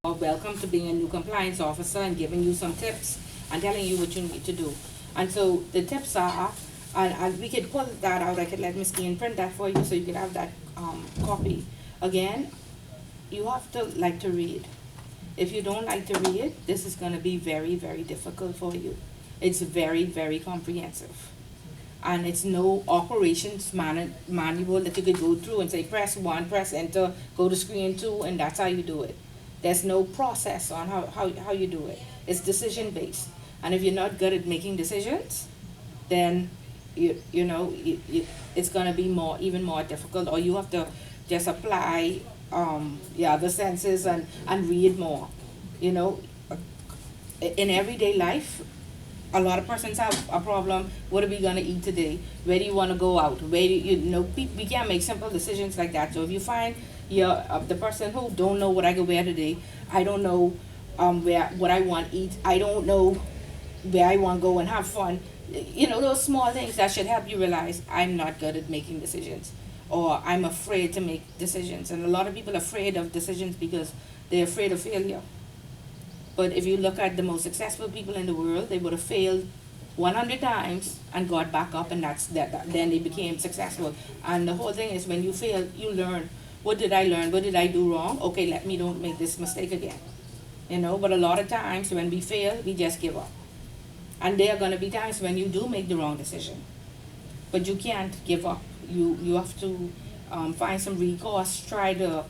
or welcome to being a new compliance officer and giving you some tips and telling you what you need to do. And so the tips are, and we could pull that out. I could let Miss Kean print that for you so you could have that copy. Again, you have to like to read. If you don't like to read, this is going to be very, very difficult for you. It's very, very comprehensive. And it's no operations manual that you could go through and say press 1, press enter, go to screen 2, and that's how you do it. There's no process on how you do it. It's decision based. And if you're not good at making decisions, then it's going to be even more difficult, or you have to just apply the other senses and read more. You know, in everyday life, a lot of persons have a problem. What are we gonna eat today? Where do you want to go out? Where do we can't make simple decisions like that. So if you find you're the person who don't know what I could wear today, I don't know where what I want to eat. I don't know where I want to go and have fun. Those small things that should help you realize I'm not good at making decisions, or I'm afraid to make decisions. And a lot of people are afraid of decisions because they're afraid of failure. But if you look at the most successful people in the world, they would have failed 100 times and got back up, and then they became successful. And the whole thing is, when you fail, you learn. What did I learn? What did I do wrong? Okay, let me don't make this mistake again. But a lot of times when we fail, we just give up. And there are going to be times when you do make the wrong decision. But you can't give up. You have to find some recourse, try to,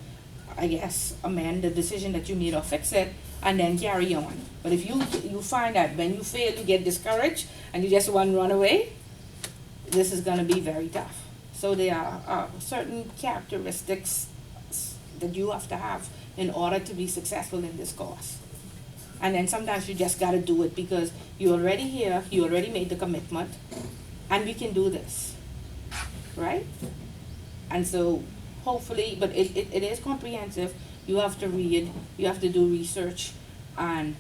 I guess, amend the decision that you made or fix it, and then carry on. But if you find that when you fail, you get discouraged and you just want to run away, this is going to be very tough. So there are certain characteristics that you have to have in order to be successful in this course. And then sometimes you just got to do it because you're already here, you already made the commitment, and we can do this, right? And so hopefully, but it is comprehensive. You have to read, you have to do research, and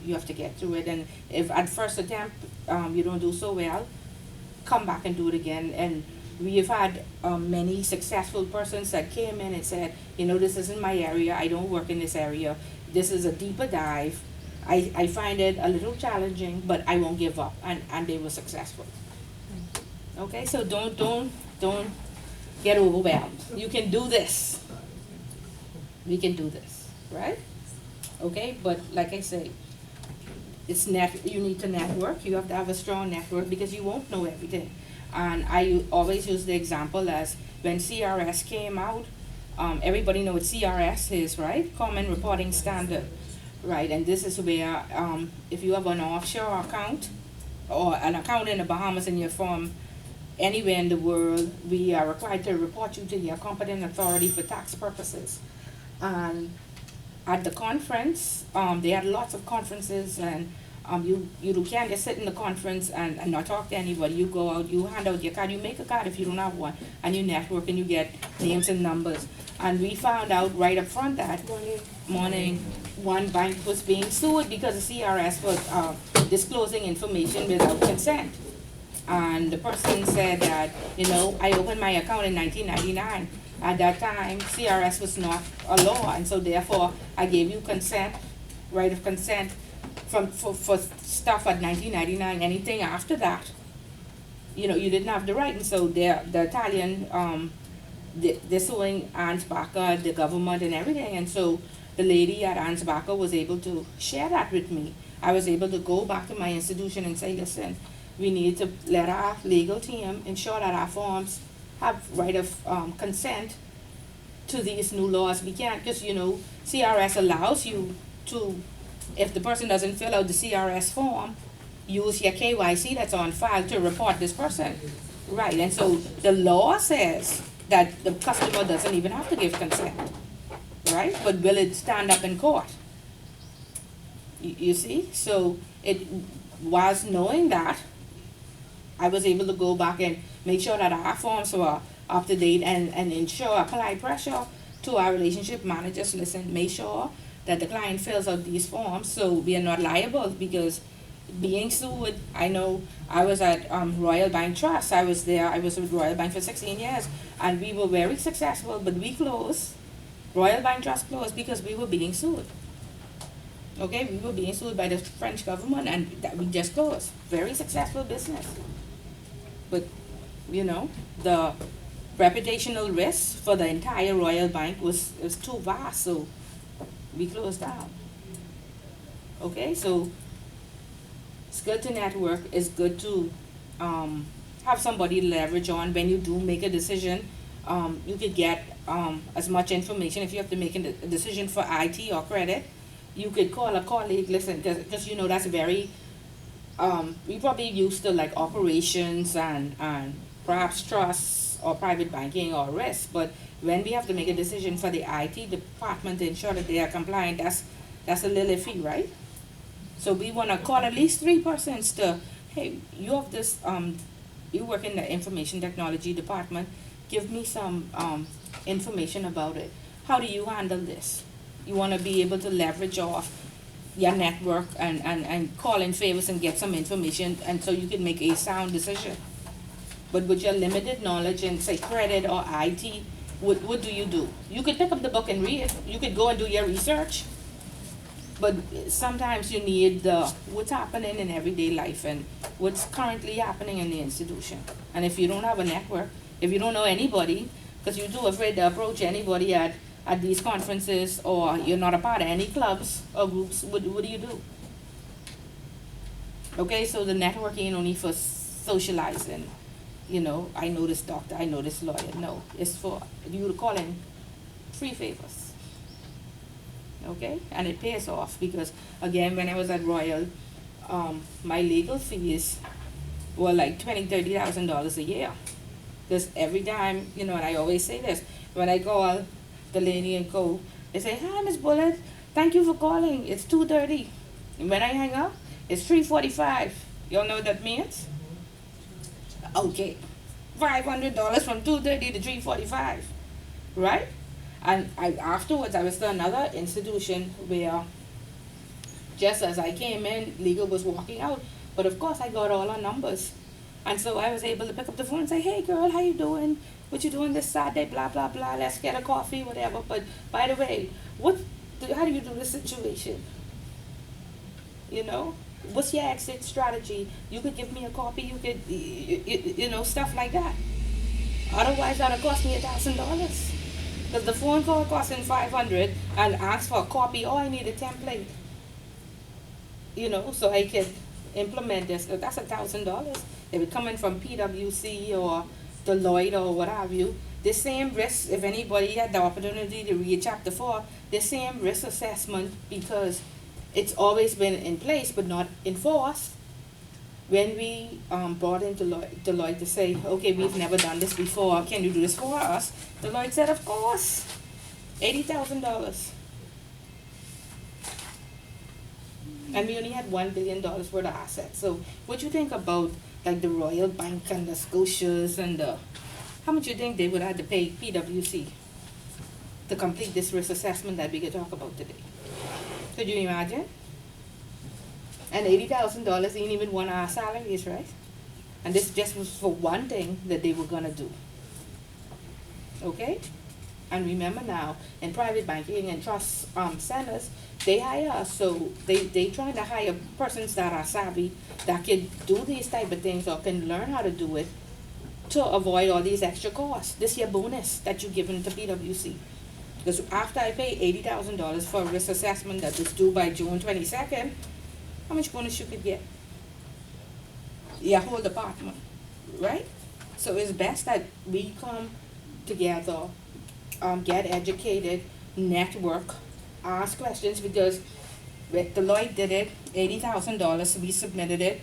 you have to get through it. And if at first attempt you don't do so well, come back and do it again. And we have had many successful persons that came in and said, this isn't my area, I don't work in this area, this is a deeper dive, I find it a little challenging, but I won't give up, and they were successful. Okay, so don't get overwhelmed. You can do this. We can do this, right? Okay, but like I say, you need to network. You have to have a strong network because you won't know everything. And I always use the example as when CRS came out, everybody know what CRS is, right? Common Reporting Standard, right? And this is where if you have an offshore account or an account in the Bahamas and you're from anywhere in the world, we are required to report you to your competent authority for tax purposes. And at the conference, they had lots of conferences, and you can't just sit in the conference and not talk to anybody. You go out, you hand out your card, you make a card if you don't have one, and you network and you get names and numbers. And we found out right up front that morning one bank was being sued because the CRS was disclosing information without consent. And the person said that, I opened my account in 1999. At that time, CRS was not a law, and so therefore I gave you consent, right of consent, for stuff at 1999. Anything after that, you didn't have the right. And so the Italian, they're suing Ansbacher, the government, and everything. And so the lady at Ansbacher was able to share that with me. I was able to go back to my institution and say, listen, we need to let our legal team ensure that our forms have right of consent to these new laws. We can't just, CRS allows you to, if the person doesn't fill out the CRS form, use your KYC that's on file to report this person. Right, and so the law says that the customer doesn't even have to give consent, right? But will it stand up in court? You see? So it was knowing that, I was able to go back and make sure that our forms were up to date and apply pressure to our relationship managers. Listen, make sure that the client fills out these forms so we are not liable, because being sued, I know I was at Royal Bank Trust. I was with Royal Bank for 16 years, and we were very successful, but we closed. Royal Bank Trust closed because we were being sued. Okay, we were being sued by the French government, and that we just closed. Very successful business. But, you know, the reputational risk for the entire Royal Bank was too vast, so we closed down. Okay, so it's good to network. It's good to have somebody to leverage on when you do make a decision. You could get as much information if you have to make a decision for IT or credit. You could call a colleague, listen, because you know that's very, we probably used to like operations and perhaps trusts or private banking or risk, but when we have to make a decision for the IT department to ensure that they are compliant, that's a little iffy, right? So we want to call at least three persons to, hey, you have this, you work in the information technology department, give me some information about it. How do you handle this? You want to be able to leverage off your network and call in favors and get some information, and so you can make a sound decision. But with your limited knowledge in, say, credit or IT, what do? You could pick up the book and read it. You could go and do your research. But sometimes you need the what's happening in everyday life and what's currently happening in the institution. And if you don't have a network, if you don't know anybody, because you're too afraid to approach anybody at these conferences, or you're not a part of any clubs or groups, what do you do? Okay, so the networking ain't only for socializing. You know, I know this doctor, I know this lawyer. No, it's for you to call in free favors. Okay, and it pays off because, again, when I was at Royal, my legal fees were like $20,000-$30,000 a year. Because every time, you know, and I always say this, when I call the lady and go, they say, "Hi, Miss Bullet, thank you for calling. It's 2:30." And when I hang up, it's 3:45. Y'all know what that means? Okay, $500 from 2:30 to 3:45, right? And afterwards, I was to another institution where just as I came in, legal was walking out. But of course, I got all our numbers. And so I was able to pick up the phone and say, "Hey, girl, how you doing? What you doing this Saturday? Blah, blah, blah. Let's get a coffee, whatever." But by the way, how do you do this situation? You know? What's your exit strategy? You could give me a copy. You could, you know, stuff like that. Otherwise, that'll cost me $1,000. Because the phone call costing $500 and ask for a copy. Oh, I need a template. You know, so I could implement this. That's $1,000. If it's coming from PwC or Deloitte or what have you, the same risk, if anybody had the opportunity to read Chapter 4, the same risk assessment, because it's always been in place but not enforced. When we brought in Deloitte to say, "Okay, we've never done this before, can you do this for us?" Deloitte said, "Of course." $80,000. And we only had $1 billion worth of assets. So what you think about like the Royal Bank and the Scotias and how much you think they would have to pay PwC to complete this risk assessment that we could talk about today? Could you imagine? And $80,000 ain't even one of our salaries, right? And this just was for one thing that they were gonna do. Okay? And remember now, in private banking and trust centers, they hire us, so they trying to hire persons that are savvy, that can do these type of things or can learn how to do it to avoid all these extra costs. This year bonus that you're giving to PwC. Because after I pay $80,000 for a risk assessment that was due by June 22nd, how much bonus you could get? Your whole department, right? So it's best that we come together, get educated, network, ask questions, because with Deloitte did it, $80,000, we submitted it,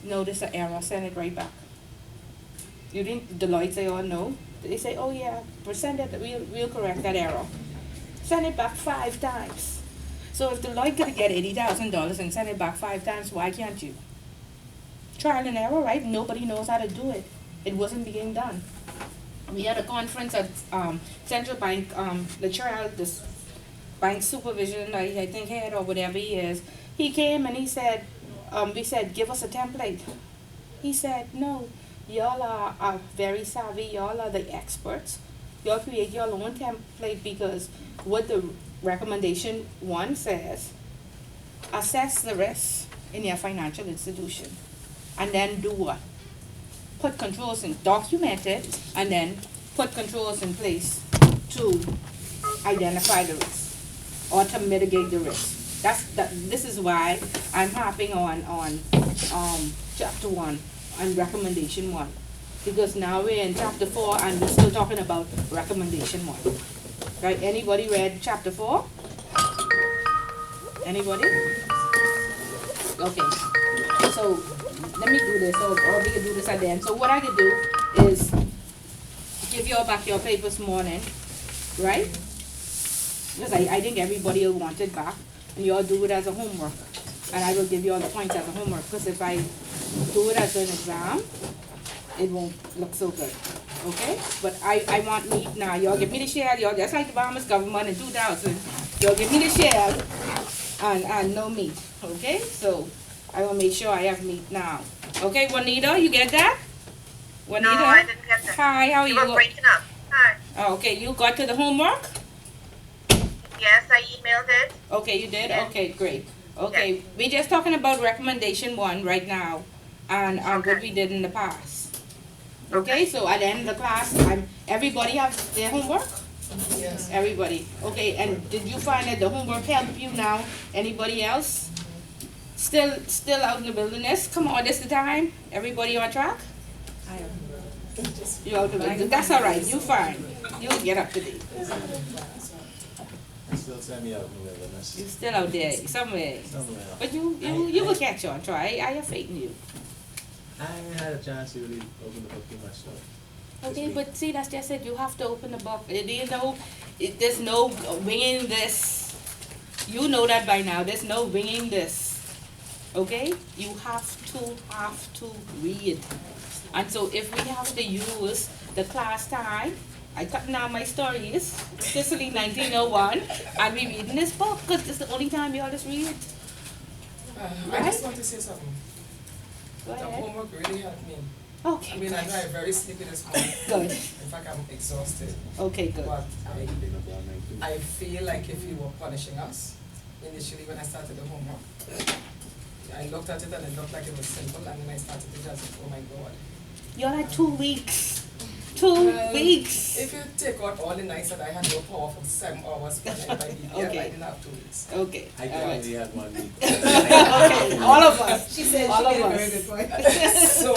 notice an error, send it right back. You think Deloitte say, "Oh no"? They say, "Oh yeah, send it, we'll correct that error." Send it back 5 times. So if Deloitte could get $80,000 and send it back 5 times, why can't you? Trial and error, right? Nobody knows how to do it. It wasn't being done. We had a conference at Central Bank, the chair, this bank supervision, I think head or whatever he is. He came and he said, we said, "Give us a template." He said, "No, y'all are very savvy. Y'all are the experts. Y'all create your own template, because what the recommendation 1 says, assess the risk in your financial institution, and then do what? Put controls in, document it, and then put controls in place to identify the risk or to mitigate the risk. This is why I'm harping on chapter 1 and recommendation 1, because now we're in chapter 4 and we're still talking about recommendation 1. Right? Anybody read chapter 4? Anybody? Okay. So let me do this, or we can do this at the end. So what I can do is give you all back your papers morning, right? Because I think everybody will want it back, and you all do it as a homework. And I will give you all the points as a homework, because if I do it as an exam, it won't look so good. Okay? But I want meat now. Y'all give me the share, y'all just like the Bahamas government in 2000. Y'all give me the share and no meat. Okay? So I will make sure I have meat now. Okay, Juanita, you get that? Juanita? No, I didn't get that. Hi, how are you? You were breaking up. Hi. Oh, okay, you got to the homework? Yes, I emailed it. Okay, you did? Yes. Okay, great. Okay, Yes. we're just talking about recommendation 1 right now and what we did in the past. Okay, so at the end of the class, everybody have their homework? Yes. Everybody. Okay, and did you find that the homework helped you now? Anybody else? Still out in the wilderness? Come on, this the time? Everybody on track? You out in the wilderness? That's all right, you fine. You'll get up to date. Still send me out in the wilderness. You're still out there somewhere. Somewhere. But you will catch on, try. I have faith in you. I haven't had a chance to really open the book too much though. Okay, but see, that's just it. You have to open the book. There's no winging this. You know that by now. There's no winging this. Okay? You have to read. And so if we have to use the class time, I cut down my stories, Sicily 1901, and we reading this book, because it's the only time you all just read. I just want to say something. Go The ahead. homework really helped me. Okay. I mean, I know I'm very sleepy this morning. Good. In fact, I'm exhausted. Okay, good. But I feel like if you were punishing us, initially when I started the homework, I looked at it and it looked like it was simple, and then I started to just, oh my God. You're like 2 weeks. 2 weeks. If you take out all the nights that I had no power for 7 hours per night by the Okay. I didn't have 2 weeks. Okay. I all right. only had 1 week. Okay, all of us. She said all she of did a us. very good point. So,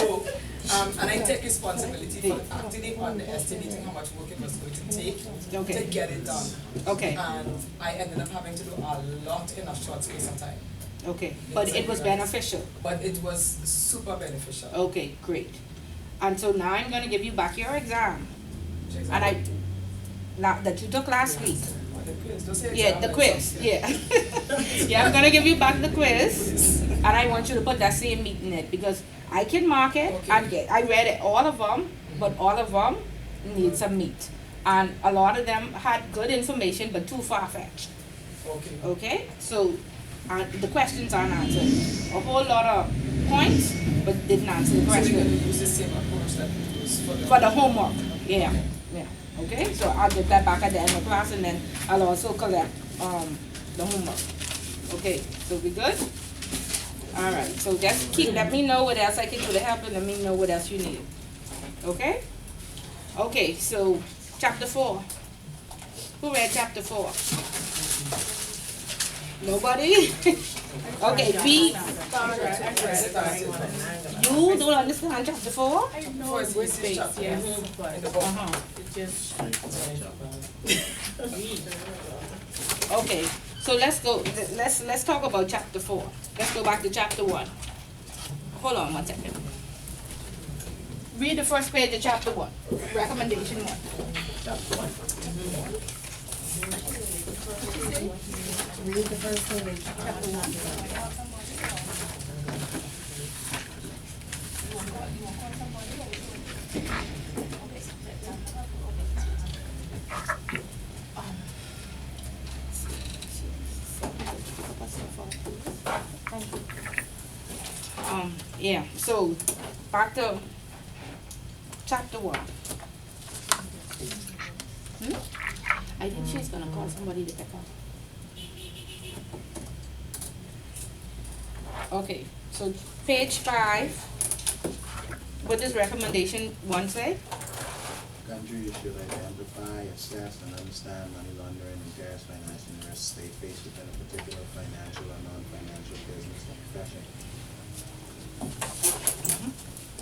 and I take responsibility for actually underestimating how much work it was going to take Okay. to get it done. Okay. And I ended up having to do a lot in a short space of time. Okay. But it was beneficial. But it was super beneficial. Okay, great. And so now I'm going to give you back your exam. Which And that you took last week. The quiz. Don't say Yeah, exam the like quiz. something. Yeah. Yeah, I'm going to give you back the quiz. And I want you to put that same meat in it, because I can mark it Okay. and I read it, all of them, but all of them need some meat. And a lot of them had good information, but too far-fetched. Okay. Okay? So the questions aren't answered. A whole lot of points, but didn't answer the So we're going question. to use the same approach that we used For the homework. Yeah. Yeah. Okay? So I'll get that back at the end of class, and then I'll also collect the homework. Okay, so we good? Alright, so just let me know what else I can do to help, and let me know what else you need. Okay? Okay, so chapter 4. Who read chapter 4? Nobody? Okay, B. You don't understand chapter 4? know it's with space, yes, but in the book. Uh-huh. it just. Okay, so let's go, let's talk about chapter 4. Let's go back to chapter 1. Hold on 1 second. Read the first page of chapter 1, recommendation 1. Chapter 1. Read the first page. Chapter 1. Yeah, so back to chapter 1. I think she's gonna call somebody to pick up. Okay, so page 5, what does recommendation 1 say? Countries should identify, assess, and understand money laundering and terrorist financing risks they face within a particular financial or non-financial business or profession.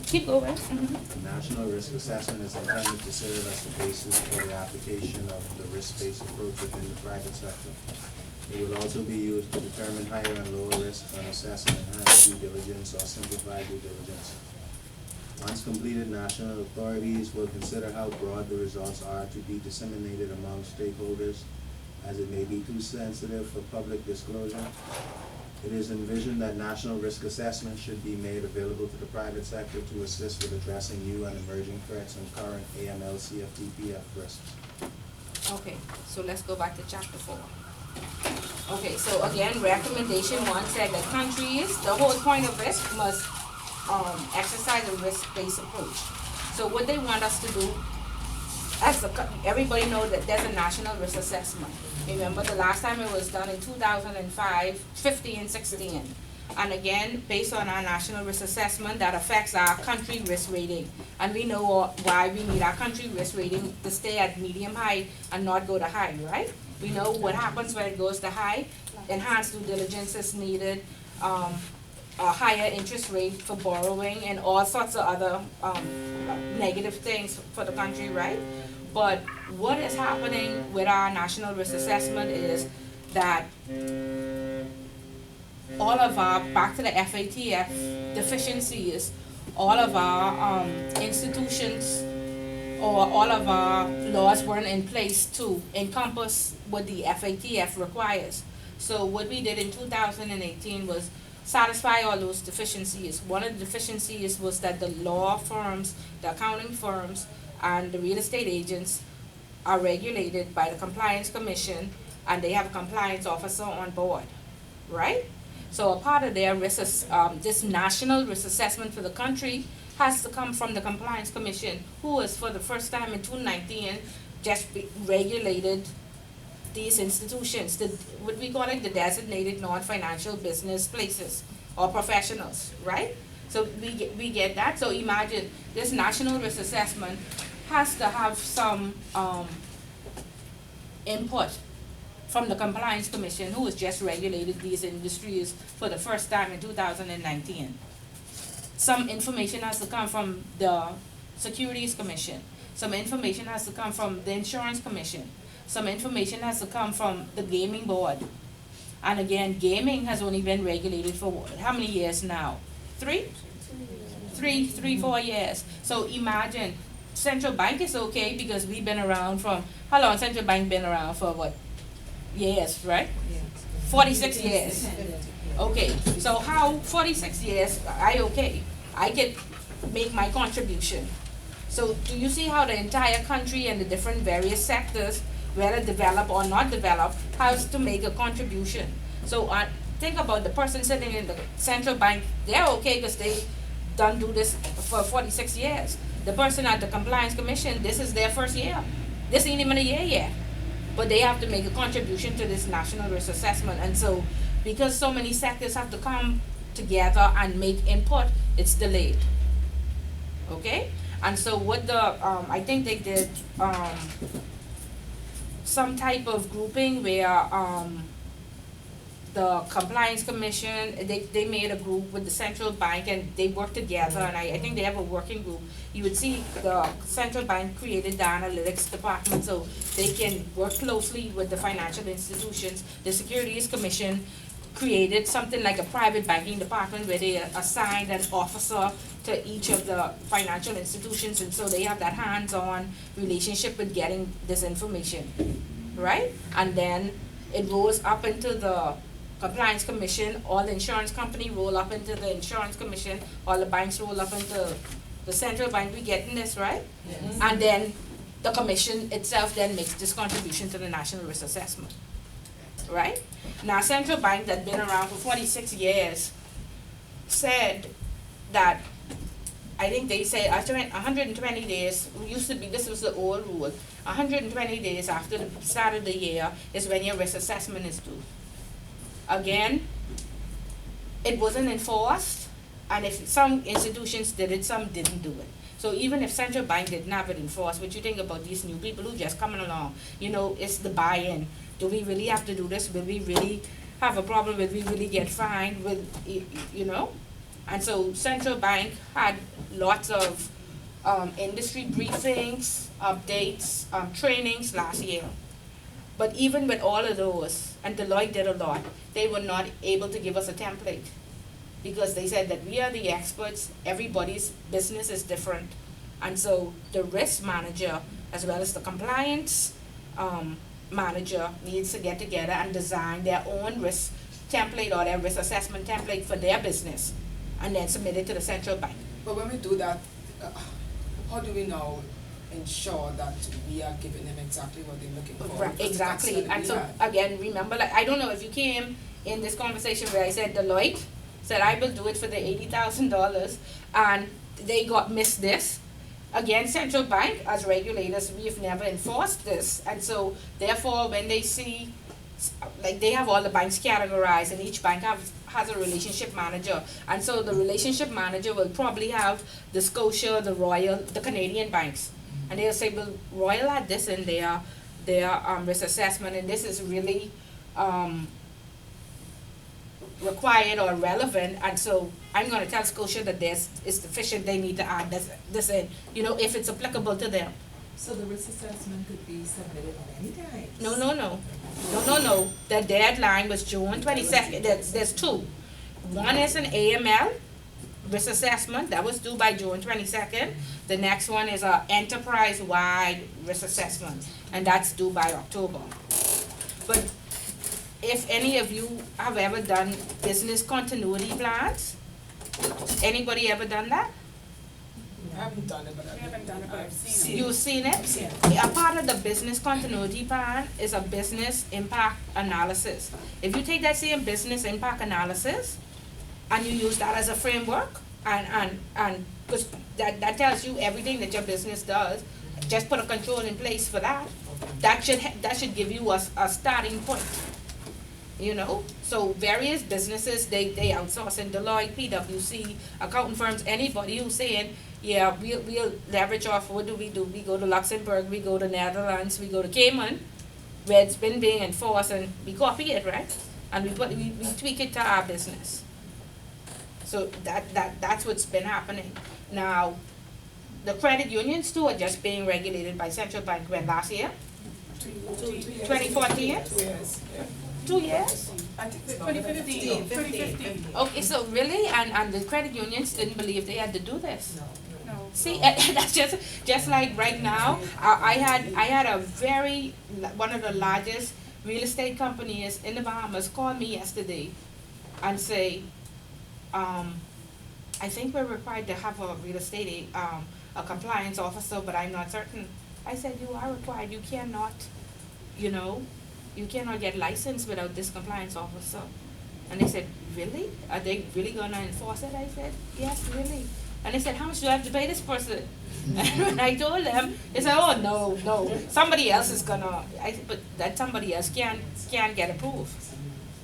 Keep going. The national risk assessment is intended to serve as the basis for the application of the risk-based approach within the private sector. It will also be used to determine higher and lower risk and assess and enhance due diligence or simplify due diligence. Once completed, national authorities will consider how broad the results are to be disseminated among stakeholders, as it may be too sensitive for public disclosure. It is envisioned that national risk assessment should be made available to the private sector to assist with addressing new and emerging threats and current AML CFTPF risks. Okay, so let's go back to chapter 4. Okay, so again, recommendation 1 said that countries, the whole point of risk, must exercise a risk-based approach. So what they want us to do, everybody knows that there's a national risk assessment. Remember the last time it was done in 2005, 15, 16. And again, based on our national risk assessment, that affects our country risk rating. And we know why we need our country risk rating to stay at medium high and not go to high, right? We know what happens when it goes to high. Enhanced due diligence is needed, a higher interest rate for borrowing, and all sorts of other negative things for the country, right? But what is happening with our national risk assessment is that all of our, back to the FATF deficiencies, all of our institutions or all of our laws weren't in place to encompass what the FATF requires. So what we did in 2018 was satisfy all those deficiencies. One of the deficiencies was that the law firms, the accounting firms, and the real estate agents are regulated by the Compliance Commission, and they have a compliance officer on board, right? So a part of their risk, this national risk assessment for the country has to come from the Compliance Commission, who is for the first time in 2019 just regulated these institutions, what we call it, the designated non-financial business places or professionals, right? So we get that. So imagine this national risk assessment has to have some input from the Compliance Commission, who has just regulated these industries for the first time in 2019. Some information has to come from the Securities Commission. Some information has to come from the Insurance Commission. Some information has to come from the Gaming Board. And again, gaming has only been regulated for how many years now? 3, 4 years. So imagine, central bank is okay because we've been around from, how long central bank been around for what? Years, right? 46 years. Okay, so how 46 years, I can make my contribution. So do you see how the entire country and the different various sectors, whether developed or not developed, has to make a contribution? So think about the person sitting in the central bank, they're okay because they done do this for 46 years. The person at the Compliance Commission, this is their first year. This ain't even a year yet. But they have to make a contribution to this national risk assessment. And so because so many sectors have to come together and make input, it's delayed. Okay? And so what I think they did some type of grouping where the Compliance Commission, they made a group with the central bank and they work together, and I think they have a working group. You would see the central bank created the analytics department so they can work closely with the financial institutions. The Securities Commission created something like a private banking department where they assigned an officer to each of the financial institutions, and so they have that hands-on relationship with getting this information, right? And then it rolls up into the Compliance Commission, all the insurance company roll up into the Insurance Commission, all the banks roll up into the central bank. We getting this, right? Yes. And then the commission itself then makes this contribution to the national risk assessment, right? Now, central bank that's been around for 46 years said that, I think they said after 120 days, used to be, this was the old rule, 120 days after the start of the year is when your risk assessment is due. Again, it wasn't enforced, and if some institutions did it, some didn't do it. So even if central bank didn't have it enforced, what you think about these new people who just coming along? You know, it's the buy-in. Do we really have to do this? Will we really have a problem? Will we really get fined? You know? And so central bank had lots of industry briefings, updates, trainings last year. But even with all of those, and Deloitte did a lot, they were not able to give us a template. Because they said that we are the experts, everybody's business is different. And so the risk manager, as well as the compliance manager, needs to get together and design their own risk template or their risk assessment template for their business, and then submit it to the central bank. But when we do that, how do we now ensure that we are giving them exactly what they're looking for? Right, Because exactly. that's not And so, bad. again, remember, like, I don't know if you came in this conversation where I said Deloitte said I will do it for the $80,000, and they missed this. Again, central bank, as regulators, we've never enforced this, and so therefore when they see, like, they have all the banks categorized, and each bank has a relationship manager, and so the relationship manager will probably have the Scotia, the Royal, the Canadian banks, and they'll say, well, Royal had this in their risk assessment, and this is really required or relevant, and so I'm gonna tell Scotia that this is deficient, they need to add this in, you know, if it's applicable to them. So the risk assessment could be submitted at any time? No. The deadline was June 22nd. There's two. One is an AML risk assessment, that was due by June 22nd. The next one is a enterprise-wide risk assessment, and that's due by October. But if any of you have ever done business continuity plans, anybody ever done that? I haven't done it, but I've seen it. You've seen it? Yeah. A part of the business continuity plan is a business impact analysis. If you take that same business impact analysis and you use that as a framework, and because that tells you everything that your business does, just put a control in place for that. That should give you a starting point. You know, so various businesses, they outsource in Deloitte, PwC, accounting firms, anybody who's saying, yeah, we'll leverage off, what do? We go to Luxembourg, we go to Netherlands, we go to Cayman, where it's been being enforced, and we copy it, right? And we tweak it to our business. So that's what's been happening. Now, the credit unions too are just being regulated by central bank when last year, 2014? 2 years, yeah. 2 years? I think it's 2015. Okay, so really, and the credit unions didn't believe they had to do this. No. See, that's just like right now, I had one of the largest real estate companies in the Bahamas call me yesterday and say, I think we're required to have a real estate, a compliance officer, but I'm not certain. I said, you are required, you cannot, you cannot get licensed without this compliance officer. And they said, really? Are they really gonna enforce it? I said, yes, really. And they said, how much do I have to pay this person? And when I told them, they said, oh, no, somebody else is gonna, but that somebody else can't get approved,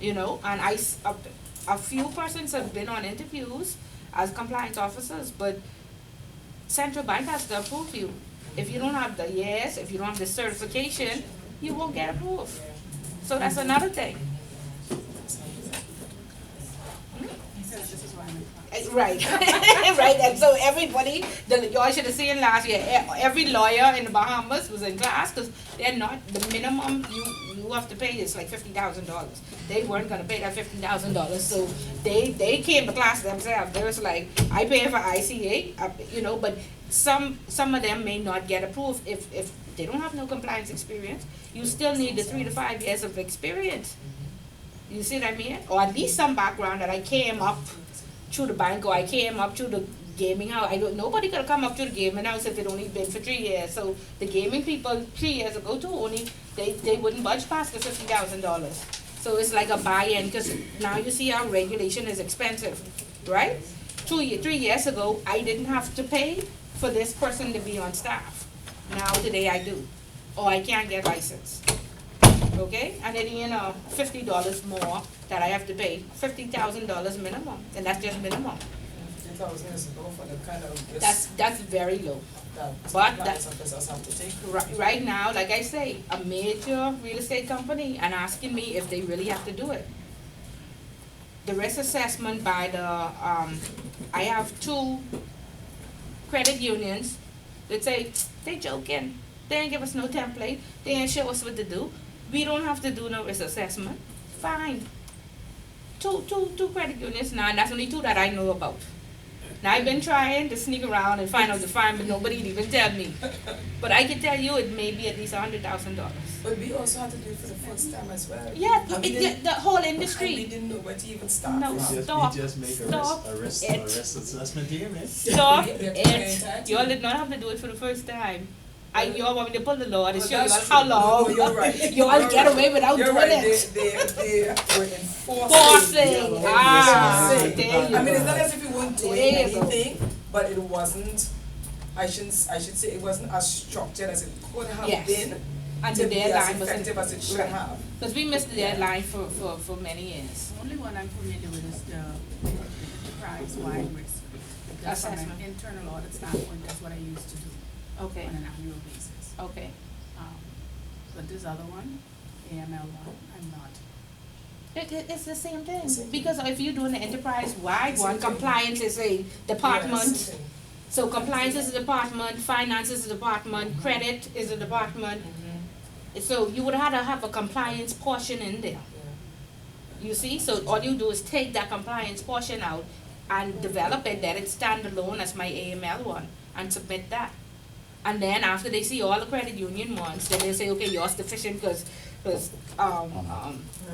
and a few persons have been on interviews as compliance officers, but central bank has to approve you. If you don't have the if you don't have the certification, you won't get approved. So that's another thing. Right, right, and so everybody, y'all should have seen last year, every lawyer in the Bahamas was in class, because they're not, the minimum you have to pay is like $50,000. They weren't gonna pay that $50,000, so they came to class themselves. They was like, I pay for ICA, but some of them may not get approved if they don't have no compliance experience. You still need the 3 to 5 years of experience. You see what I mean? Or at least some background that I came up through the bank, or I came up through the gaming house. Nobody could have come up through the gaming house if it only been for 3 years. So the gaming people 3 years ago too, they wouldn't budge past the $50,000. So it's like a buy-in, because now you see how regulation is expensive, right? 3 years ago, I didn't have to pay for this person to be on staff. Now today I do, or I can't get licensed. okay? And it ain't $50 more that I have to pay, $50,000 minimum, and that's just minimum. 50,000 is low for the kind of risk That's very low. that but compliance officers have to take. Right now, like I say, a major real estate company and asking me if they really have to do it. The risk assessment by the, I have 2 credit unions that say, they joking, they ain't give us no template, they ain't show us what to do, we don't have to do no risk assessment, fine. Two credit unions now, and that's only 2 that I know about. Now, I've been trying to sneak around and find out the fine, but nobody'd even tell me. But I can tell you it may be at least $100,000. But we also had to do it for the first time as well. Yeah, And we didn't- the whole and we industry. didn't know where to even start No. from. Stop. We just make Stop a risk it. assessment here, man. Stop They're it. You all did not have to do it for the first time. You all want me to pull the law to Well, show you all that's how true. long. No, you're right. You all You're get right. away without You're doing right. it. They were enforcing. Forcing. Ah, Enforcing. there you I mean, it's go. not as if we weren't doing There you go. anything, but it wasn't. I should say it wasn't as structured as it could have Yes. been. And to the be as deadline was effective as it should right. have. Because we missed the deadline for many years. The only one I'm familiar with is the enterprise-wide risk. Because from an Assessment. internal audit standpoint, that's what I used to do Okay, on an annual basis. okay. But this other one, AML one, I'm not. It's the same thing, Same thing. because if you're doing the enterprise-wide one, Same thing. compliance is a department. Yes, same thing. So compliance is a department, finance is a department, credit is a department. So you would have to have a compliance portion in there, Yeah. you see? So all you do is take that compliance portion out and develop it, that it's standalone as my AML one, and submit that. And then after they see all the credit union ones, then they say, okay, yours deficient because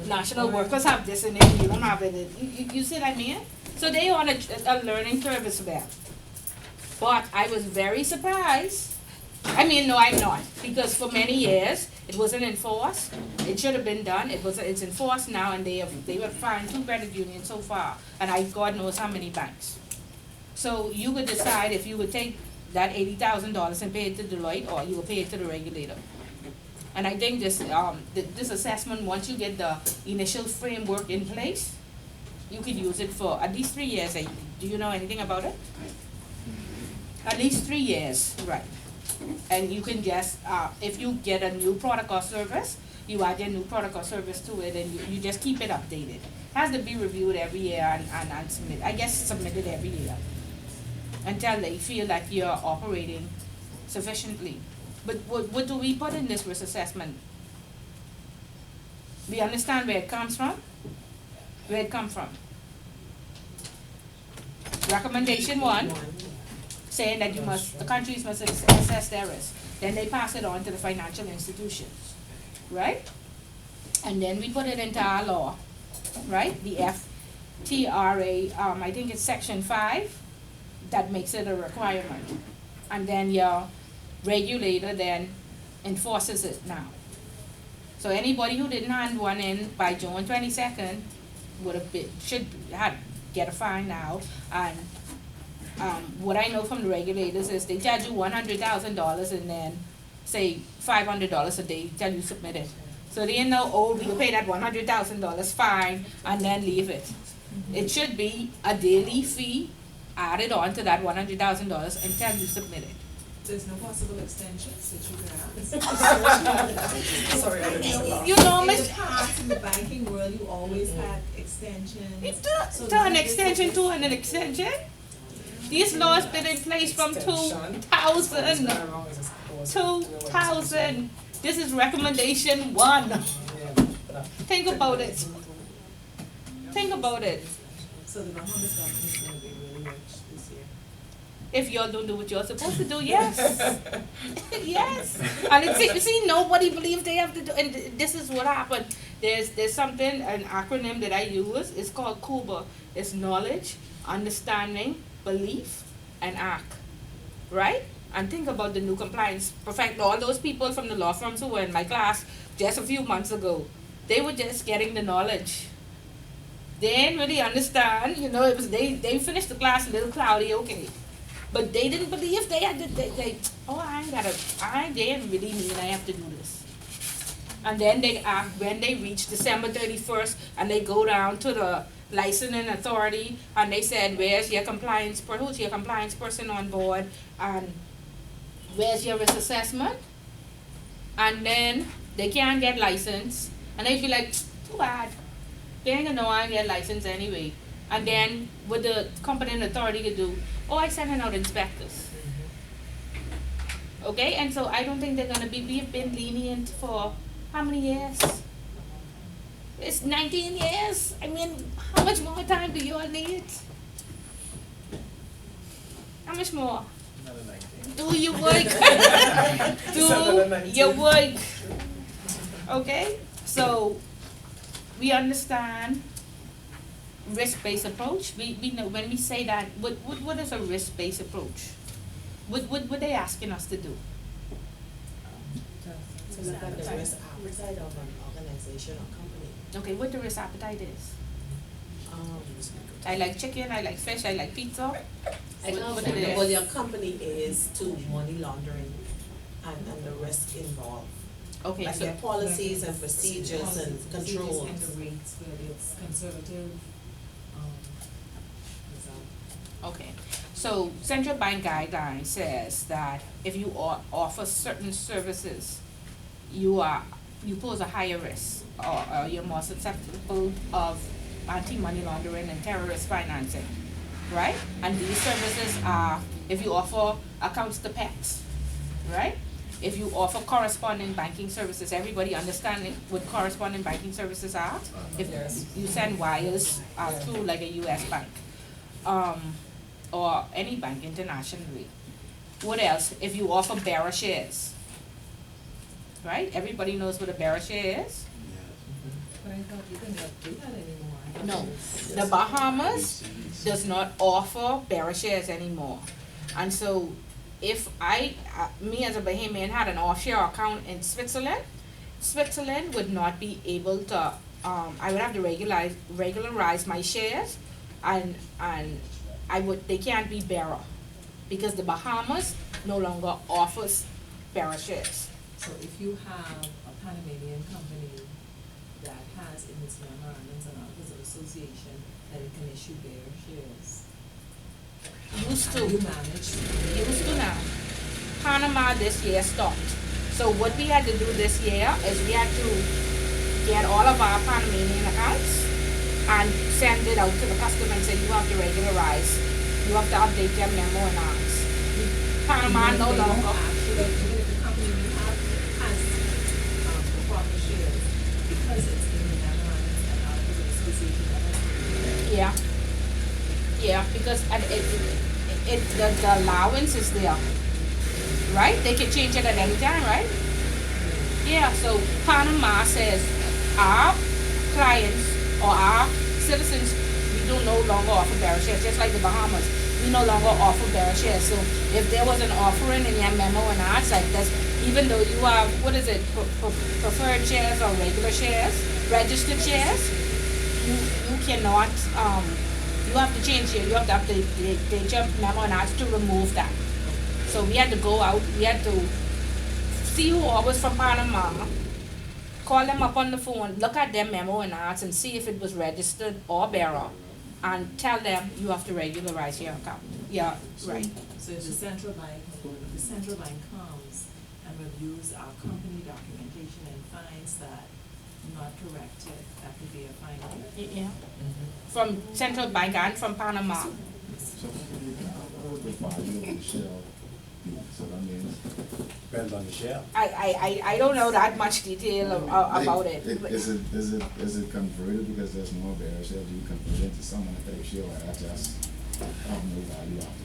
national workers have this in it, you don't have it. You see what I mean? So they on a learning curve as well. But I was very surprised. I mean, no, I'm not, because for many years it wasn't enforced. It should have been done. It's enforced now, and they have fined 2 credit unions so far, and God knows how many banks. So you would decide if you would take that $80,000 and pay it to Deloitte, or you will pay it to the regulator. And I think this assessment, once you get the initial framework in place, you could use it for at least 3 years. Do you know anything about it? At least 3 years, right. And you can just, if you get a new product or service, you add your new product or service to it, and you just keep it updated. Has to be reviewed every year and submitted every year, until they feel like you're operating sufficiently. But what do we put in this risk assessment? We understand where it comes from? Where it come from? Recommendation 1, saying that the countries must assess their risk. Then they pass it on to the financial institutions, right? And then we put it into our law, right? The FTRA, I think it's section 5, that makes it a requirement. And then your regulator then enforces it now. So anybody who didn't hand one in by June 22nd get a fine now. And what I know from the regulators is they charge you $100,000 and then say $500 a day till you submit it. So they know, you pay that $100,000 fine and then leave it. It should be a daily fee added on to that $100,000 until you submit it. There's no possible extensions that you can ask. Sorry, I didn't know that. You know, In Miss, the past, in the banking world, you always had extensions. it's So to an now this extension is- to an extension. These laws been in place from Extension. 2000. It's been around as opposed to doing what it's supposed to 2000. This is recommendation 1. do. Yeah, but, Think about it. Think about it. So the Bahamas government is gonna be really rich this year. If y'all don't do what you're supposed to do, yes. Yes. And see, nobody believes they have to do, and this is what happened. There's something, an acronym that I use, it's called KUBA. It's knowledge, understanding, belief, and act. Right? And think about the new compliance. Perfect. All those people from the law firms who were in my class just a few months ago, they were just getting the knowledge. They didn't really understand, it was they finished the class a little cloudy, okay. But they didn't believe they had to, they didn't really mean I have to do this. And then they act, when they reach December 31st, and they go down to the licensing authority, and they said, where's your who's your compliance person on board, and where's your risk assessment? And then they can't get licensed, and they feel like, too bad, they ain't gonna know I get licensed anyway. And then what the competent authority could do, oh, I sending out inspectors. Okay, and so I don't think they're gonna be, we've been lenient for how many years? It's 19 years. I mean, how much more time do you all need? How much more? Another 19. Do your work. Do your work. Okay, so we understand risk-based approach. We know when we say that, what is a risk-based approach? What they asking us to do? To look at the risk appetite of an organization or company. Okay, what the risk appetite is? I like chicken, I like fish, I like pizza. I know What it is? well, your company is to money laundering and the risk involved. Okay, Like so, their policies and procedures and Policies, controls. And the rates, whether it's conservative, okay, so central bank guideline says that if you offer certain services, you pose a higher risk, or you're more susceptible of anti-money laundering and terrorist financing, right? And these services are, if you offer accounts to pets, right? If you offer corresponding banking services, everybody understanding what corresponding banking services are? If Yes. you send wires through like a US bank, or any bank internationally. What else? If you offer bearer shares, right? Everybody knows what a bearer share is? but I thought you couldn't do that anymore. I thought No, it was- the Bahamas does not offer bearer shares anymore. And so if me as a Bahamian had an offshore account in Switzerland, Switzerland would not be able to, I would have to regularize my shares, and they can't be bearer, because the Bahamas no longer offers bearer shares. So if you have a Panamanian company that has in its memorandums and articles of association that it can issue bearer shares, Used and you to, manage now. Panama this year stopped. So what we had to do this year is we had to get all of our Panamanian accounts and send it out to the customer and say, you have to regularize, you have to update your memo and ours. Panama even if no they don't longer, actually, even if the company you have has, the proper shares, because it's in the memorandums and articles of association that has to be there. yeah, because the allowance is there, right? They can change it at any time, right? Yeah, so Panama says our clients or our citizens, we do no longer offer bearer shares, just like the Bahamas. We no longer offer bearer shares. So if there was an offering in your memo and ours like this, even though you have, what is it, preferred shares or regular shares, registered shares, you cannot, you have to change it, you have to update your memo and ours to remove that. So we had to go out, we had to see who was from Panama, call them up on the phone, look at their memo and ours and see if it was registered or bearer, and tell them you have to regularize your account. Yeah, right. So if the central bank comes and reviews our company documentation and finds that not corrected, that could be a fine. Yeah. From central bank and from Panama. So the value of the shell, so that means. Depends on the shell. I don't know that much detail about it. Is it converted because there's more bearer shell? Do you convert it into some type shell or that just have no value after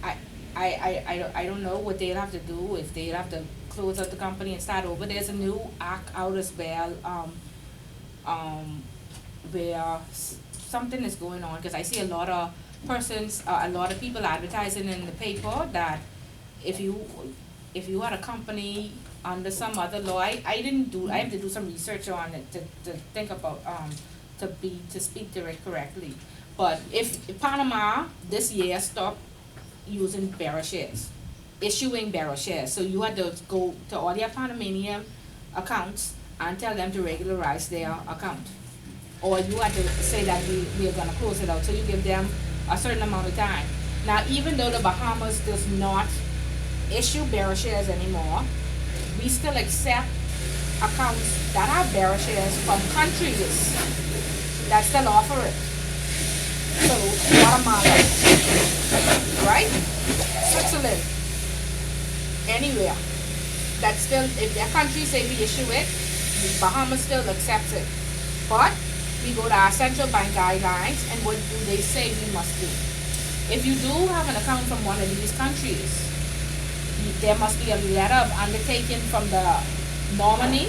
that? I don't know what they'll have to do, if they'll have to close out the company and start over. There's a new act out as well, where something is going on, because I see a lot of a lot of people advertising in the paper that if you had a company under some other law, I have to do some research on it to think about, to speak to it correctly. But if Panama this year stopped using bearer shares, issuing bearer shares, so you had to go to all your Panamanian accounts and tell them to regularize their account. Or you have to say that we are gonna close it out, so you give them a certain amount of time. Now, even though the Bahamas does not issue bearer shares anymore, we still accept accounts that have bearer shares from countries that still offer it. So, Guatemala, right? Switzerland, anywhere. That still, if their country say we issue it, the Bahamas still accepts it. But we go to our central bank guidelines, and what do they say we must do? If you do have an account from one of these countries, there must be a letter of undertaking from the nominee,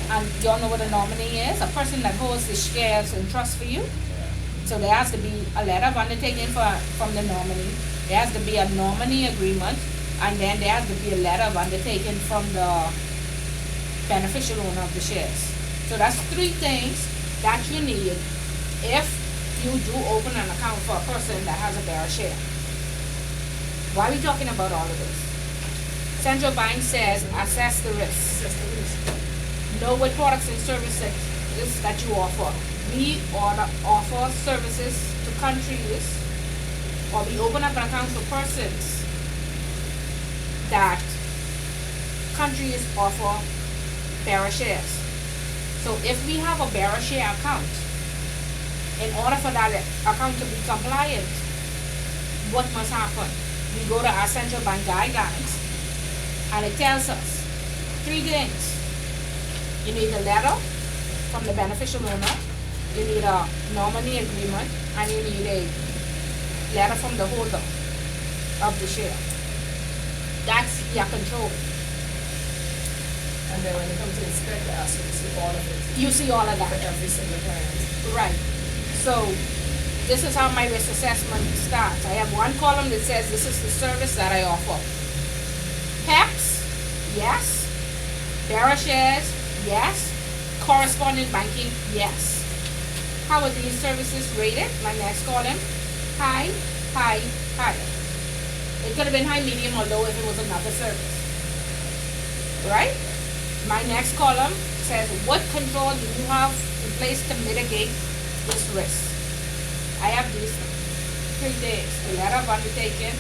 and you all know what a nominee is, a person that holds the shares in trust for you. So there has to be a letter of undertaking from the nominee, there has to be a nominee agreement, and then there has to be a letter of undertaking from the beneficial owner of the shares. So that's 3 things that you need if you do open an account for a person that has a bearer share. Why are we talking about all of this? Central bank says assess the risk. Know what products and services that you offer. We offer services to countries, or we open up an account for persons that countries offer bearer shares. So if we have a bearer share account, in order for that account to be compliant, what must happen? We go to our central bank guidelines, and it tells us 3 things. You need a letter from the beneficial owner, you need a nominee agreement, and you need a letter from the holder of the share. That's your control. And then when it comes to inspect, they ask you to see all of it You see all of for that. every single client. Right. So this is how my risk assessment starts. I have one column that says this is the service that I offer. PEPs, yes. Bearer shares, yes. Correspondent banking, yes. How are these services rated? My next column, high, high, high. It could have been high, medium, or low if it was another service. Right? My next column says what control do you have in place to mitigate this risk? I have these 3 things: the letter of undertaking,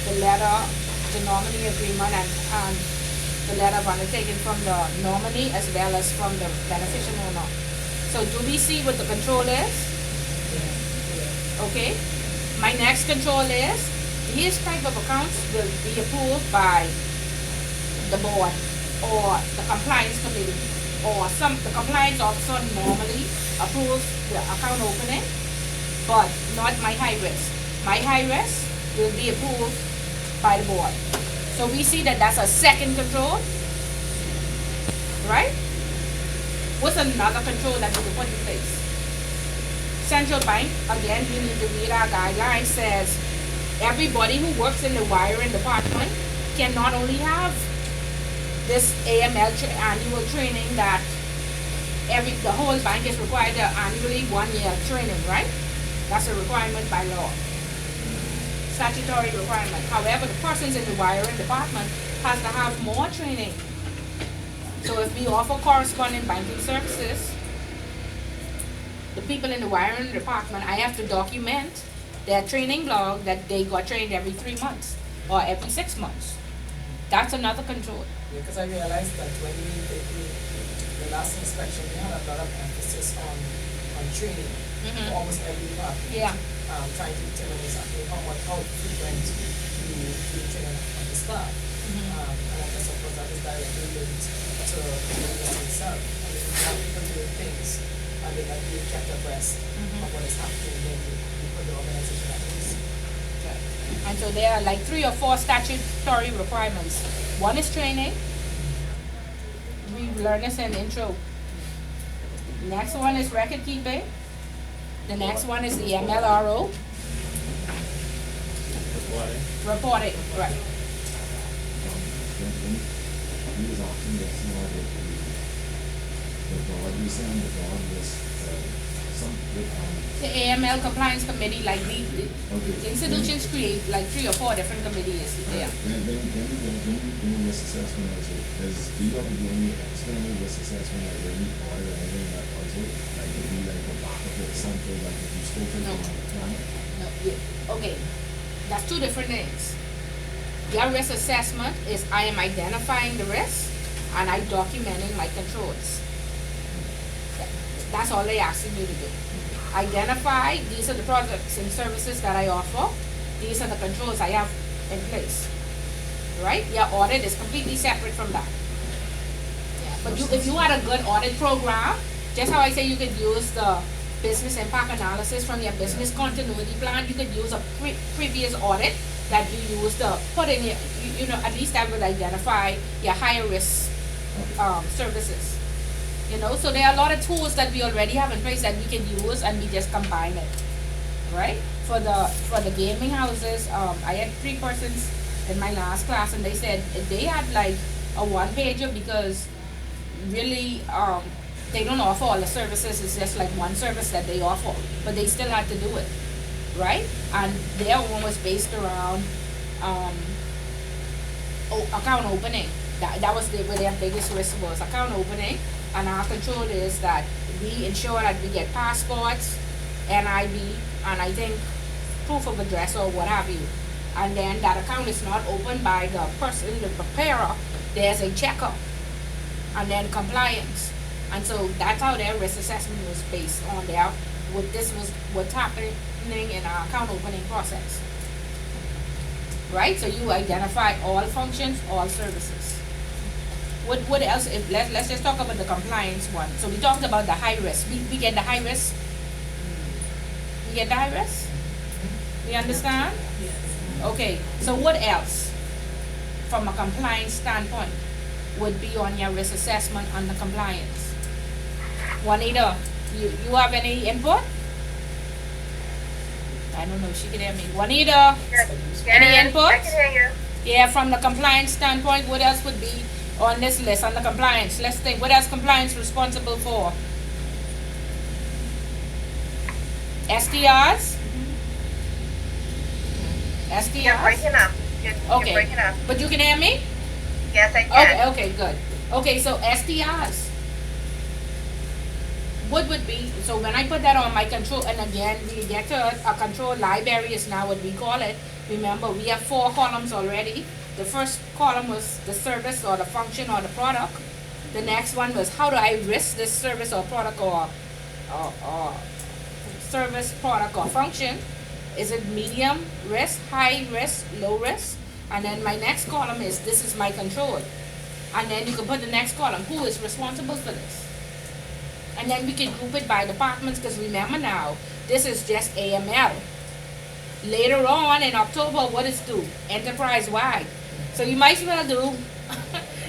the letter, the nominee agreement, and the letter of undertaking from the nominee as well as from the beneficial owner. So do we see what the control is? Okay. My next control is these type of accounts will be approved by the board or the compliance committee, or the compliance officer normally approves the account opening, but not my high risk. My high risk will be approved by the board. So we see that that's a second control, right? What's another control that we can put in place? Central bank, again, we need to read our guidelines, says everybody who works in the wiring department can not only have this AML annual training that the whole bank is required to annually 1 year training, right? That's a requirement by law. Statutory requirement. However, the persons in the wiring department has to have more training. So if we offer corresponding banking services, the people in the wiring department, I have to document their training log that they got trained every 3 months or every 6 months. That's another control. Because I realized that when we did the last inspection, we had a lot of emphasis on training for almost every department. Yeah. Trying to determine exactly how frequent you do training of the staff. And I guess of course that is directly linked to the business itself. I mean, you have people doing things and they like being kept abreast of what is happening, then you put the organization at risk. And so there are like 3 or 4 statutory requirements. One is training. We learn this in intro. Next one is record keeping. The next one is the MLRO. Reporting, right. He was asking this, the board, we saying the board was some, The AML compliance committee, like the okay. institutions create like 3 or 4 different committees, yeah. When you risk assessment, do you have to do any external risk assessment, like any audit or anything that also, like, if you like a back of it, something, like if you spoke to No. the client? No, okay, that's 2 different things. Your risk assessment is I am identifying the risk and I documenting my controls. That's all they asking you to do. Identify, these are the products and services that I offer. These are the controls I have in place. Right? Your audit is completely separate from that. Yeah. But if you had a good audit program, just how I say you could use the business impact analysis from your business continuity plan, you could use a previous audit that you use to put in your, you know, at least that would identify your higher risk services. You know, so there are a lot of tools that we already have in place that we can use and we just combine it. Right? For the gaming houses, I had 3 persons in my last class and they said they had like a 1-pager because really they don't offer all the services, it's just like one service that they offer, but they still had to do it, right? And their one was based around account opening. That was where their biggest risk was, account opening. And our control is that we ensure that we get passports, NIB, and I think proof of address or what have you. And then that account is not opened by the person, the preparer, there's a checker. And then compliance. And so that's how their risk assessment was based on what's happening in our account opening process. Right? So you identify all functions, all services. What else? Let's just talk about the compliance one. So we talked about the high risk. We get the high risk. We get the high risk? We understand? Okay. So what else from a compliance standpoint would be on your risk assessment on the compliance? Juanita, you have any input? I don't know if she can hear me. Juanita, any input? I can hear you. Yeah, from the compliance standpoint, what else would be on this list, on the compliance? Let's think, what else compliance responsible for? STRs? STRs? You're breaking up. You're Okay. breaking up. But you can hear me? Yes, I can. Okay, good. Okay, so STRs. What would be, so when I put that on my control, and again, we get to a control library is now what we call it. Remember, we have 4 columns already. The first column was the service or the function or the product. The next one was how do I risk this service or product or service, product or function. Is it medium risk, high risk, low risk? And then my next column is this is my control. And then you can put the next column, who is responsible for this? And then we can group it by departments because remember now, this is just AML. Later on in October, what is due? Enterprise-wide. So you might as well do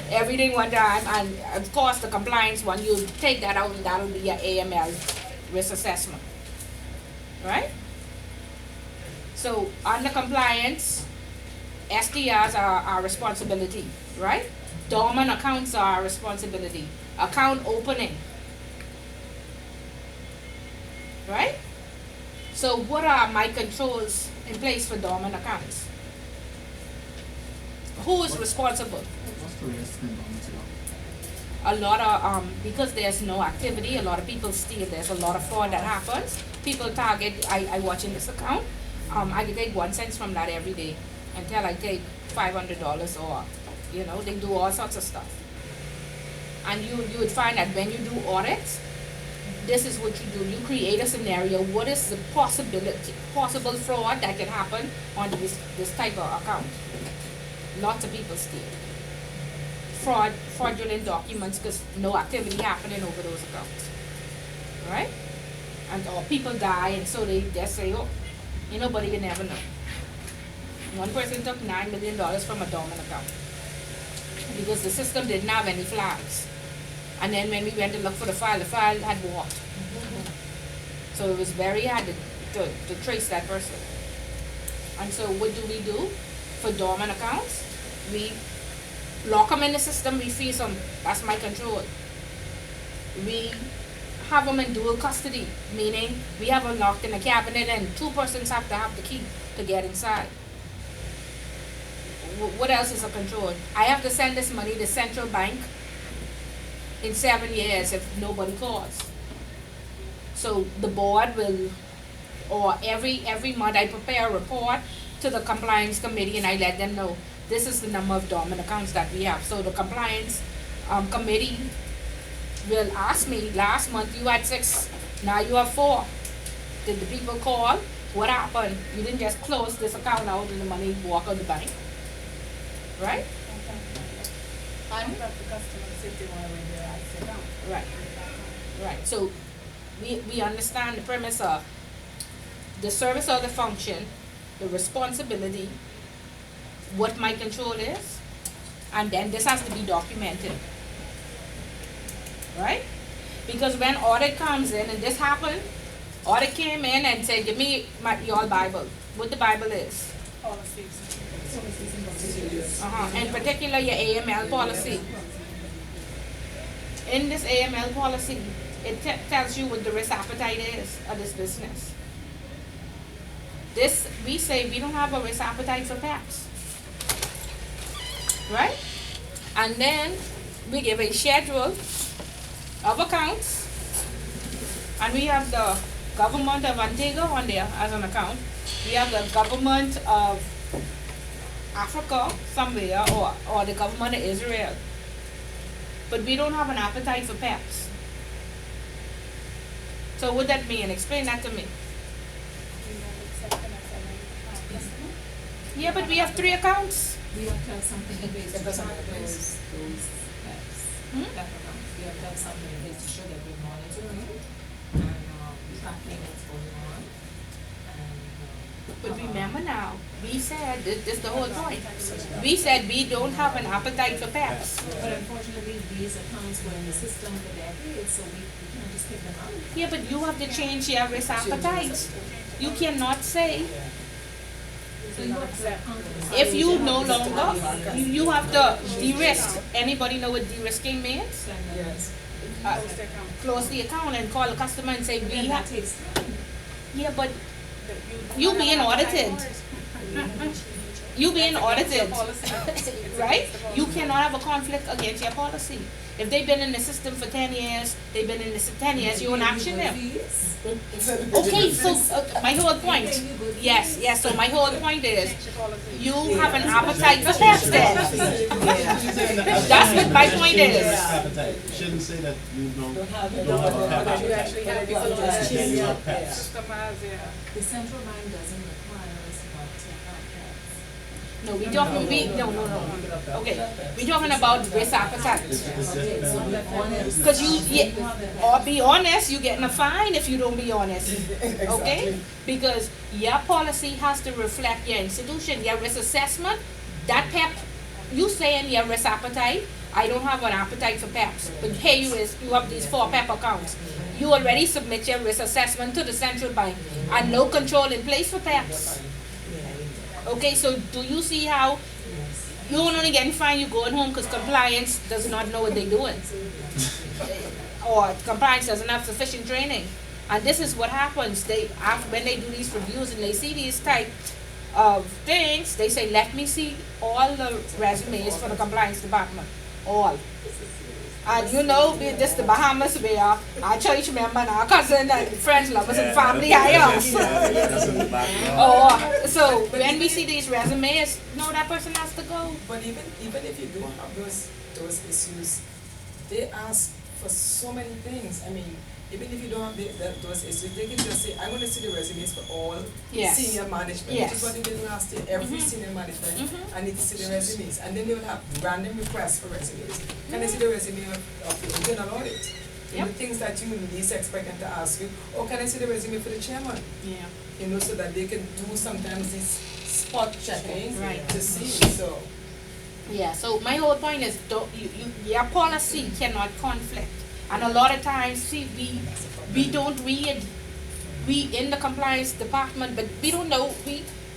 everything one time, and of course the compliance one, you take that out and that'll be your AML risk assessment. Right? So under compliance, STRs are our responsibility, right? Dormant accounts are our responsibility. Account opening. Right? So what are my controls in place for dormant accounts? Who is responsible? What's the risk involved? A lot of because there's no activity, a lot of people steal. There's a lot of fraud that happens. People target. I watch in this account. I can take 1 cent from that every day until I take $500 or they do all sorts of stuff. And you would find that when you do audits, this is what you do. You create a scenario. What is the possible fraud that can happen on this type of account? Lots of people steal. Fraudulent documents because no activity happening over those accounts. Right? And or people die and so they just say, oh, but you never know. One person took $9 million from a dormant account because the system didn't have any flags. And then when we went to look for the file had walked. So it was very hard to trace that person. And so what do? For dormant accounts? We lock them in the system, we freeze them. That's my control. We have them in dual custody, meaning we have them locked in a cabinet and two persons have to have the key to get inside. What else is a control? I have to send this money to central bank in 7 years if nobody calls. So the board will, or every month I prepare a report to the compliance committee and I let them know this is the number of dormant accounts that we have. So the compliance committee will ask me, last month you had 6, now you have 4. Did the people call? What happened? You didn't just close this account out and the money walk out the bank, right? I'm not the customers if they want to renew their ICE account. Right, right. So we understand the premise of the service or the function, the responsibility, what my control is, and then this has to be documented. Right? Because when audit comes in, and this happened, audit came in and said, give me your Bible, what the Bible is. Policies. In particular, your AML policy. In this AML policy, it tells you what the risk appetite is of this business. This, we say we don't have a risk appetite for PAPs. Right? And then we give a schedule of accounts, and we have the government of Antigua on there as an account. We have the government of Africa somewhere, or the government of Israel. But we don't have an appetite for PAPs. So what that mean? Explain that to me. We don't accept them as a customer. Yeah, but we have 3 accounts. We have to have something in place to Because of track those- those PEPs. Hmm? PEP accounts. We have to have something in place to show that we're monitoring and tracking what's going on. And But remember now, we said, this is the whole point. We said we don't have an appetite for PAPs. but unfortunately, these accounts were in the system for decades, so we can't just pick them out. Yeah, but you have to change your risk appetite. You cannot say, So you have to account for if you no longer, you have to de-risk. Anybody know what de-risking means? Yes. Close the account. Close the account and call the customer and say, we And that have, takes time. yeah, but That you being audited. You being audited, Policy. right? You cannot have a conflict against your policy. If they've been in the system for 10 years, they've been in the 10 years, you won't action them. Okay, so my whole point, yes, so my whole point is, Change the policy. you have an appetite for PAPs then. That's what my point is. Appetite. You shouldn't say that you don't have a But pep you actually have people who appetite. are You have peps. customers, yeah. The central bank doesn't require us not to have PEPs. No, no. Okay, we talking about risk appetite. Because or be honest, you're getting a fine if you don't be honest. Okay? Because your policy has to reflect your institution, your risk assessment. That PEP, you saying your risk appetite, I don't have an appetite for PEPs. But here you have these 4 PEP accounts. You already submit your risk assessment to the central bank and no control in place for PEPs. Okay, so do you see how you only getting fined, you going home because compliance does not know what they're doing? Or compliance doesn't have sufficient training. And this is what happens. When they do these reviews and they see these type of things, they say, let me see all the resumes for the compliance department. All. And you know, this the Bahamas where our church member and our cousin and friends, lovers and family hire us. So when we see these resumes, no, that person has to go. But even if you do have those issues, they ask for so many things. I mean, even if you don't have those issues, they can just say, I want to see the resumes for all Yes. senior management, Yes. which is what they did last year. Every senior management, I need to see the resumes. And then they will have random requests for resumes. Can I see the resume of the internal audit? Yep. The things that you least expect them to ask you. Or can I see the resume for the chairman? Yeah. You know, so that they can do sometimes this spot checking Right. to see. So Yeah, so my whole point is, your policy cannot conflict. And a lot of times, see, we don't read, we in the compliance department, but we don't know,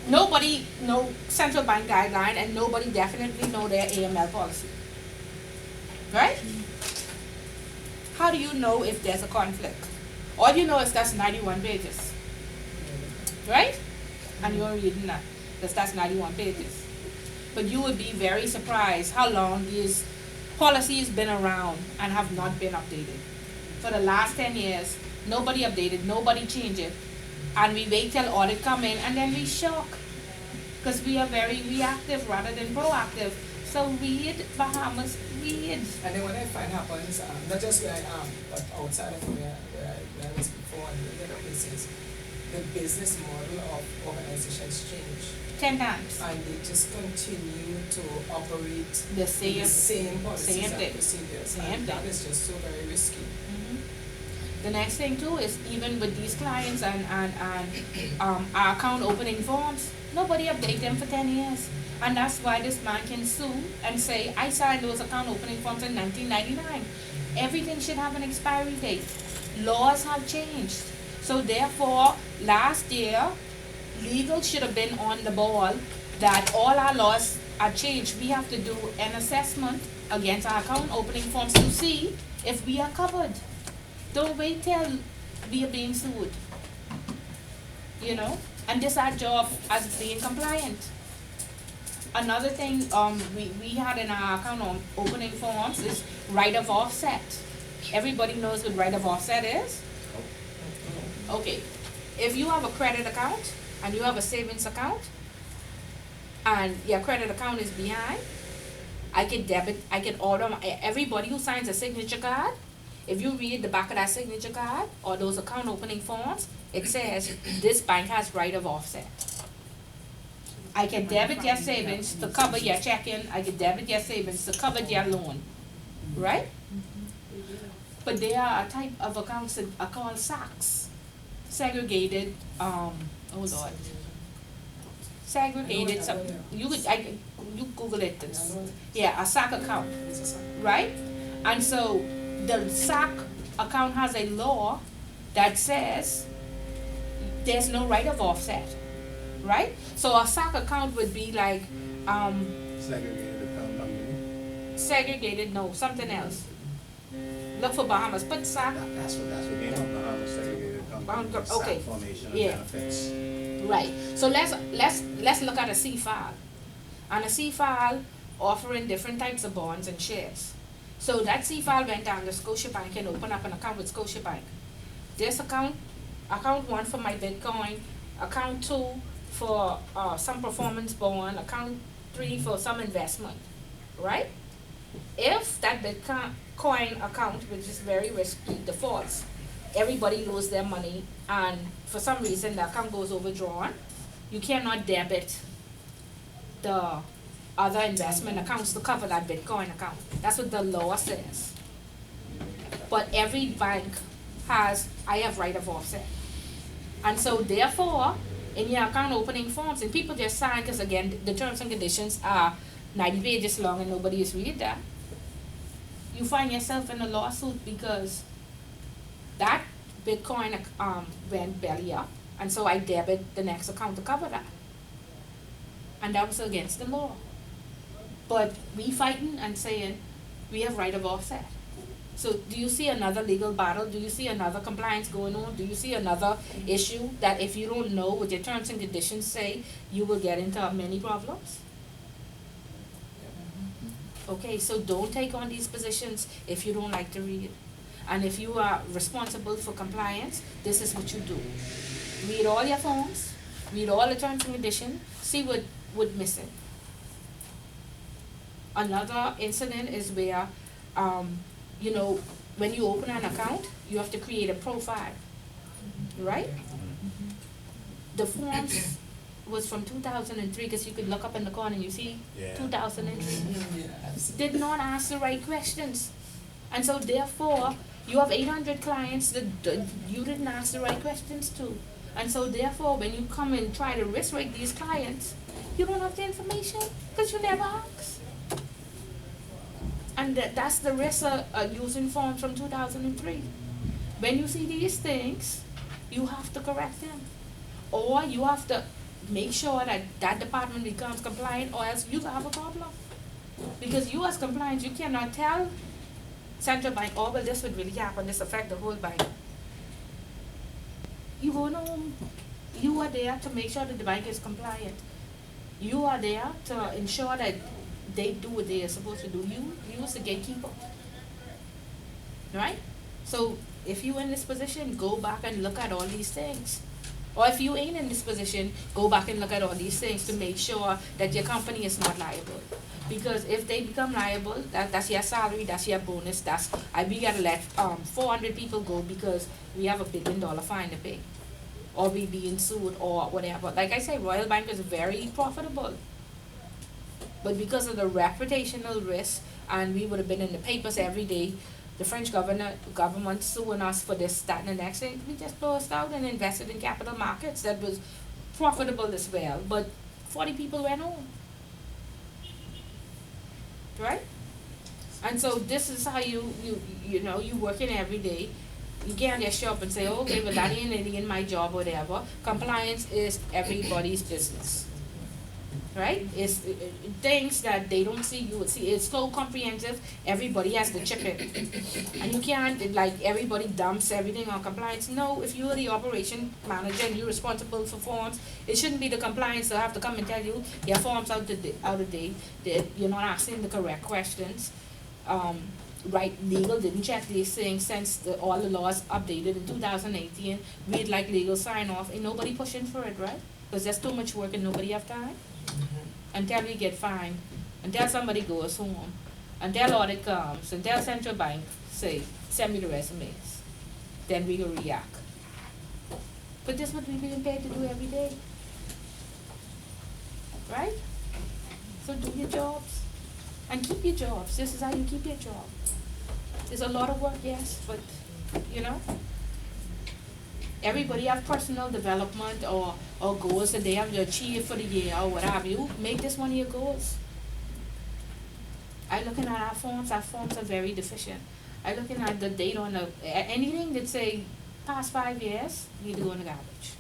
nobody know central bank guideline and nobody definitely know their AML policy. Right? How do you know if there's a conflict? All you know is that's 91 pages, right? And you're reading that, because that's 91 pages. But you would be very surprised how long these policies been around and have not been updated. For the last 10 years, nobody updated, nobody changed it. And we wait till audit come in and then we shock. Because we are very reactive rather than proactive. So read Bahamas, read. And then what I find happens, not just where I am, but outside of where I was before and the other places, the business model of organizations change. 10 times. And they just continue to operate The same policies same and thing. procedures. Same And that thing. is just so very risky. The next thing too is even with these clients and our account opening forms, nobody update them for 10 years. And that's why this man can sue and say, I signed those account opening forms in 1999. Everything should have an expiry date. Laws have changed. So therefore, last year, legal should have been on the ball that all our laws are changed. We have to do an assessment against our account opening forms to see if we are covered. Don't wait till we are being sued. You know? And this our job as being compliant. Another thing we had in our account opening forms is right of offset. Everybody knows what right of offset is? Okay. If you have a credit account and you have a savings account and your credit account is behind, I can order everybody who signs a signature card. If you read the back of that signature card or those account opening forms, it says this bank has right of offset. I can debit your savings to cover your checking. I can debit your savings to cover your loan, right? But there are a type of accounts that are called SACs, segregated. Oh Lord, segregated. You Google it. Yeah, a SAC account, right? And so the SAC account has a law that says there's no right of offset, right? So a SAC account would be like Segregated account company. segregated, no, something else. Look for Bahamas, put SAC, That's what came up, Bahamas segregated account company. Okay. SAC formation of Yeah. benefits. right. So let's look at a C file. And a C file offering different types of bonds and shares. So that C file went down to Scotiabank and opened up an account with Scotiabank. This account one for my Bitcoin, account 2 for some performance bond, account 3 for some investment, right? If that Bitcoin account, which is very risky, defaults, everybody loses their money, and for some reason the account goes overdrawn, you cannot debit the other investment accounts to cover that Bitcoin account. That's what the law says. But every bank has, I have right of offset. And so therefore, in your account opening forms, and people just sign, because again, the terms and conditions are 90 pages long and nobody is read that. You find yourself in a lawsuit because that Bitcoin went belly up, and so I debit the next account to cover that. And that was against the law. But we fighting and saying we have right of offset. So do you see another legal battle? Do you see another compliance going on? Do you see another issue that if you don't know what your terms and conditions say, you will get into many problems? Okay, so don't take on these positions if you don't like to read. And if you are responsible for compliance, this is what you do. Read all your forms, read all the terms and conditions, see what's missing. Another incident is where, when you open an account, you have to create a profile, right? The forms was from 2003, because you could look up in the corner and you see Yeah. 2003. Did not ask the right questions. And so therefore, you have 800 clients that you didn't ask the right questions to. And so therefore, when you come and try to risk rate these clients, you don't have the information because you never asked. And that's the risk of using forms from 2003. When you see these things, you have to correct them. Or you have to make sure that that department becomes compliant, or else you have a problem. Because you as compliance, you cannot tell central bank, oh well, this would really happen, this affect the whole bank. You go no, you are there to make sure that the bank is compliant. You are there to ensure that they do what they are supposed to do. You is the gatekeeper. Right? So if you in this position, go back and look at all these things. Or if you ain't in this position, go back and look at all these things to make sure that your company is not liable. Because if they become liable, that's your salary, that's your bonus, we gotta let 400 people go because we have $1 billion fine to pay. Or we being sued or whatever. Like I say, Royal Bank is very profitable. But because of the reputational risk, and we would have been in the papers every day, the French government suing us for this, that, and the next thing, we just closed out and invested in capital markets that was profitable as well. But 40 people went home. Right? And so this is how you working every day. You can't just show up and say, okay, well that ain't really in my job or whatever. Compliance is everybody's business. Right? It's things that they don't see, you would see. It's so comprehensive, everybody has to chip in. And you can't, like, everybody dumps everything on compliance. No, if you're the operation manager and you're responsible for forms, it shouldn't be the compliance that have to come and tell you your forms out of date, that you're not asking the correct questions. Right, legal didn't check these things since all the laws updated in 2018. We'd like legal sign off, and nobody pushing for it, right? Because there's too much work and nobody have time. Until we get fined, until somebody goes home, until audit comes, until central bank say, send me the resumes, then we will react. But this is what we're being paid to do every day. Right? So do your jobs. And keep your jobs. This is how you keep your job. It's a lot of work, yes, but everybody have personal development or goals that they have to achieve for the year or what have you. Make this one of your goals. I looking at our forms are very deficient. I looking at the date on anything that say past 5 years, need to go in the garbage.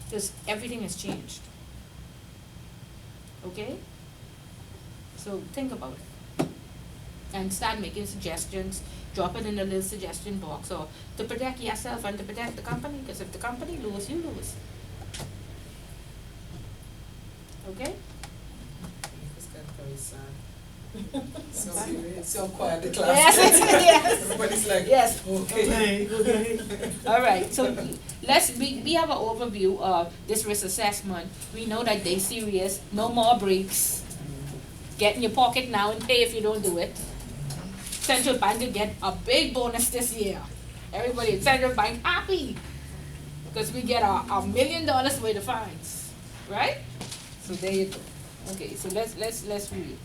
Because everything has changed. Okay? So think about it. And start making suggestions. Drop it in the little suggestion box, or to protect yourself and to protect the company, because if the company lose, you lose. Okay? It's got very sad. So serious, so quiet, the class. Yes, Everybody's like, yes. okay. All right, so we have an overview of this risk assessment. We know that they serious, no more breaks. Get in your pocket now and pay if you don't do it. Central Bank will get a big bonus this year. Everybody at Central Bank happy because we get $1 million worth of fines, right? So there you go. Okay, so let's read.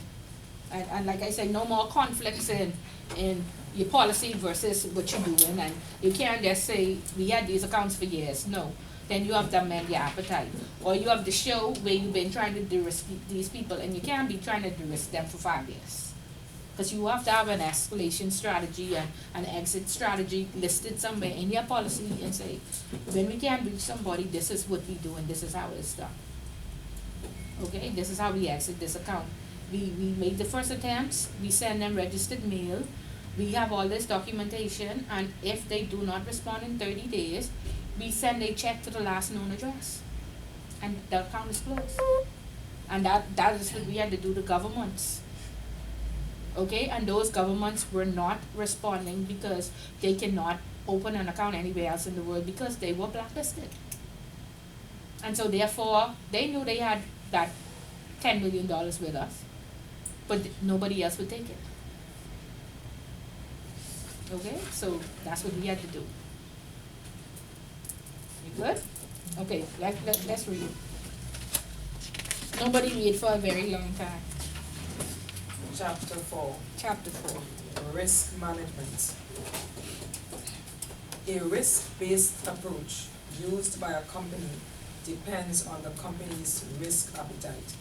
And like I said, no more conflicts in your policy versus what you're doing, and you can't just say we had these accounts for years. No, then you have to amend your appetite, or you have to show where you've been trying to de-risk these people, and you can't be trying to de-risk them for 5 years. Because you have to have an escalation strategy and an exit strategy listed somewhere in your policy and say, when we can't reach somebody, this is what we do and this is how it's done. Okay, this is how we exit this account. We make the first attempts, we send them registered mail, we have all this documentation, and if they do not respond in 30 days, we send a check to the last known address. And the account is closed. And that is what we had to do to governments. Okay, and those governments were not responding because they cannot open an account anywhere else in the world because they were blacklisted. And so therefore, they knew they had that $10 million with us, but nobody else would take it. Okay, so that's what we had to do. You good? Okay, let's read. Nobody read for a very long time. Chapter 4. Chapter 4. Risk management. A risk-based approach used by a company depends on the company's risk appetite.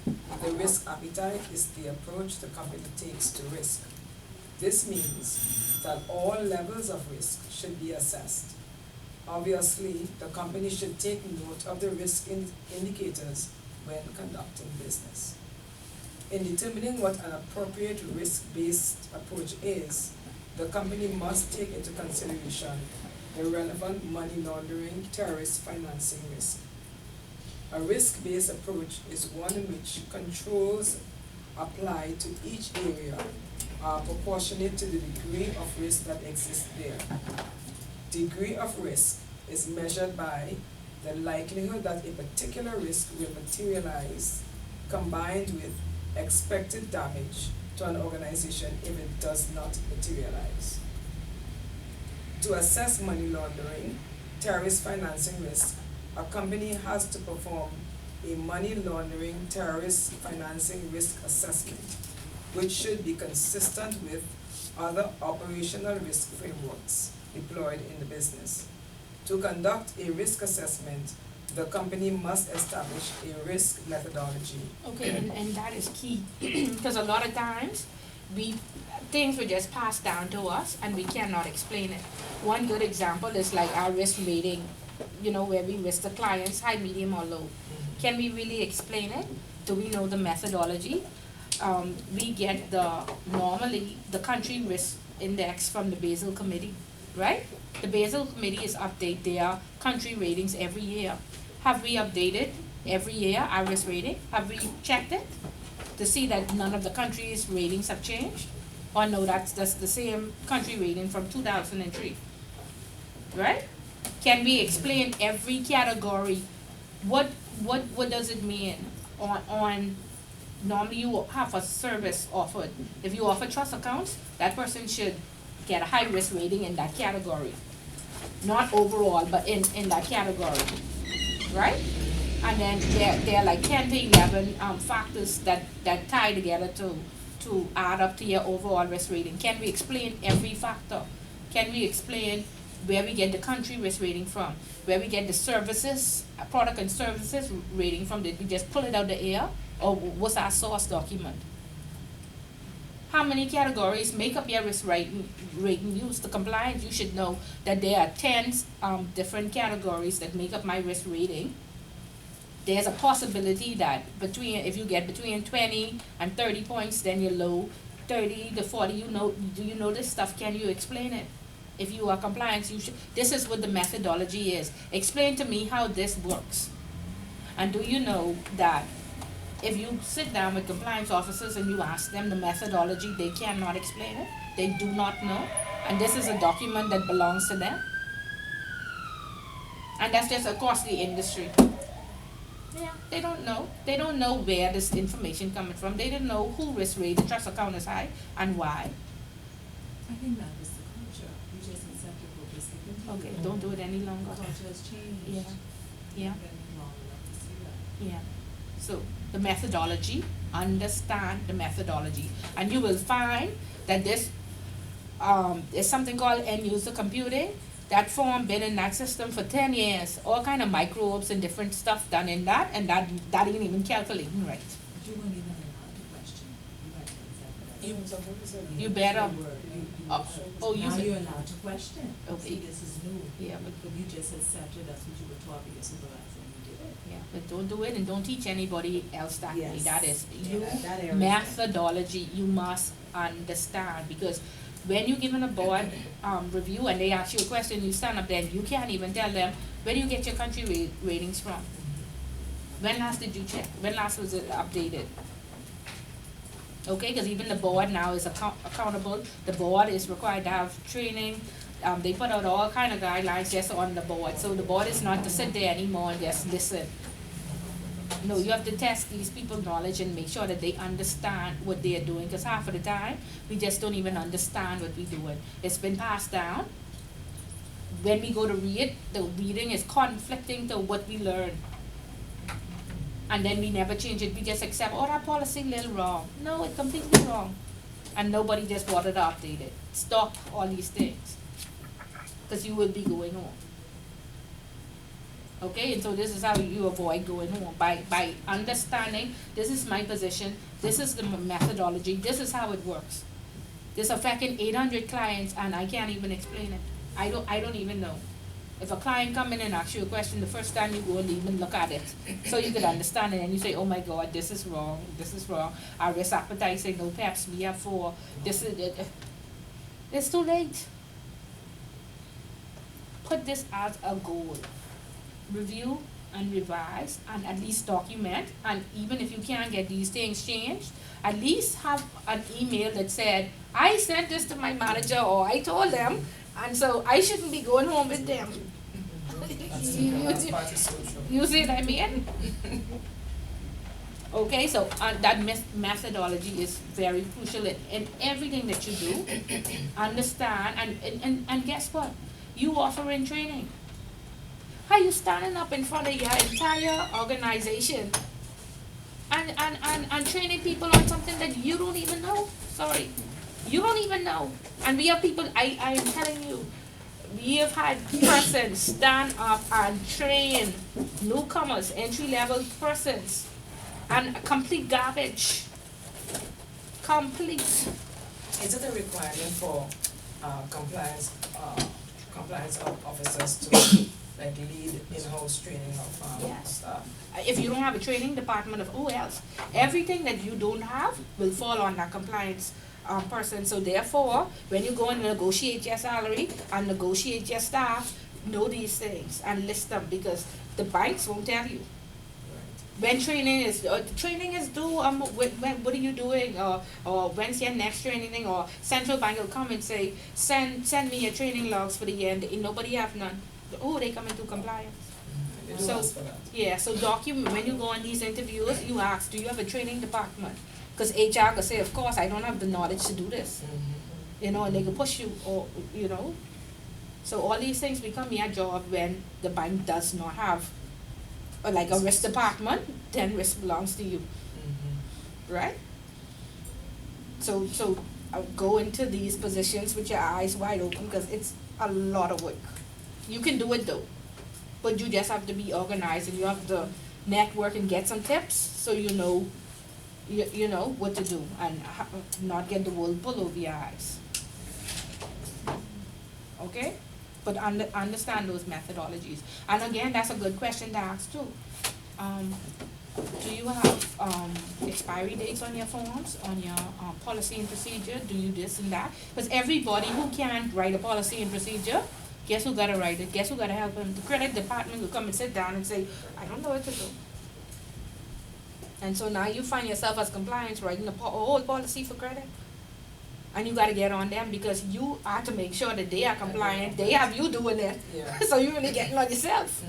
The risk appetite is the approach the company takes to risk. This means that all levels of risk should be assessed. Obviously, the company should take note of the risk indicators when conducting business. In determining what an appropriate risk-based approach is, the company must take into consideration the relevant money laundering, terrorist financing risk. A risk-based approach is one in which controls applied to each area are proportionate to the degree of risk that exists there. Degree of risk is measured by the likelihood that a particular risk will materialize combined with expected damage to an organization if it does not materialize. To assess money laundering, terrorist financing risk, a company has to perform a money laundering terrorist financing risk assessment, which should be consistent with other operational risk frameworks deployed in the business. To conduct a risk assessment, the company must establish a risk methodology. Okay, and that is key, because a lot of times, things were just passed down to us and we cannot explain it. One good example is like our risk rating, where we risk the clients, high, medium, or low. Can we really explain it? Do we know the methodology? We get normally the country risk index from the Basel Committee, right? The Basel Committee is update their country ratings every year. Have we updated every year our risk rating? Have we checked it to see that none of the countries' ratings have changed? Or no, that's the same country rating from 2003, right? Can we explain every category? What does it mean on normally you have a service offered. If you offer trust accounts, that person should get a high risk rating in that category. Not overall, but in that category. Right? And then there are like 10 to 11 factors that tie together to add up to your overall risk rating. Can we explain every factor? Can we explain where we get the country risk rating from? Where we get the services, product and services rating from? Did we just pull it out the air? Or what's our source document? How many categories make up your risk rating? Use the compliance. You should know that there are 10 different categories that make up my risk rating. There's a possibility that if you get between 20 and 30 points, then you're low. 30 to 40, do you know this stuff? Can you explain it? If you are compliant, this is what the methodology is. Explain to me how this works. And do you know that if you sit down with compliance officers and you ask them the methodology, they cannot explain it. They do not know. And this is a document that belongs to them. And that's just across the industry. Yeah, they don't know. They don't know where this information coming from. They don't know who risk rate the trust account is high and why. I think that is the culture. You just accepted what was given. Okay, don't do it any longer. Culture has changed. Yeah. Yeah. It's been long enough to see that. Yeah. So the methodology, understand the methodology. And you will find that this is something called end user computing. That form been in that system for 10 years. All kind of microbes and different stuff done in that, and that ain't even calculating right. But you weren't even allowed to question. You had to accept that. You better. Now you're allowed to question. Okay. See, this is new. Yeah, but you just accepted that's what you were taught by your supervisor and you did it. yeah, but don't do it and don't teach anybody else that way. Yes. That is That area is methodology. You must understand, because when you're given a board review and they ask you a question, you stand up there and you can't even tell them where do you get your country ratings from. When last did you check? When last was it updated? Okay, because even the board now is accountable. The board is required to have training. They put out all kind of guidelines just on the board. So the board is not to sit there anymore and just listen. No, you have to test these people's knowledge and make sure that they understand what they are doing. Because half of the time, we just don't even understand what we're doing. It's been passed down. When we go to read, the reading is conflicting to what we learn. And then we never change it. We just accept, that policy a little wrong. No, it's completely wrong. And nobody just bothered to update it. Stop all these things. Because you will be going on. Okay, and so this is how you avoid going home, by understanding, this is my position, this is the methodology, this is how it works. This affecting 800 clients and I can't even explain it. I don't even know. If a client come in and asks you a question, the first time you go and even look at it, so you could understand it and you say, oh my God, this is wrong, our risk appetite say no PEPs, we have 4, this is it. It's too late. Put this as a goal. Review and revise and at least document, and even if you can't get these things changed, at least have an email that said, I sent this to my manager or I told them, and so I shouldn't be going home with them. That's part of social. You see what I mean? Okay, so that methodology is very crucial in everything that you do. Understand, and guess what? You offering training. How you standing up in front of your entire organization and training people on something that you don't even know? Sorry, you don't even know. And we have people, I am telling you, we have had persons stand up and train newcomers, entry-level persons, and complete garbage. Complete. Is it a requirement for compliance officers to like lead in-house training of Yes. staff? If you don't have a training department, of who else? Everything that you don't have will fall on that compliance person. So therefore, when you go and negotiate your salary and negotiate your staff, know these things and list them, because the banks won't tell you. When training is due, when what are you doing, or when's your next training, or central bank will come and say, send me your training logs for the year, and nobody have none. Oh, they come into compliance. They do So, ask for that. yeah, so document, when you go on these interviews, you ask, do you have a training department? Because HR could say, of course, I don't have the knowledge to do this, and they can push you, or, So all these things become your job when the bank does not have, like a risk department, then risk belongs to you, right? So go into these positions with your eyes wide open, because it's a lot of work. You can do it though, but you just have to be organized, and you have to network and get some tips, so you know what to do, and not get the wool pulled over your eyes. Okay? But understand those methodologies. And again, that's a good question to ask too. Do you have expiry dates on your forms, on your policy and procedure? Do you this and that? Because everybody who can write a policy and procedure, guess who gotta write it? Guess who gotta help them? The credit department will come and sit down and say, I don't know what to do. And so now you find yourself as compliance writing a whole policy for credit. And you gotta get on them, because you are to make sure that they are compliant. They have you doing it. Yeah. So you're really getting on yourself.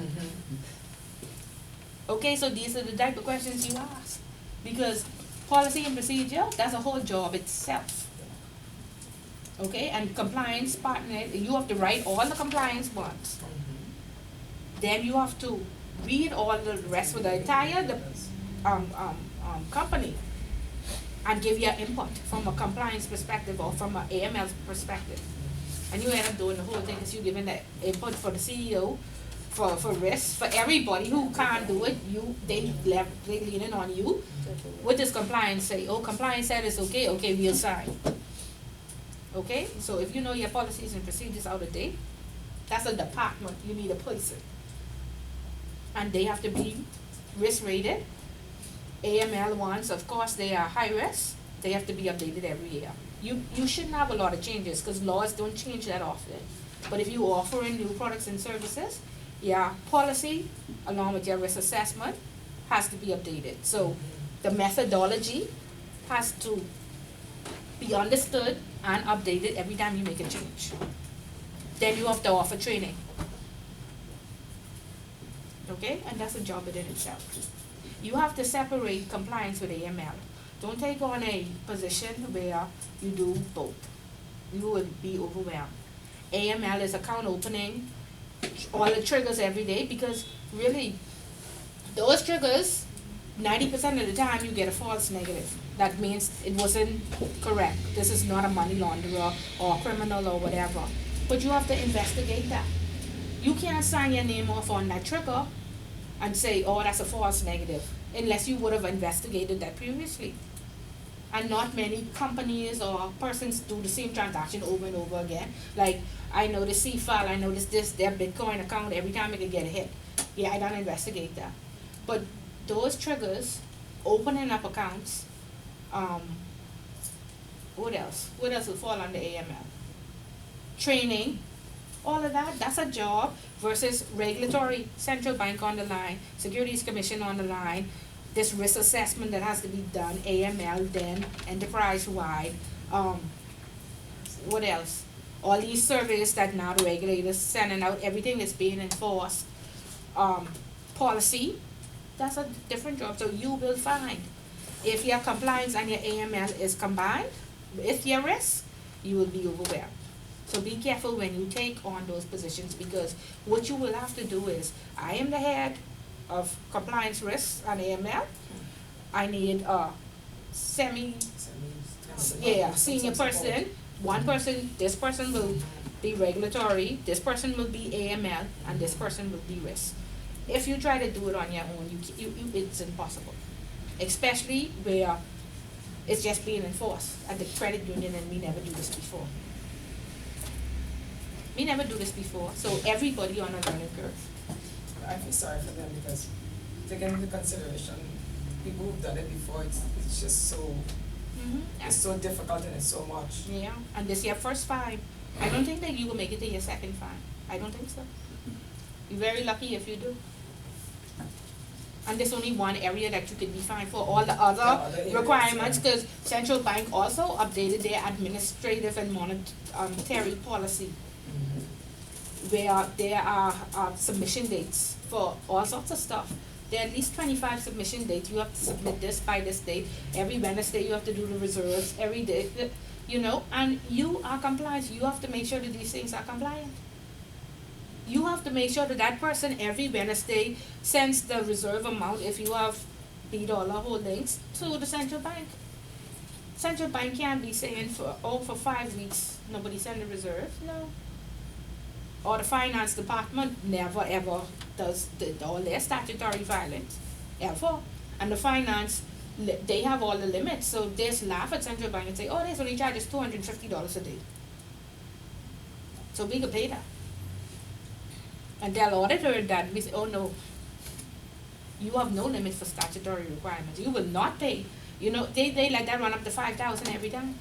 Okay, so these are the type of questions you ask. Because policy and procedure, that's a whole job itself. Okay, and compliance partner, you have to write all the compliance ones. Then you have to read all the rest of the entire company, and give your input from a compliance perspective or from an AML perspective. And you end up doing the whole thing, because you're giving the input for the CEO, for risk, for everybody who can't do it, they leaning on you. What does compliance say? Oh, compliance said it's okay, we'll sign. Okay, so if you know your policies and procedures out of date, that's a department, you need a person. And they have to be risk rated. AML ones, of course, they are high risk. They have to be updated every year. You shouldn't have a lot of changes, because laws don't change that often. But if you offer in new products and services, your policy along with your risk assessment has to be updated. So the methodology has to be understood and updated every time you make a change. Then you have to offer training. Okay, and that's a job within itself. You have to separate compliance with AML. Don't take on a position where you do both. You will be overwhelmed. AML is account opening, all the triggers every day, because really, those triggers, 90% of the time you get a false negative. That means it wasn't correct. This is not a money launderer or a criminal or whatever. But you have to investigate that. You can't sign your name off on that trigger and say, oh, that's a false negative, unless you would have investigated that previously. And not many companies or persons do the same transaction over and over again. Like, I noticed CFAL, I noticed their Bitcoin account, every time it could get a hit. Yeah, I don't investigate that. But those triggers, opening up accounts, what else? What else will fall under AML? training, all of that, that's a job versus regulatory, central bank on the line, Securities Commission on the line, this risk assessment that has to be done, AML, then enterprise-wide, what else? All these surveys that now the regulators sending out, everything is being enforced. Policy, that's a different job, so you will find, if your compliance and your AML is combined with your risk, you will be overwhelmed. So be careful when you take on those positions, because what you will have to do is, I am the head of compliance risks and AML. I need a senior person, one person, this person will be regulatory, this person will be AML, and this person will be risk. If you try to do it on your own, it's impossible. Especially where it's just being enforced at the credit union, and we never do this before. We never do this before, so everybody on a learning curve. I feel sorry for them because taking into consideration people who've done it before, it's just so it's so difficult and it's so much. Yeah, and this your first fine. I don't think that you will make it to your second fine. I don't think so. You're very lucky if you do. And there's only one area that you could be fined for. All the other requirements, because central bank also updated their administrative and monetary policy, where there are submission dates for all sorts of stuff. There are at least 25 submission dates. You have to submit this by this date. Every Wednesday you have to do the reserves. Every day, and you are compliant. You have to make sure that these things are compliant. You have to make sure that that person every Wednesday sends the reserve amount, if you have $B holdings, to the central bank. Central bank can't be saying for 5 weeks nobody send the reserve. No. Or the finance department never ever does all their statutory filings, ever. And the finance, they have all the limits, so they just laugh at central bank and say, oh, they only charge us $250 a day. So we could pay that. And tell auditor that, we say, oh no, you have no limit for statutory requirements. You will not pay. They let that run up to $5,000 every time.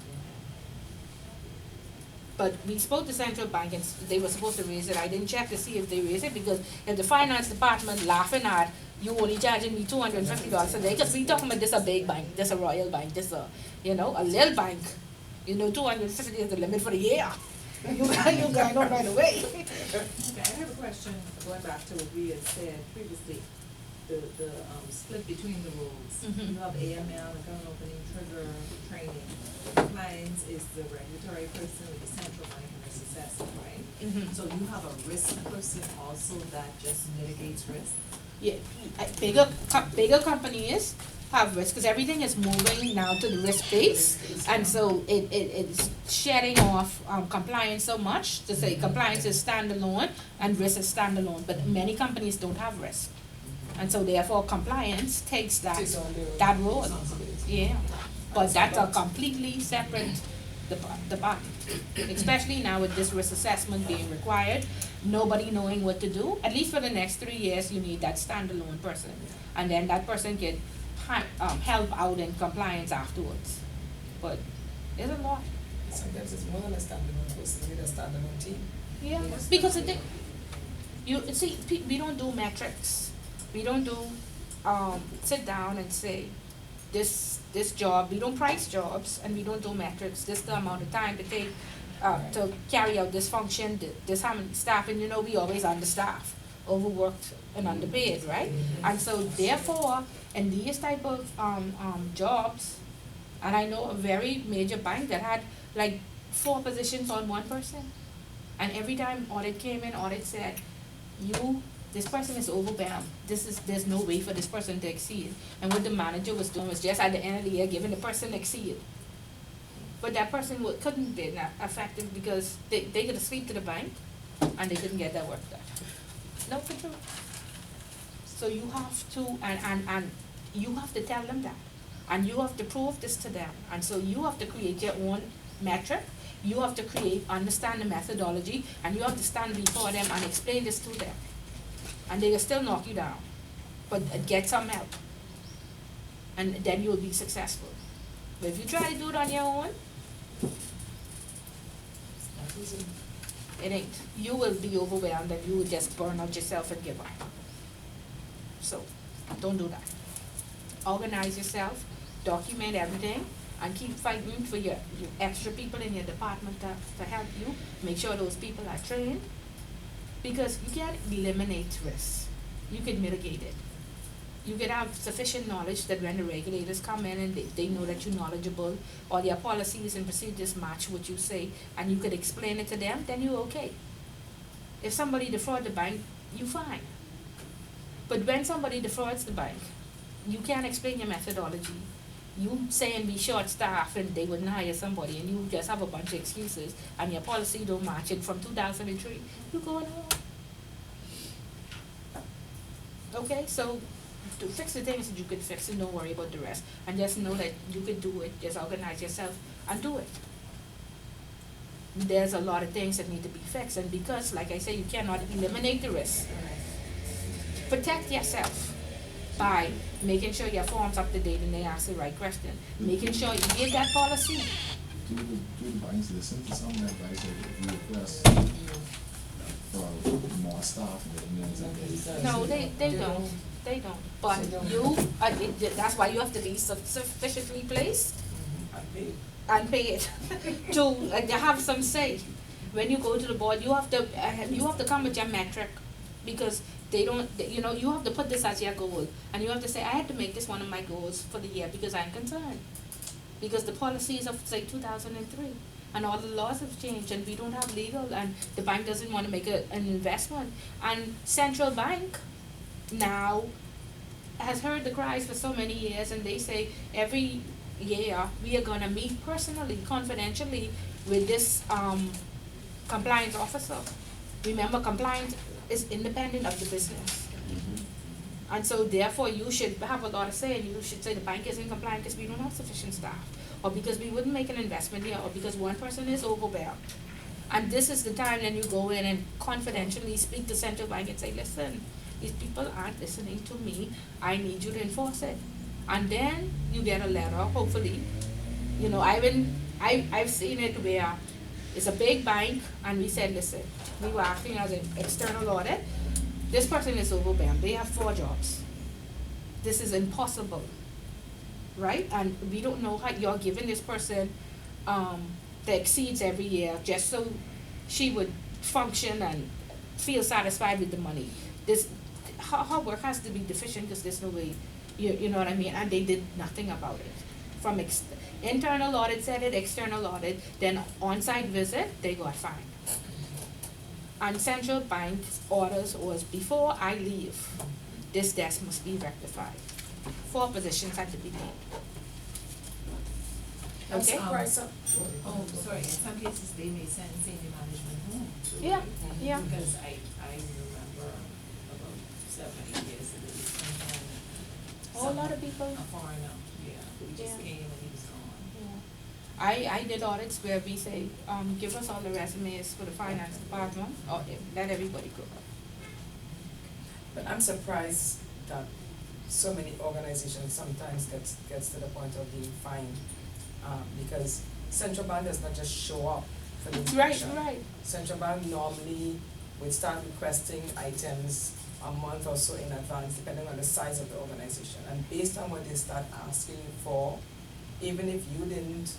But we spoke to central bank and they were supposed to raise it. I didn't check to see if they raised it, because if the finance department laughing at you only charging me $250 a day, because we talking about this a big bank, this a royal bank, this a a little bank. $250 is the limit for the year. You got on right away. Okay, I have a question going back to what we had said previously, the split between the roles. You have AML, account opening, trigger, training. Compliance is the regulatory person with the central bank and risk assessment, right? So you have a risk person also that just mitigates risk? Yeah, bigger companies have risk, because everything is moving now to the risk base, and so it's shedding off compliance so much to say compliance is standalone and risk is standalone, but many companies don't have risk, and so therefore compliance takes that role. Yeah, but that's a completely separate department, especially now with this risk assessment being required, nobody knowing what to do. At least for the next 3 years, you need that standalone person, and then that person can help out in compliance afterwards. But there's a lot. Sometimes it's more than a standalone person, you need a standalone team. Yeah, because we don't do metrics. We don't do sit down and say this job. We don't price jobs, and we don't do metrics. This the amount of time to take to carry out this function. This how many staff, and we always understaffed, overworked, and underpaid, right? And so therefore, in these type of jobs, and I know a very major bank that had like 4 positions on one person, and every time audit came in, audit said, this person is overwhelmed. There's no way for this person to exceed. And what the manager was doing was just at the end of the year giving the person exceed. But that person couldn't be effective because they could sleep to the bank and they couldn't get their work done. That's the truth. So you have to, and you have to tell them that. And you have to prove this to them. And so you have to create your own metric. You have to understand the methodology, and you have to stand before them and explain this to them. And they will still knock you down. But get some help. And then you'll be successful. But if you try to do it on your own, It ain't. You will be overwhelmed and you will just burn out yourself and give up. So, don't do that. Organize yourself, document everything, and keep fighting for your extra people in your department to help you. Make sure those people are trained, because you can't eliminate risk. You can mitigate it. You can have sufficient knowledge that when the regulators come in and they know that you're knowledgeable, or their policies and procedures match what you say, and you could explain it to them, then you're okay. If somebody defraud the bank, you fine. But when somebody defrauds the bank, you can't explain your methodology. You saying be short staffed and they wouldn't hire somebody, and you just have a bunch of excuses, and your policy don't match it from 2003, you're going home. Okay, so to fix the things that you can fix and don't worry about the rest. And just know that you can do it, just organize yourself and do it. There's a lot of things that need to be fixed, and because, like I say, you cannot eliminate the risk. Protect yourself by making sure your form's up to date and they ask the right question. Making sure you get that policy. Do the banks listen to some of the advice that you request for more staff and No, they don't. They don't. But you, that's why you have to be sufficiently placed and pay it to have some say. When you go to the board, you have to come with your metric, because they don't, you know, you have to put this as your goal, and you have to say, I had to make this one of my goals for the year because I'm concerned. Because the policies of, say, 2003, and all the laws have changed, and we don't have legal, and the bank doesn't want to make an investment. And central bank now has heard the cries for so many years, and they say every year we are going to meet personally, confidentially with this compliance officer. Remember, compliance is independent of the business. And so therefore you should have a lot to say, and you should say the bank isn't compliant because we don't have sufficient staff, or because we wouldn't make an investment here, or because one person is overwhelmed. And this is the time then you go in and confidentially speak to central bank and say, listen, these people aren't listening to me, I need you to enforce it. And then you get a letter, hopefully. You know, I've seen it where it's a big bank, and we said, listen, we were acting as an external audit. This person is overwhelmed. They have 4 jobs. This is impossible, right? And we don't know how you're giving this person the exceeds every year just so she would function and feel satisfied with the money. Her work has to be deficient because there's no way, you know what I mean? And they did nothing about it. From internal audit said it, external audit, then on-site visit, they got fined. And central bank's orders was, before I leave, this desk must be rectified. 4 positions had to be made. Okay? Oh, sorry, in some cases they may send senior management home. Yeah, yeah. Because I remember about 7 or 8 years ago, A lot of people. a foreigner, who just Yeah. came and he was gone. I did audits where we say, give us all the resumes for the finance department, or let everybody go. But I'm surprised that so many organizations sometimes gets to the point of being fined, because central bank does not just show up for the inspection. Right. Central bank normally would start requesting items a month or so in advance, depending on the size of the organization. And based on what they start asking for, even if you didn't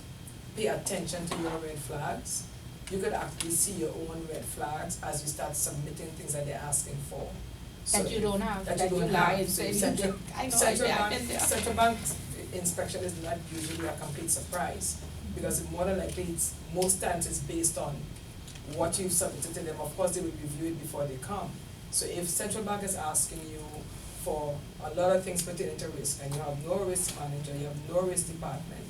pay attention to your red flags, you could actually see your own red flags as you start submitting things that they're asking for. That you don't have, that that you you don't lie have. and So say you central, did. I know, central I've bank, been there. central bank inspection is not usually a complete surprise, because more than likely it's, most times it's based on what you've submitted to them. Of course, they will review it before they come. So if central bank is asking you for a lot of things pertaining to risk, and you have no risk manager, you have no risk department,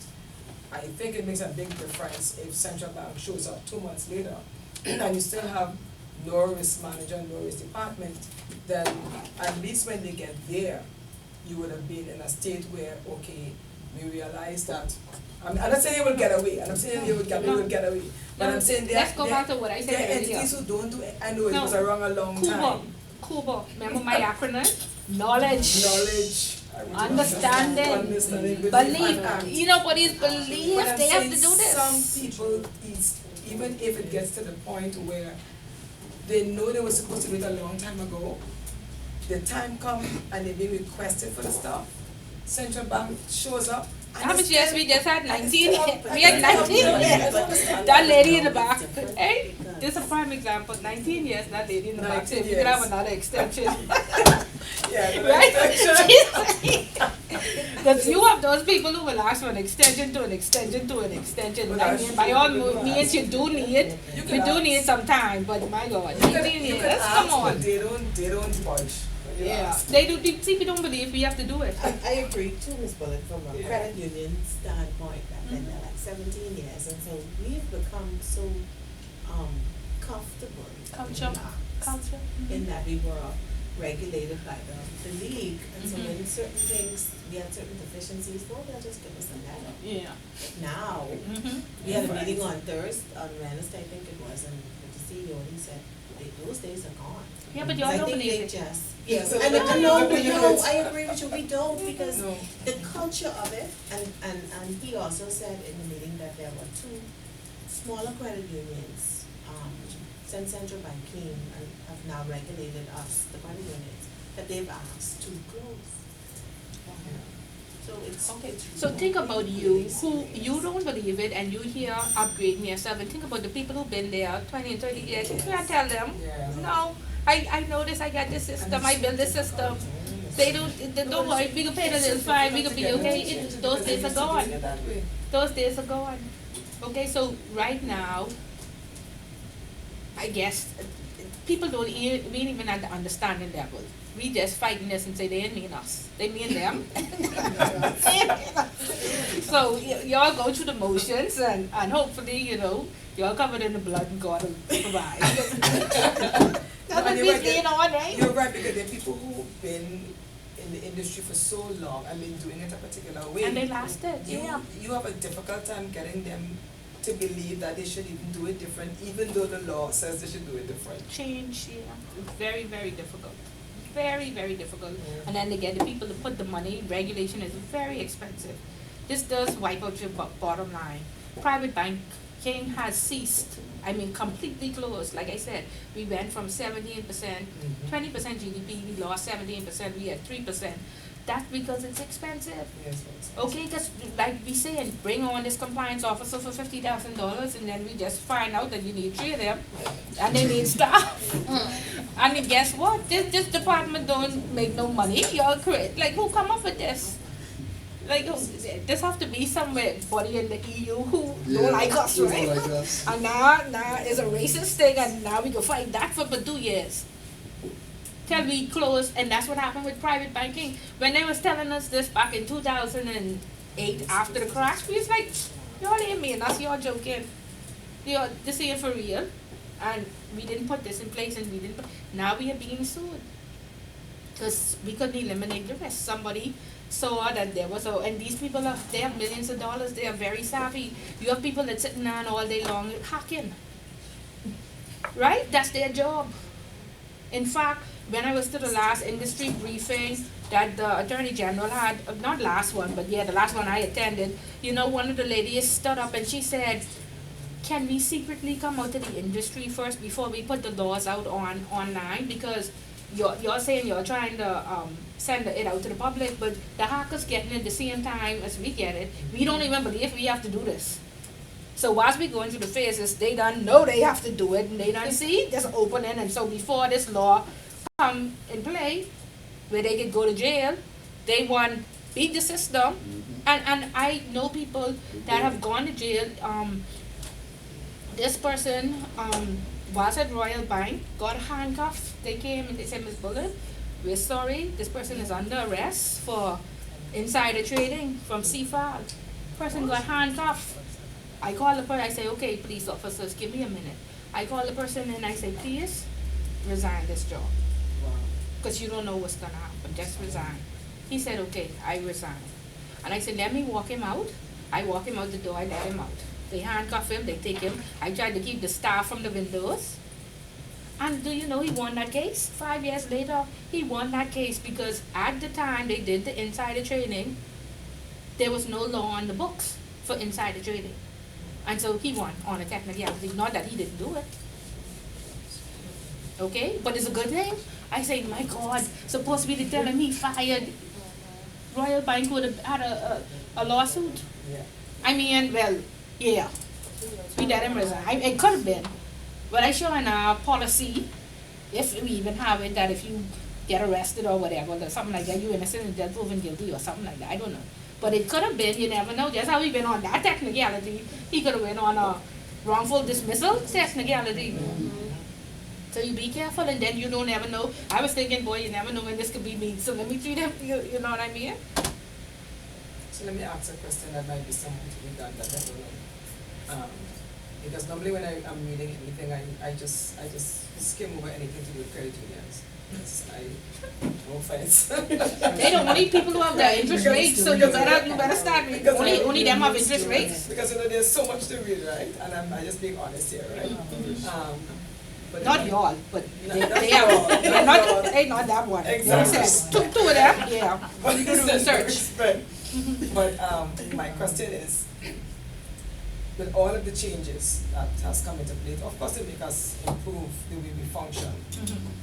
I think it makes a big difference if central bank shows up 2 months later and you still have no risk manager, no risk department, then at least when they get there, you would have been in a state where, okay, we realize that, I'm not saying they will get away, I'm saying they will get away, but I'm saying Let's go back to what I said there are earlier. entities who don't do it. I know it was around a long time. Kuba, remember my acronym? Knowledge. Understanding. Belief. You know what is belief? But I'm They have to saying do this. some people, even if it gets to the point where They know they were supposed to do it a long time ago. The time come and they being requested for the stuff. Central Bank shows up. and How they much years still- we just had? 19? and We had still- 19 I years. don't understand That that. lady in the back. Hey, this is a prime example. 19 years, that lady in the back 19 said we could have years. another extension. Yeah, the Right? extension. Because you have those people who will ask for an extension to an extension to an extension. Well, I that's mean, by true. all People means, you do need, You you can do ask. need some time, but my God, You 19 can years, ask, come on. but they don't budge. when you Yeah, ask. they do, people don't believe we have to do it. I agree too, Ms. Bullock, from a Yeah. credit union standpoint, I've been there like 17 years, and so we've become so, comfortable. Culture. relaxed, Culture. In that we were regulated by the league, and so Mhm. when certain things, we had certain deficiencies, well, they'll just give us a letter. Yeah. Now, we had a meeting on Wednesday, I think it was, and with the CEO, he said, those days are gone. Yeah, but So y'all I don't think believe they it. just, Yeah, so I they know, don't no, believe no, it. I agree with you, we don't, because No. the culture of it, and he also said in the meeting that there were two smaller credit unions, Central Banking, and have now regulated us, the credit unions, that they've asked to close. So it's. Okay, it's so think really, about you, really who, serious. you don't believe it, and you hear upgrading yourself, and think about the people who've been there 20 and 30 years, you can't tell them, Yeah. no, I know this, I got this system, I built this system. They don't worry, we can pay the bills fine, we can be okay, those days are gone, That way. those days are gone. Okay, so right now, I guess, people don't even, we ain't even at the understanding level. We just fighting this and say they ain't mean us, they mean them. So y'all go through the motions and hopefully, y'all covered in the blood and God will provide. That's what you're we're right, staying on, right? You're right, because there are people who've been in the industry for so long and been doing it a particular way. And they lasted, yeah. You have a difficult time getting them to believe that they should even do it different, even though the law says they should do it different. Change, yeah, very, very difficult. Very, very difficult. Yeah. And then they get the people to put the money, regulation is very expensive. This does wipe out your bottom line. Private banking has ceased, completely closed. Like I said, we went from 17%, 20% GDP, we lost 17%, we had 3%. That's because it's expensive. Yes, Okay, because like we say, bring on this compliance officer for $50,000, and then we just find out that you need 3 of them, and they need staff. And then guess what? This department don't make no money. Y'all create, like, who come up with this? Like, this have to be somebody in the EU who don't like us, right? And now it's a racist thing, and now we can fight that for 2 years. Till we close, and that's what happened with private banking. When they was telling us this back in 2008 after the crash, we was like, y'all ain't mean us, y'all joking. This ain't for real. And we didn't put this in place, and now we are being sued. Because we couldn't eliminate the risk. Somebody saw that there was and these people they have millions of dollars, they are very savvy. You have people that sitting down all day long hacking. Right? That's their job. In fact, when I was to the last industry briefing that the Attorney General had, not last one, but yeah, the last one I attended, one of the ladies stood up and she said, can we secretly come out to the industry first before we put the laws out online? Because you're saying you're trying to send it out to the public, but the hackers getting it the same time as we get it. We don't even believe we have to do this. So whilst we going through the phases, they done know they have to do it, and they done see this opening, and so before this law come in play, where they could go to jail, they want beat the system, and I know people that have gone to jail. This person was at Royal Bank, got handcuffed. They came and they said, Ms. Bullitt, we're sorry, this person is under arrest for insider trading from CFAL. Person got handcuffed. I call the person, I say, okay, police officers, give me a minute. I call the person and I say, please resign this job. Because you don't know what's going to happen, just resign. He said, okay, I resign. And I said, let me walk him out. I walk him out the door, I let him out. They handcuff him, they take him. I tried to keep the staff from the windows. And do you know he won that case? 5 years later, he won that case because at the time they did the insider trading, there was no law on the books for insider trading. And so he won on a technicality, not that he didn't do it. okay? But it's a good thing. I say, my God, supposed to be telling me fired. Royal Bank would have had a lawsuit. Yeah. I mean, well, yeah, we let him resign. It could have been, but I sure in our policy, if we even have it, that if you get arrested or whatever, or something like that, you're innocent until proven guilty or something like that. I don't know, but it could have been. You never know. Just how we been on that technicality, he could have been on a wrongful dismissal technicality. So you be careful, and then you don't ever know. I was thinking, boy, you never know when this could be me. So let me treat him. You know what I mean? So let me ask a question that might be somewhat redundant, I don't know. Because normally when I'm reading anything, I just skim over anything to do with credit unions. Yes, no offense. They don't want people who have the interest rates, so you better start reading. Only them have interest rates. Because there's so much to read, right? And I'm just being honest here, right? But Not y'all, but No, they not are. y'all. They not that one. Exactly. Two of them, yeah. But You do the research. But my question is, with all of the changes that has come into play, of course it makes us improve the way we function.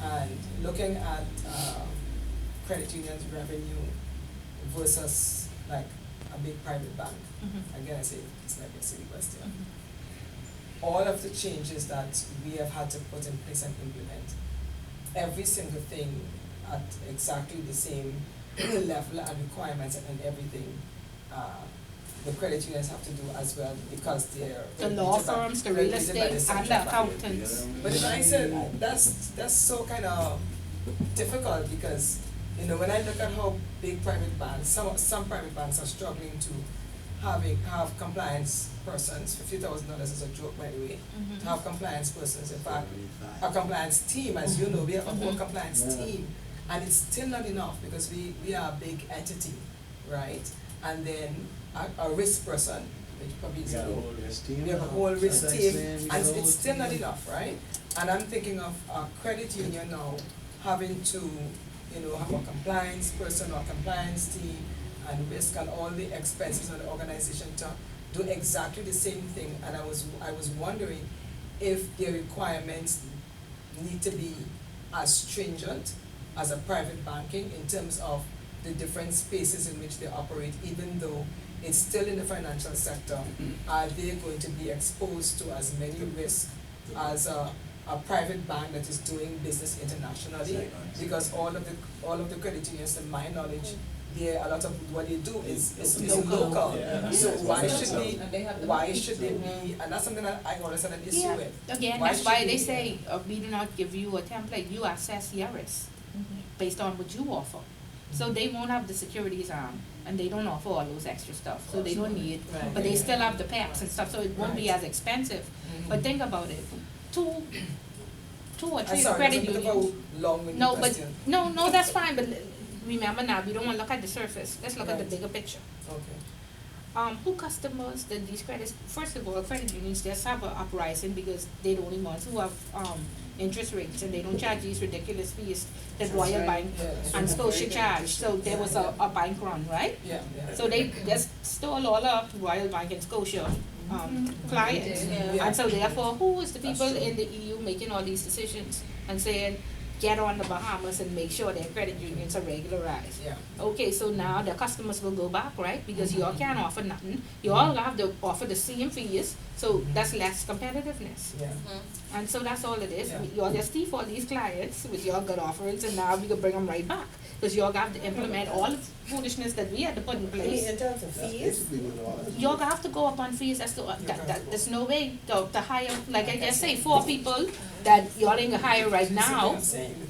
And looking at credit unions revenue versus like a big private bank, again I say it's like a silly question. All of the changes that we have had to put in place and implement, every single thing at exactly the same level and requirements and everything, the credit unions have to do as well because they're The law firms, the real estate, and the accountants. But if I said that's so kind of difficult because when I look at how big private banks, some private banks are struggling to have compliance persons. $50,000 is a joke, by the way. To have compliance persons, in fact, a compliance team, as you know, we have a whole compliance team, and it's still not enough because we are a big entity, right? And then a risk person, which probably is we have a whole risk team, and it's still not enough, right? And I'm thinking of a credit union now having to, have a compliance person or compliance team and risk and all the expenses of the organization to do exactly the same thing. And I was wondering if their requirements need to be as stringent as a private banking in terms of the different spaces in which they operate, even though it's still in the financial sector. Are they going to be exposed to as many risks as a private bank that is doing business internationally? Because all of the credit unions, to my knowledge, a lot of what they do is local. Yeah. So why should they be, and that's something that I always had an issue with. Again, that's why they say we do not give you a template, you assess your risk based on what you offer. So they won't have the securities and they don't offer all those extra stuff, so they don't need, but they still have the PEPs and stuff, so it won't be as expensive. But think about it, two or three credit unions. No, that's fine, but remember now, we don't want to look at the surface, let's look at the bigger picture. Okay. Who customers that these credits, first of all, credit unions just have an uprising because they're the only ones who have interest rates and they don't charge these ridiculous fees that Royal Bank and Scotia charge. So there was a bank run, right? Yeah. So they just stole all of Royal Bank and Scotia clients. And so therefore, who is the people in the EU making all these decisions and saying, get on the Bahamas and make sure their credit unions are regularized? Yeah. Okay, so now the customers will go back, right? Because y'all can't offer nothing. Y'all have to offer the same fees, so that's less competitiveness. Yeah. And so that's all it is. Yeah. Y'all just thief all these clients with y'all good offerings, and now we can bring them right back. Because y'all have to implement all the foolishness that we had to put in place. In terms of fees? Y'all have to go up on fees. There's no way to hire, like I just say, 4 people that y'all ain't gonna hire right now.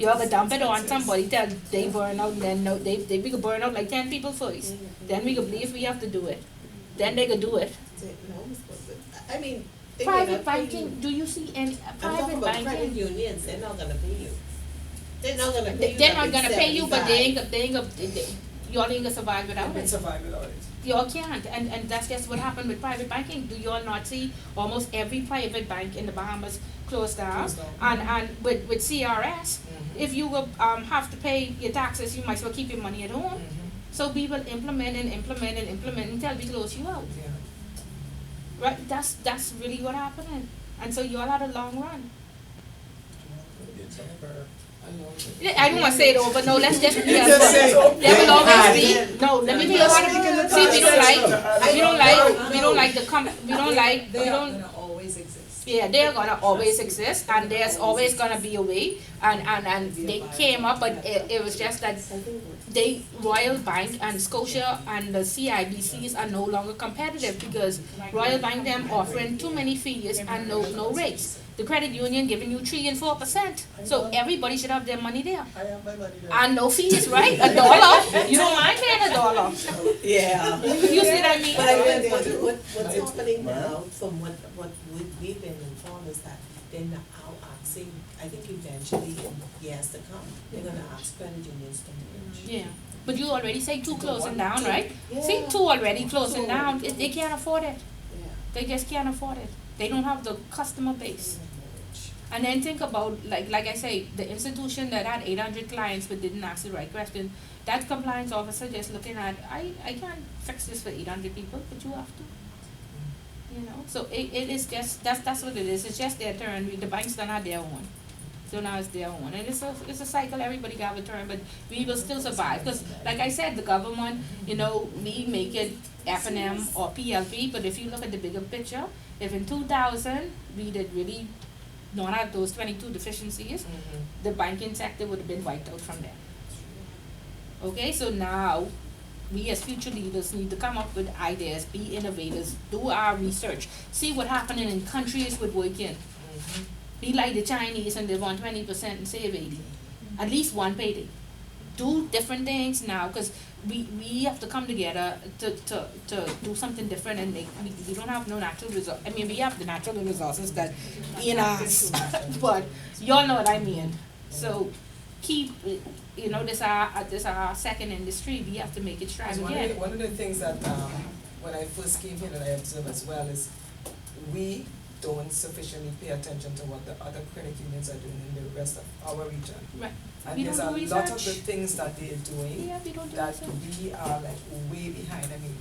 Y'all gonna dump it on somebody till they burn out, and then we could burn out like 10 people first. Then we could believe we have to do it. Then they could do it. I mean, Private banking, do you see any private credit banking? unions, they're not gonna pay you. They're not gonna pay you. They're not gonna pay you, but they 75. ain't gonna, y'all ain't gonna survive You without can it. survive without it. Y'all can't, and that's just what happened with private banking. Do y'all not see almost every private bank in the Bahamas closed down? And with CRS, if you will have to pay your taxes, you might as well keep your money at home. So we will implement until we close you out. Yeah. Right? That's really what happened. And so y'all had a long run. I don't wanna say it over, no, let's just be Just say it. there will always be, Yeah. no, let me tell you what, see, we don't like the we don't like, They are gonna always exist. yeah, they're gonna always exist, and there's always gonna be a way, and they came up, but it was just that Royal Bank and Scotia and the CIBCs are no longer competitive because Royal Bank them offering too many fees and no rates. The credit union giving you 3 and 4%, so everybody should have their money there. I have my money there. And no fees, right? $1, you don't mind paying $1. Yeah. You see what I mean? But I mean, what's happening now, from what we've been informed, is that they're now asking, I think eventually in years to come, they're gonna ask credit unions to merge. Yeah, but you already say 2 closing down, right? Yeah. See, 2 already closing down, they can't afford it. Yeah. They just can't afford it. They don't have the customer base. And then think about, like I say, the institution that had 800 clients but didn't ask the right question, that compliance officer just looking at, I can't fix this for 800 people, but you have to. You know, so it is just, that's what it is, it's just their turn, the banks don't have their own. So now it's their own, and it's a cycle, everybody got a turn, but we will still survive, because like I said, the government, you know, we make it F&M or PLP, but if you look at the bigger picture, if in 2000, we did really not have those 22 deficiencies, the banking sector would have been wiped out from there. Okay, so now, we as future leaders need to come up with ideas, be innovators, do our research, see what happening in countries with working. Be like the Chinese and live on 20% and save 80. At least one payday. Do different things now, because we have to come together to do something different, and we don't have no natural resources. I mean, we have the natural resources that in us, but y'all know what I mean. So keep, you know, this our second industry. We have to make it strive again. One of the things that when I first came here that I observed as well is we don't sufficiently pay attention to what the other credit unions are doing in the rest of our region. Right. And We there's don't a do lot of the research. things that they're doing Yeah, we don't do that research. we are like way behind. I mean,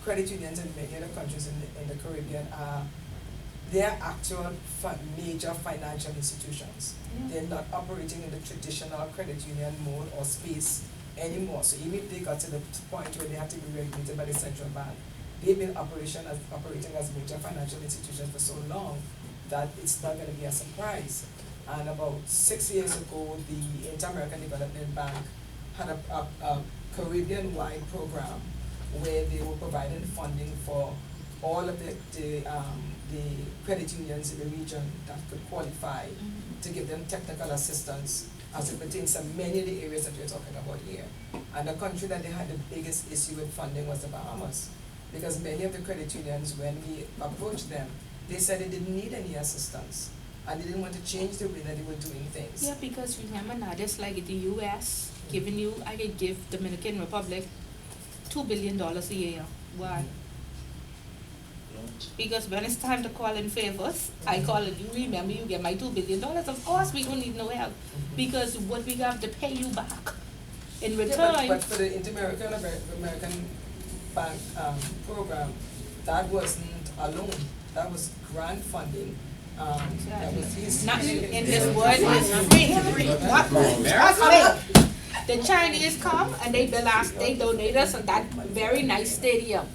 credit unions in many other countries in the Caribbean are they're actual major financial institutions. Yeah. They're not operating in the traditional credit union mode or space anymore. So even if they got to the point where they have to be regulated by the central bank, they've been operating as major financial institutions for so long that it's not going to be a surprise. And about 6 years ago, the Inter-American Development Bank had a Caribbean-wide program where they were providing funding for all of the credit unions in the region that could qualify to give them technical assistance as it pertains to many of the areas that we're talking about here. And the country that they had the biggest issue with funding was the Bahamas, because many of the credit unions, when we approached them, they said they didn't need any assistance and they didn't want to change the way that they were doing things. Yeah, because remember now, just like the US giving you, I could give Dominican Republic $2 billion a year. Why? Because when it's time to call in favors, I call it, you remember, you get my $2 billion. Of course, we don't need no help, because what we have to pay you back in return. Yeah, but for the Inter-American Bank program, that wasn't alone. That was grant funding. That was Nothing in this world is free. Nothing. The Chinese come and they build us, they donate us that very nice stadium.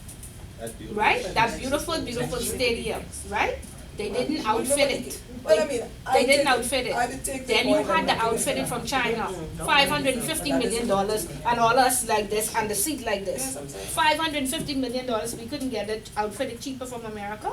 Right? That beautiful, beautiful stadium, right? They didn't outfit it. But I mean, They didn't outfit I it. did take the Then you point had and to make it outfit it as from China. $550 million and all us like this and the seat like this. $550 million, we couldn't get it outfitted cheaper from America.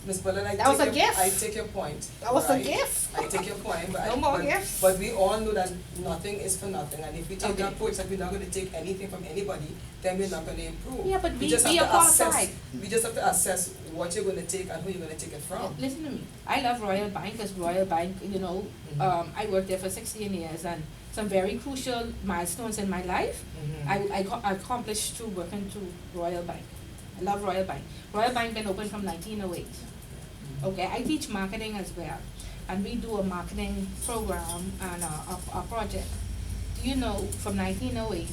Ms. Bullen, That was a gift. I take your point. That was a right? gift. I take your point, but No more gifts. But we all know that nothing is for nothing, and if we take the Okay. approach that we're not going to take anything from anybody, then we're not going to improve. Yeah, but we just are have to qualified. assess. We just have to assess what you're going to take and who you're going to take it from. Listen to me. I love Royal Bank because Royal Bank, you know, I worked there for 16 years and some very crucial milestones in my life I accomplished through working through Royal Bank. I love Royal Bank. Royal Bank been open from 1908. Okay, I teach marketing as well, and we do a marketing program and a project. Do you know from 1908,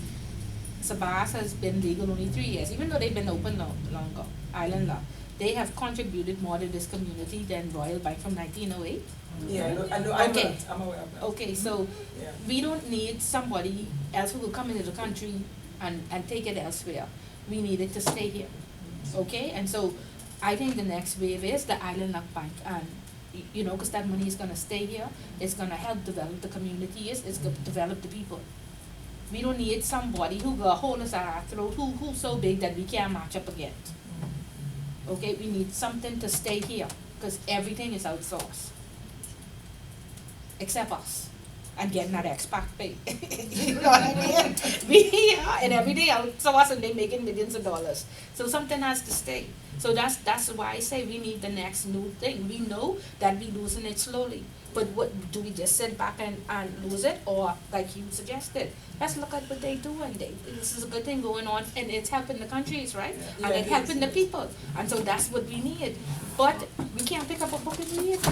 Sabas has been legal only 3 years, even though they've been open longer, island law. They have contributed more to this community than Royal Bank from 1908. Yeah, I know, I know, Okay. I'm aware of that. Okay, so Yeah. we don't need somebody else who will come into the country and take it elsewhere. We need it to stay here, okay? And so I think the next wave is the Island Luck Bank, and you know, because that money is gonna stay here, it's gonna help develop the communities, it's gonna develop the people. We don't need somebody who gonna hold us at our throat, who's so big that we can't match up against. Okay, we need something to stay here, because everything is outsourced. Except us, and getting that expat pay. You know what I mean? We here, and everything outsourced, and they making millions of dollars. So something has to stay. So that's why I say we need the next new thing. We know that we losing it slowly. But what, do we just sit back and lose it? Or like you suggested, let's look at what they doing. This is a good thing going on, and it's helping the countries, right? Yeah, And it it's is, helping the it is. people. And so that's what we need. But we can't pick up a book and read it.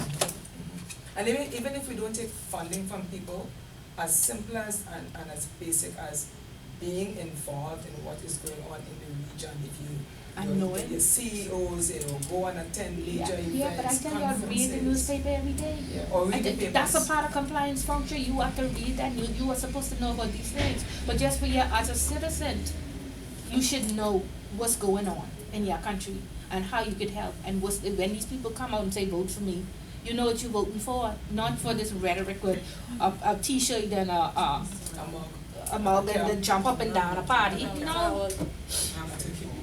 And even if we don't take funding from people, as simple as and as basic as being involved in what is going on in the region, if you And know it. your CEOs, go and attend major events, Yeah, but I tell you, I read the conferences. newspaper every day. Yeah, or read the papers. That's a part of compliance function. You have to read that. You are supposed to know about these things. But just for you as a citizen, you should know what's going on in your country and how you could help. And when these people come out and say, vote for me, you know what you're voting for. Not for this rhetoric with a T-shirt and a mug and then jump up and down a party. No.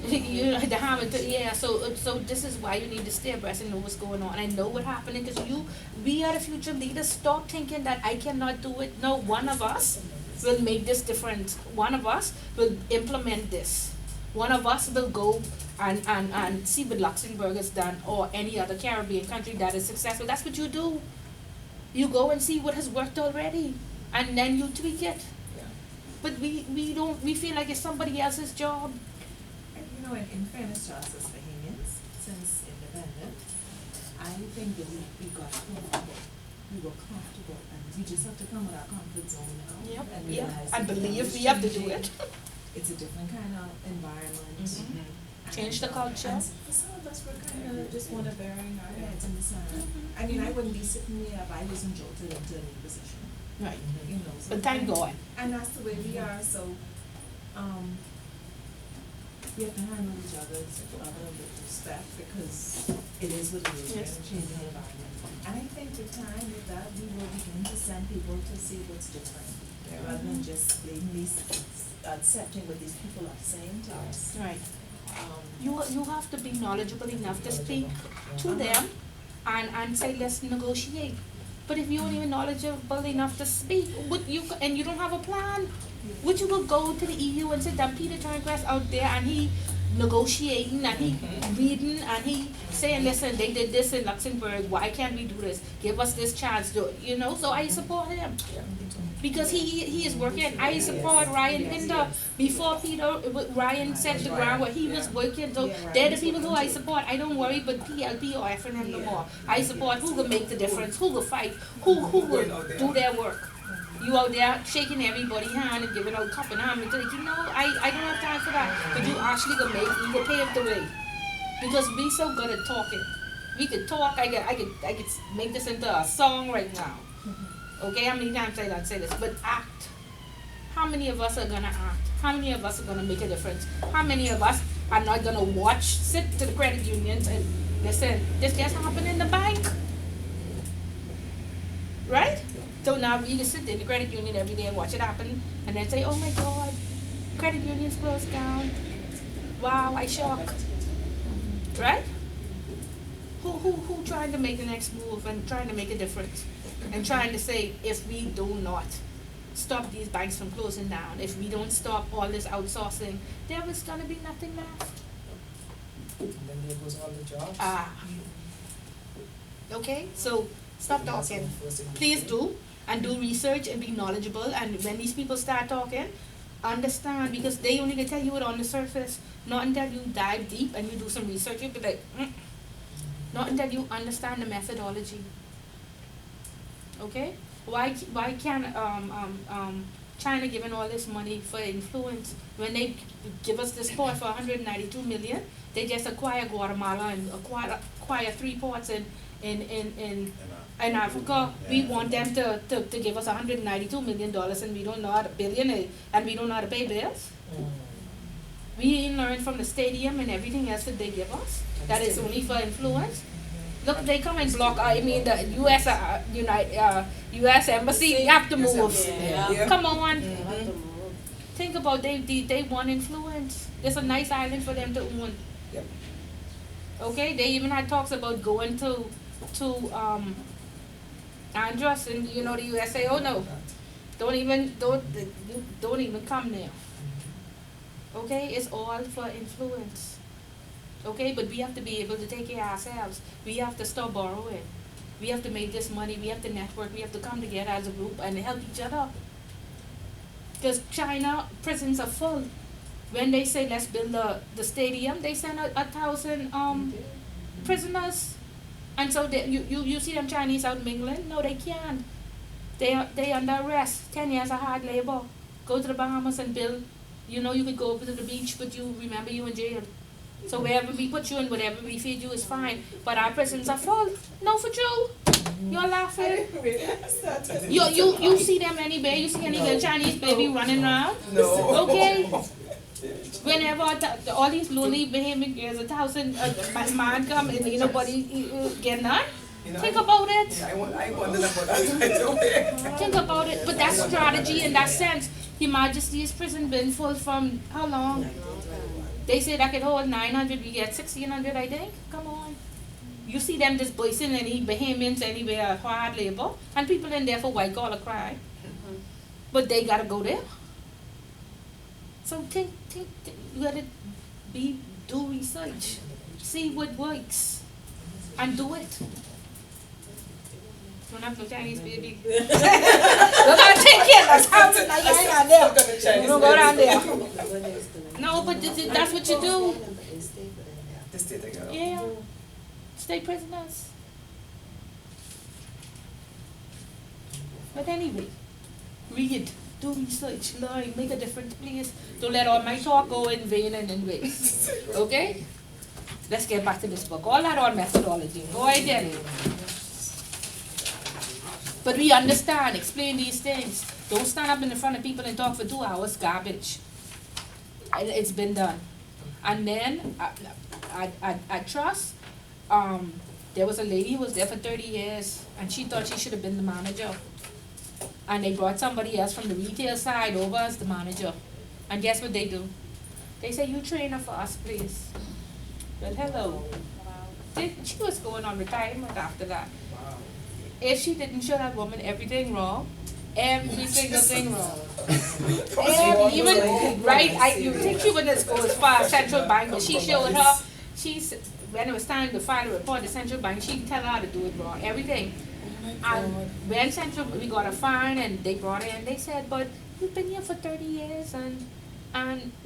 You the hammer, yeah. So this is why you need to stay abreast and know what's going on and know what's happening. Because we are the future leaders. Stop thinking that I cannot do it. No, one of us will make this difference. One of us will implement this. One of us will go and see what Luxembourg has done or any other Caribbean country that is successful. That's what you do. You go and see what has worked already, and then you tweak it. Yeah. But we feel like it's somebody else's job. And you know, in fairness to us as Bahamians, since independence, I think that we got comfortable. We were comfortable, and we just have to come with our comfort zone now. Yep, And yeah. realize I that the believe world we is have to do changing. it. It's a different kind of environment. Mhm. And, Change the culture. And for some of us, we're kind of just want to bury our heads in the sand. I mean, I wouldn't be sitting here if I wasn't jolted into a new position. Right. You know, so But thank God. and that's the way we are, so, we have to handle each other with respect, because it is what it is, we're in Yes. a changing environment. And I think with time, with that, we will begin to send people to see what's different, rather than just blatantly accepting what these people are saying to us. Right. You have to be knowledgeable enough to speak to them and say, let's negotiate. But if you aren't even knowledgeable enough to speak, and you don't have a plan, would you will go to the EU and sit down? Peter Turnquest out there and he negotiating and he reading and he saying, listen, they did this in Luxembourg, why can't we do this? Give us this chance, so I support him. Because he is working. I support Ryan Pinder. Before Ryan set the ground where he was working. So they're the people who I support. I don't worry about PLP or FNM no more. I support who will make the difference, who will fight, who will do their work. You out there shaking everybody's hand and giving out cup and arm and I don't have time for that. But you actually you will pave the way. Because we so good at talking. We could talk, I could make this into a song right now. Okay, how many times I don't say this, but act. How many of us are gonna act? How many of us are gonna make a difference? How many of us are not gonna sit to the credit unions and listen, this just happened in the bank? Right? So now we can sit in the credit union every day and watch it happen and then say, oh my God, credit union's closed down. Wow, I shocked. Right? Who trying to make the next move and trying to make a difference? And trying to say, if we do not stop these banks from closing down, if we don't stop all this outsourcing, there is going to be nothing left. And then there goes all the jobs. Okay, so stop talking. Please do, and do research and be knowledgeable. And when these people start talking, understand, because they only can tell you it on the surface. Not until you dive deep and you do some research, you'll be like, not until you understand the methodology. Okay? Why can't China giving all this money for influence when they give us this port for 192 million? They just acquire Guatemala and acquire 3 ports in Africa, we want them to give us $192 million and we don't know how to billionaire and we don't know how to pay bills. We learn from the stadium and everything else that they give us. That is only for influence. Look, they come and block. I mean, the U.S. U.S. embassy. We have to move. Yeah. Come on. Think about they want influence. It's a nice island for them to own. Yep. Okay, they even had talks about going to Andros and the USA. Oh no, don't even come there. Okay, it's all for influence. Okay, but we have to be able to take care of ourselves. We have to stop borrowing. We have to make this money. We have to network. We have to come together as a group and help each other. Because China prisons are full. When they say let's build the stadium, they send 1,000 prisoners, and so you see them Chinese out mingling. No, they can't. They under arrest. 10 years of hard labor. Go to the Bahamas and build. You could go over to the beach, but you remember you in jail. So wherever we put you and whatever we feed you is fine. But our prisons are full. No for you. You're laughing. You see them anywhere. You see any little Chinese baby running around? No. Okay. Whenever all these lonely behaving girls, 1,000 man come and nobody get none. Think about it. I wonder about that right away. Think about it. But that strategy in that sense, Her Majesty's prison been full from how long? They say that could hold 900, we get 1,600, I think. Come on. You see them displacing any Bahamians anywhere, hard labor, and people in there for white collar crime. But they gotta go there. So think, you gotta do research, see what works, and do it. Don't have no Chinese baby. We're gonna take care of us. You don't go down there. No, but that's what you do. Yeah. Stay prisoners. But anyway, read, do research, learn, make a difference, please. Don't let all my talk go in vain and in waste. Okay? Let's get back to this book. All that on methodology. Go ahead. But we understand, explain these things. Don't stand up in the front of people and talk for 2 hours, garbage. It's been done. And then, I trust, there was a lady who was there for 30 years, and she thought she should have been the manager. And they brought somebody else from the retail side over as the manager. And guess what they do? They say, you train her for us, please. Well, hello. She was going on retirement after that. If she didn't show that woman everything wrong, every single thing wrong. You think she wouldn't go as far as central bank, but she showed her, when it was time to file a report to central bank, she tell her how to do it wrong, everything. And when we got a fine and they brought her in, they said, but you've been here for 30 years and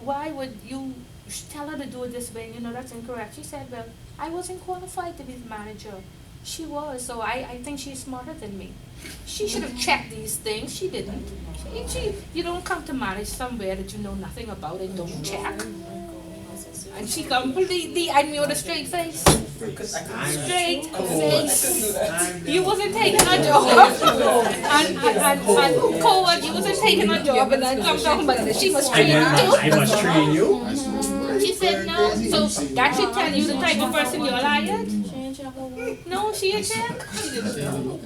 why would you tell her to do it this way? That's incorrect. She said, well, I wasn't qualified to be the manager. She was, so I think she's smarter than me. She should have checked these things. She didn't. You don't come to manage somewhere that you know nothing about and don't check. And she completely, with a straight face. Straight face. You wasn't taking her job. And Coward, you wasn't taking her job and then come talking about it. She must train you. I must train you. She said no. So that should tell you the type of person you're hired. No, she didn't check. She didn't.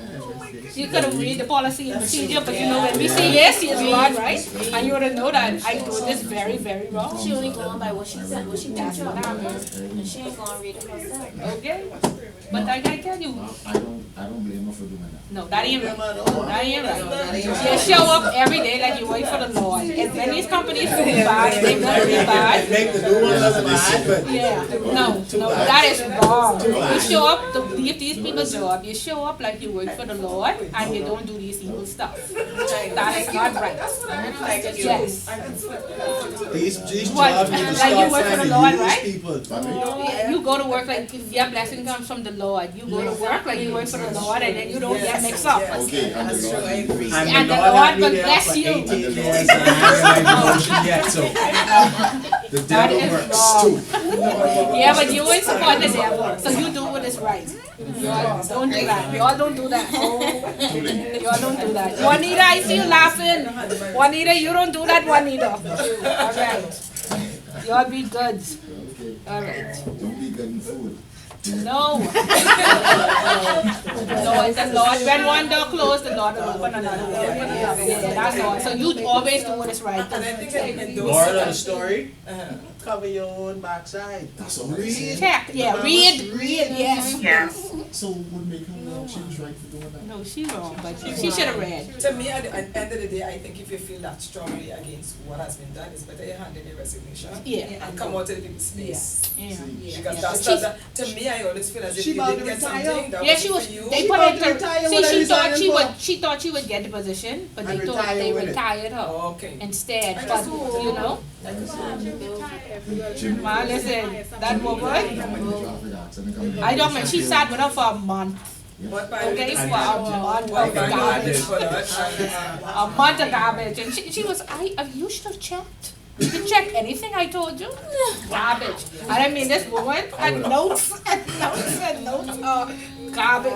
You could have read the policy and procedure, but when we say yes, yes, you are right. And you ought to know that I do this very, very wrong. She only going by what she said, what she thinks you and she ain't gonna read it herself. Okay? But I tell you. I don't blame her for doing that. No, that ain't right. That ain't right. You show up every day like you wait for the Lord. And when these companies do bad, they gonna be bad. Make the new ones look bad, but yeah, no, that is wrong. You show up to give these people a job. You show up like you work for the Lord, and you don't do these evil stuff. That is not right. Yes. These What? jobs need to Like start you work for trying the to Lord, use right? people. You go to work like your blessing comes from the Lord. You go to work like you work for the Lord, and then you don't get mixed up. Okay, and the Lord, And the Lord will bless you. 18 years and I haven't had my promotion yet, so the That devil is works wrong. too. Yeah, but you ain't support the devil, so you do what is right. Y'all don't do that. Y'all don't do that. Too late. Y'all don't do that. Juanita, I see you laughing. Juanita, you don't do that, Juanita. All right. Y'all be good. Okay. All right. Don't be good in food. No. Lord, the Lord, when one door closed, the Lord will open another door. Yeah, that's all. So you always do what is right. And I think I even though. Moral of the story, cover your own backside. That's all I'm saying. Check, yeah, read, yes. Yeah. So would make her wrong, she was right for doing that. No, she wrong, but she should have read. To me, at the end of the day, I think if you feel that strongly against what has been done, it's better you hand in your resignation. Yeah. And come out to the people's space. Yeah. Because to me, I always feel as if She you about didn't to get retire. something that Yeah, was she was. for you. They She put about her to retire. See, What are she you thought signing for? she thought she would get the position, but And they thought retire they with it. retired her Okay. instead. I But just want you know, ma, listen, that woman. I don't mean she sat with her for a month. What by Okay, for a month What of by garbage. for that? A month of garbage, and she was. You should have checked. You didn't check anything I told you. Garbage. I mean, this woman had notes and notes and notes of garbage.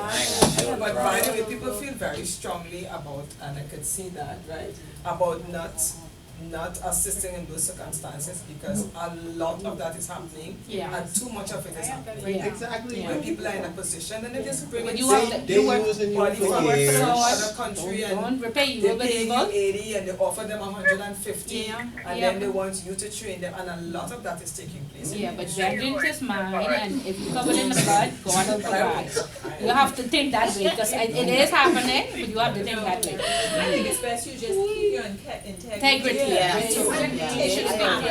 But by the way, people feel very strongly about, and I could see that, right, about not assisting in those circumstances because a lot of that is happening Yeah. and too much of it is happening. Yeah. Exactly. Yeah. When people are in a position and they just bring But it you have to. They You work. using you body for from years. other country and Don't repay you. they But pay you evil. 80 and they offer them 150 Yeah, and yeah. then they want you to train them and a lot of that is taking place. Yeah, but vengeance is mine, and if you cover it in the blood, God will provide. You have to think that way, because it is happening, but you have to think that way. I think it's best you just keep your integrity. Integrity, Yeah. Communication is not.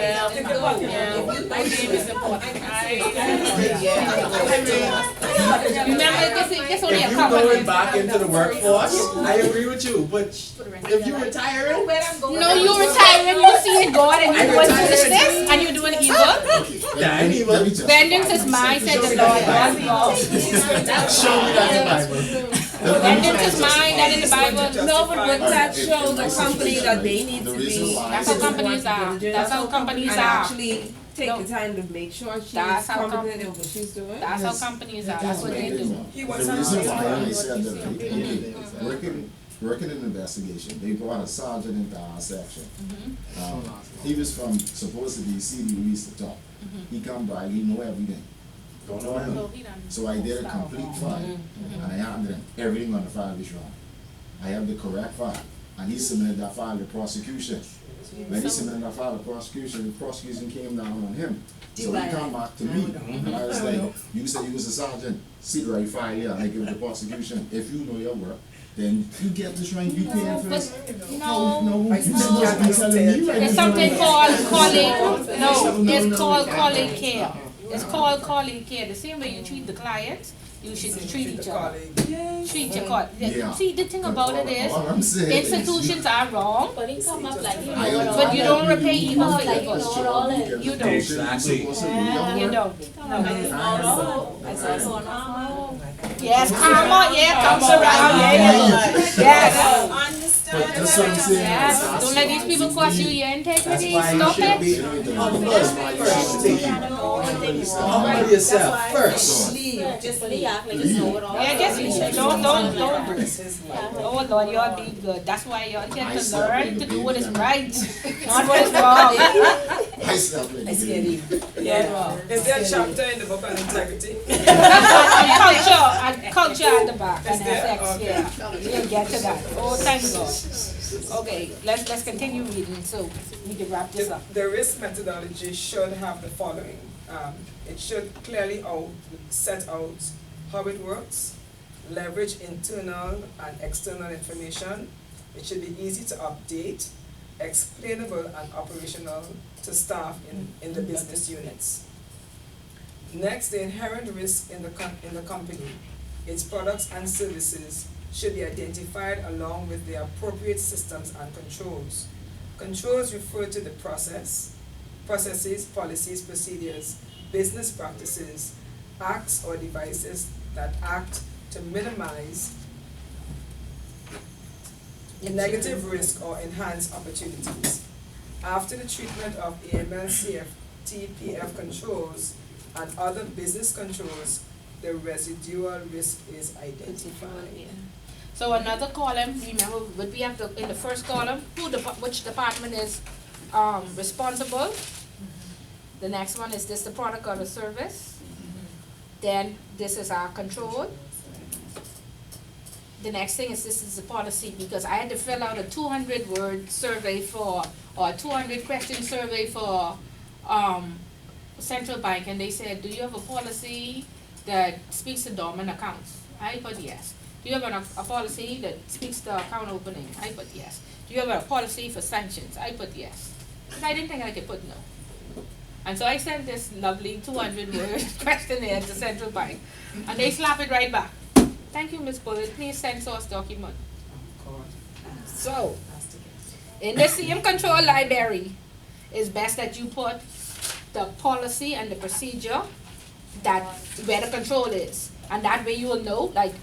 Remember, this only a If you couple. going back into the workforce, I agree with you, but if you retiring, No, you retiring, you see God, and you doing foolishness, and you're doing evil. yeah, I need one. Vengeance is mine, said the Lord. God be all. Show me that in the Bible. Vengeance is mine, that in the Bible. No, but wouldn't that Alright, show if the this company is that they need the to reason be? why- That's how companies are. That's how companies And are. actually take No. the time to make sure she's That's how confident in what she's doing. That's how companies are. That's what they do. He The wants reason why I something. said that, okay, working in investigation, they brought a sergeant into our section. He was from, supposed to be CD Luis the top. He come by, he know everything. Don't know him. So I did a complete file, and I handed him everything on the file is wrong. I have the correct file, and he submitted that file to prosecution. When he submitted that file to prosecution, the prosecution came down on him. So he come back to me, and I was like, you said you was a sergeant, see the right file here, and I give it to prosecution. If you know your work, then you get this right, you pay for it. No. No, you supposed to be telling me right. There's something called colleague, no, it's called colleague care. It's called colleague care. The same way you treat the clients, you should treat each other. Treat your colleague. Yeah. See, the thing about it All I'm saying is, is institutions are wrong, But he come up like he I know it all. but you don't repay evil for Like evil. know it all and You don't. Exactly. You don't. I saw going on. Yes, karma, yeah, comes around, yeah. Yes. But that's what I'm saying. Yes. Don't let these people cost you your That's integrity. why you Stop should be it. humble yourself first. Just leave, act like you know it all. Yeah, just don't. Oh Lord, y'all be good. That's why y'all get to learn to do what is right, not what is wrong. I slept like a baby. Yeah. Is there a chapter in the book on integrity? Culture at the back and Is there? ethics, yeah. We'll get to that. Oh, thank God. Okay, let's continue reading so we can wrap this up. The risk methodology should have the following. It should clearly set out how it works, leverage internal and external information. It should be easy to update, explainable and operational to staff in the business units. Next, the inherent risk in the company, its products and services should be identified along with the appropriate systems and controls. Controls refer to the processes, policies, procedures, business practices, acts or devices that act to minimize negative risk or enhance opportunities. After the treatment of AML, CFT, PF controls, and other business controls, the residual risk is identified. Yeah. So another column, remember, what we have in the first column, which department is responsible. The next one is this the product or the service. Then this is our control. The next thing is this is the policy, because I had to fill out a 200-word survey or a 200-question survey for Central Bank, and they said, do you have a policy that speaks to dormant accounts? I put yes. Do you have a policy that speaks to account opening? I put yes. Do you have a policy for sanctions? I put yes. Because I didn't think I could put no. And so I sent this lovely 200-word questionnaire to Central Bank, and they slap it right back. Thank you, Ms. Bullitt. Please send source document. So, in the CM control library, it's best that you put the policy and the procedure that where the control is, and that way you will know. Like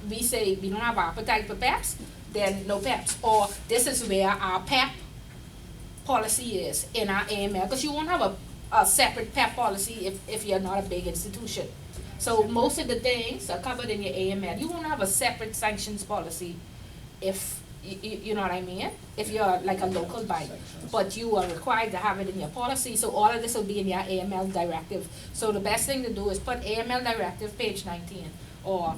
we say, we don't have appetite for PEPs, then no PEPs, or this is where our PEP policy is in our AML, because you won't have a separate PEP policy if you're not a big institution. So most of the things are covered in your AML. You won't have a separate sanctions policy if, you know what I mean? If you're like a local bank, but you are required to have it in your policy. So all of this will be in your AML directive. So the best thing to do is put AML directive page 19, or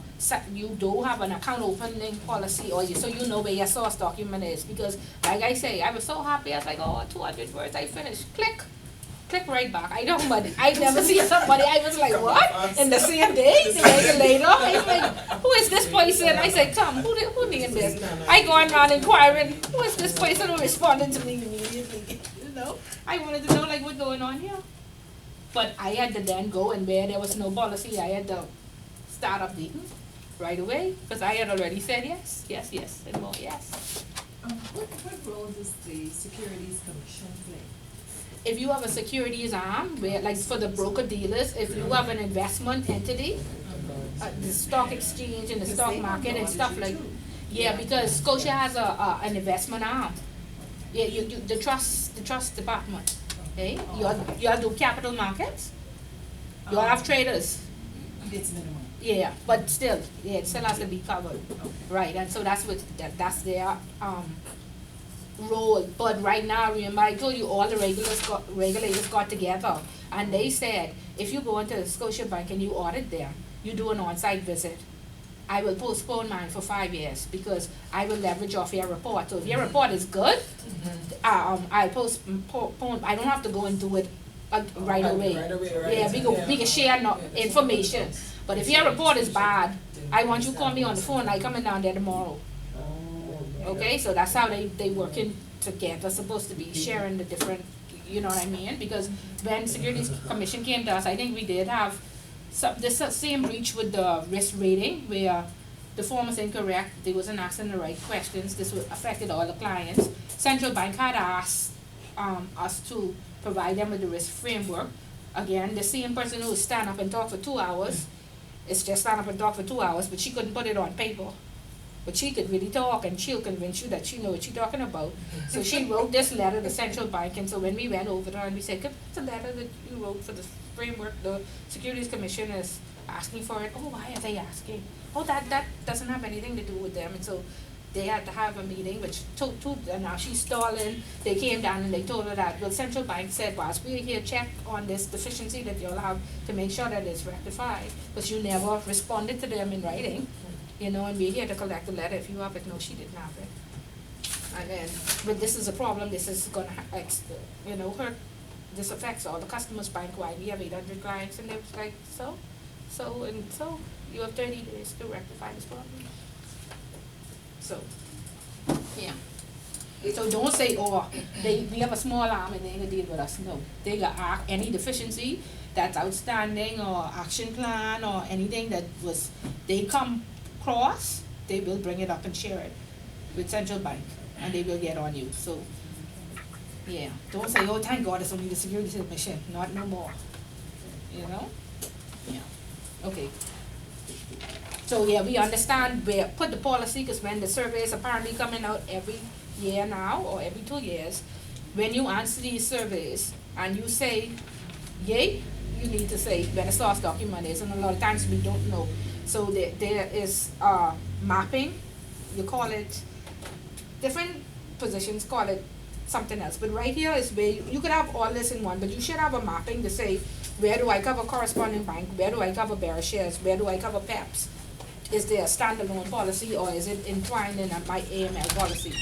you do have an account opening policy, or so you know where your source document is. Because like I say, I was so happy. I was like, oh, 200 words, I finished. Click right back. I know, but I never see somebody. I was like, what? In the same day, the regulator. I was like, who is this person? I said, come, who named this? I go around inquiring, who is this person who responded to me immediately? You know, I wanted to know like what's going on here. But I had to then go, and where there was no policy, I had to start updating right away, because I had already said yes, and more yes. What role does the Securities Commission play? If you have a securities arm, where like for the broker dealers, if you have an investment entity, the stock exchange and the stock market and stuff like, yeah, because Scotia has an investment arm. Yeah, the trust department. Okay, you all do capital markets. You all have traders. It's minimum. Yeah, but still, yeah, it still has to be covered, right? And so that's that's their role. But right now, remember I told you all the regulators got together, and they said if you go into the Scotia Bank and you audit them, you do an on-site visit. I will postpone mine for 5 years because I will leverage off your report. So if your report is good, I postpone. I don't have to go and do it right away. Yeah, we can share information. But if your report is bad, I want you to call me on the phone. I coming down there tomorrow. Okay, so that's how they working together. Supposed to be sharing the different, you know what I mean? Because when Securities Commission came to us, I think we did have the same breach with the risk rating, where the form was incorrect. They wasn't asking the right questions. This affected all the clients. Central Bank had asked us to provide them with the risk framework. Again, the same person who stand up and talk for 2 hours is just stand up and talk for 2 hours, but she couldn't put it on paper. But she could really talk, and she'll convince you that she knows what she's talking about. So she wrote this letter to Central Bank, and so when we went over there and we said, it's a letter that you wrote for the framework, the Securities Commission is asking for it. Oh, why are they asking? Oh, that doesn't have anything to do with them. And so they had to have a meeting, which and now she's stalling. They came down and they told her that, well, Central Bank said, whilst we're here, check on this deficiency that you'll have to make sure that it's rectified, because you never responded to them in writing. You know, and we're here to collect the letter. If you have it, no, she didn't have it. And then, but this is a problem. This is gonna, hurt. This affects all the customers bank-wide. We have 800 clients, and they're like, so you have 30 days to rectify this problem. So, yeah. So don't say, we have a small arm and they're gonna deal with us. No, they got any deficiency that's outstanding, or action plan, or anything that they come cross, they will bring it up and share it with Central Bank, and they will get on you. So, yeah, don't say, thank God it's only the Securities Commission, not no more. You know? Yeah. Okay. So yeah, we understand put the policy, because when the survey is apparently coming out every year now, or every 2 years, when you answer these surveys and you say yay, you need to say where the source document is, and a lot of times we don't know. So there is mapping, you call it, different positions call it something else. But right here is where you could have all this in one, but you should have a mapping to say, where do I cover corresponding bank, where do I cover bearer shares, where do I cover PEPs? Is there a standalone policy or is it entwined in my AML policy?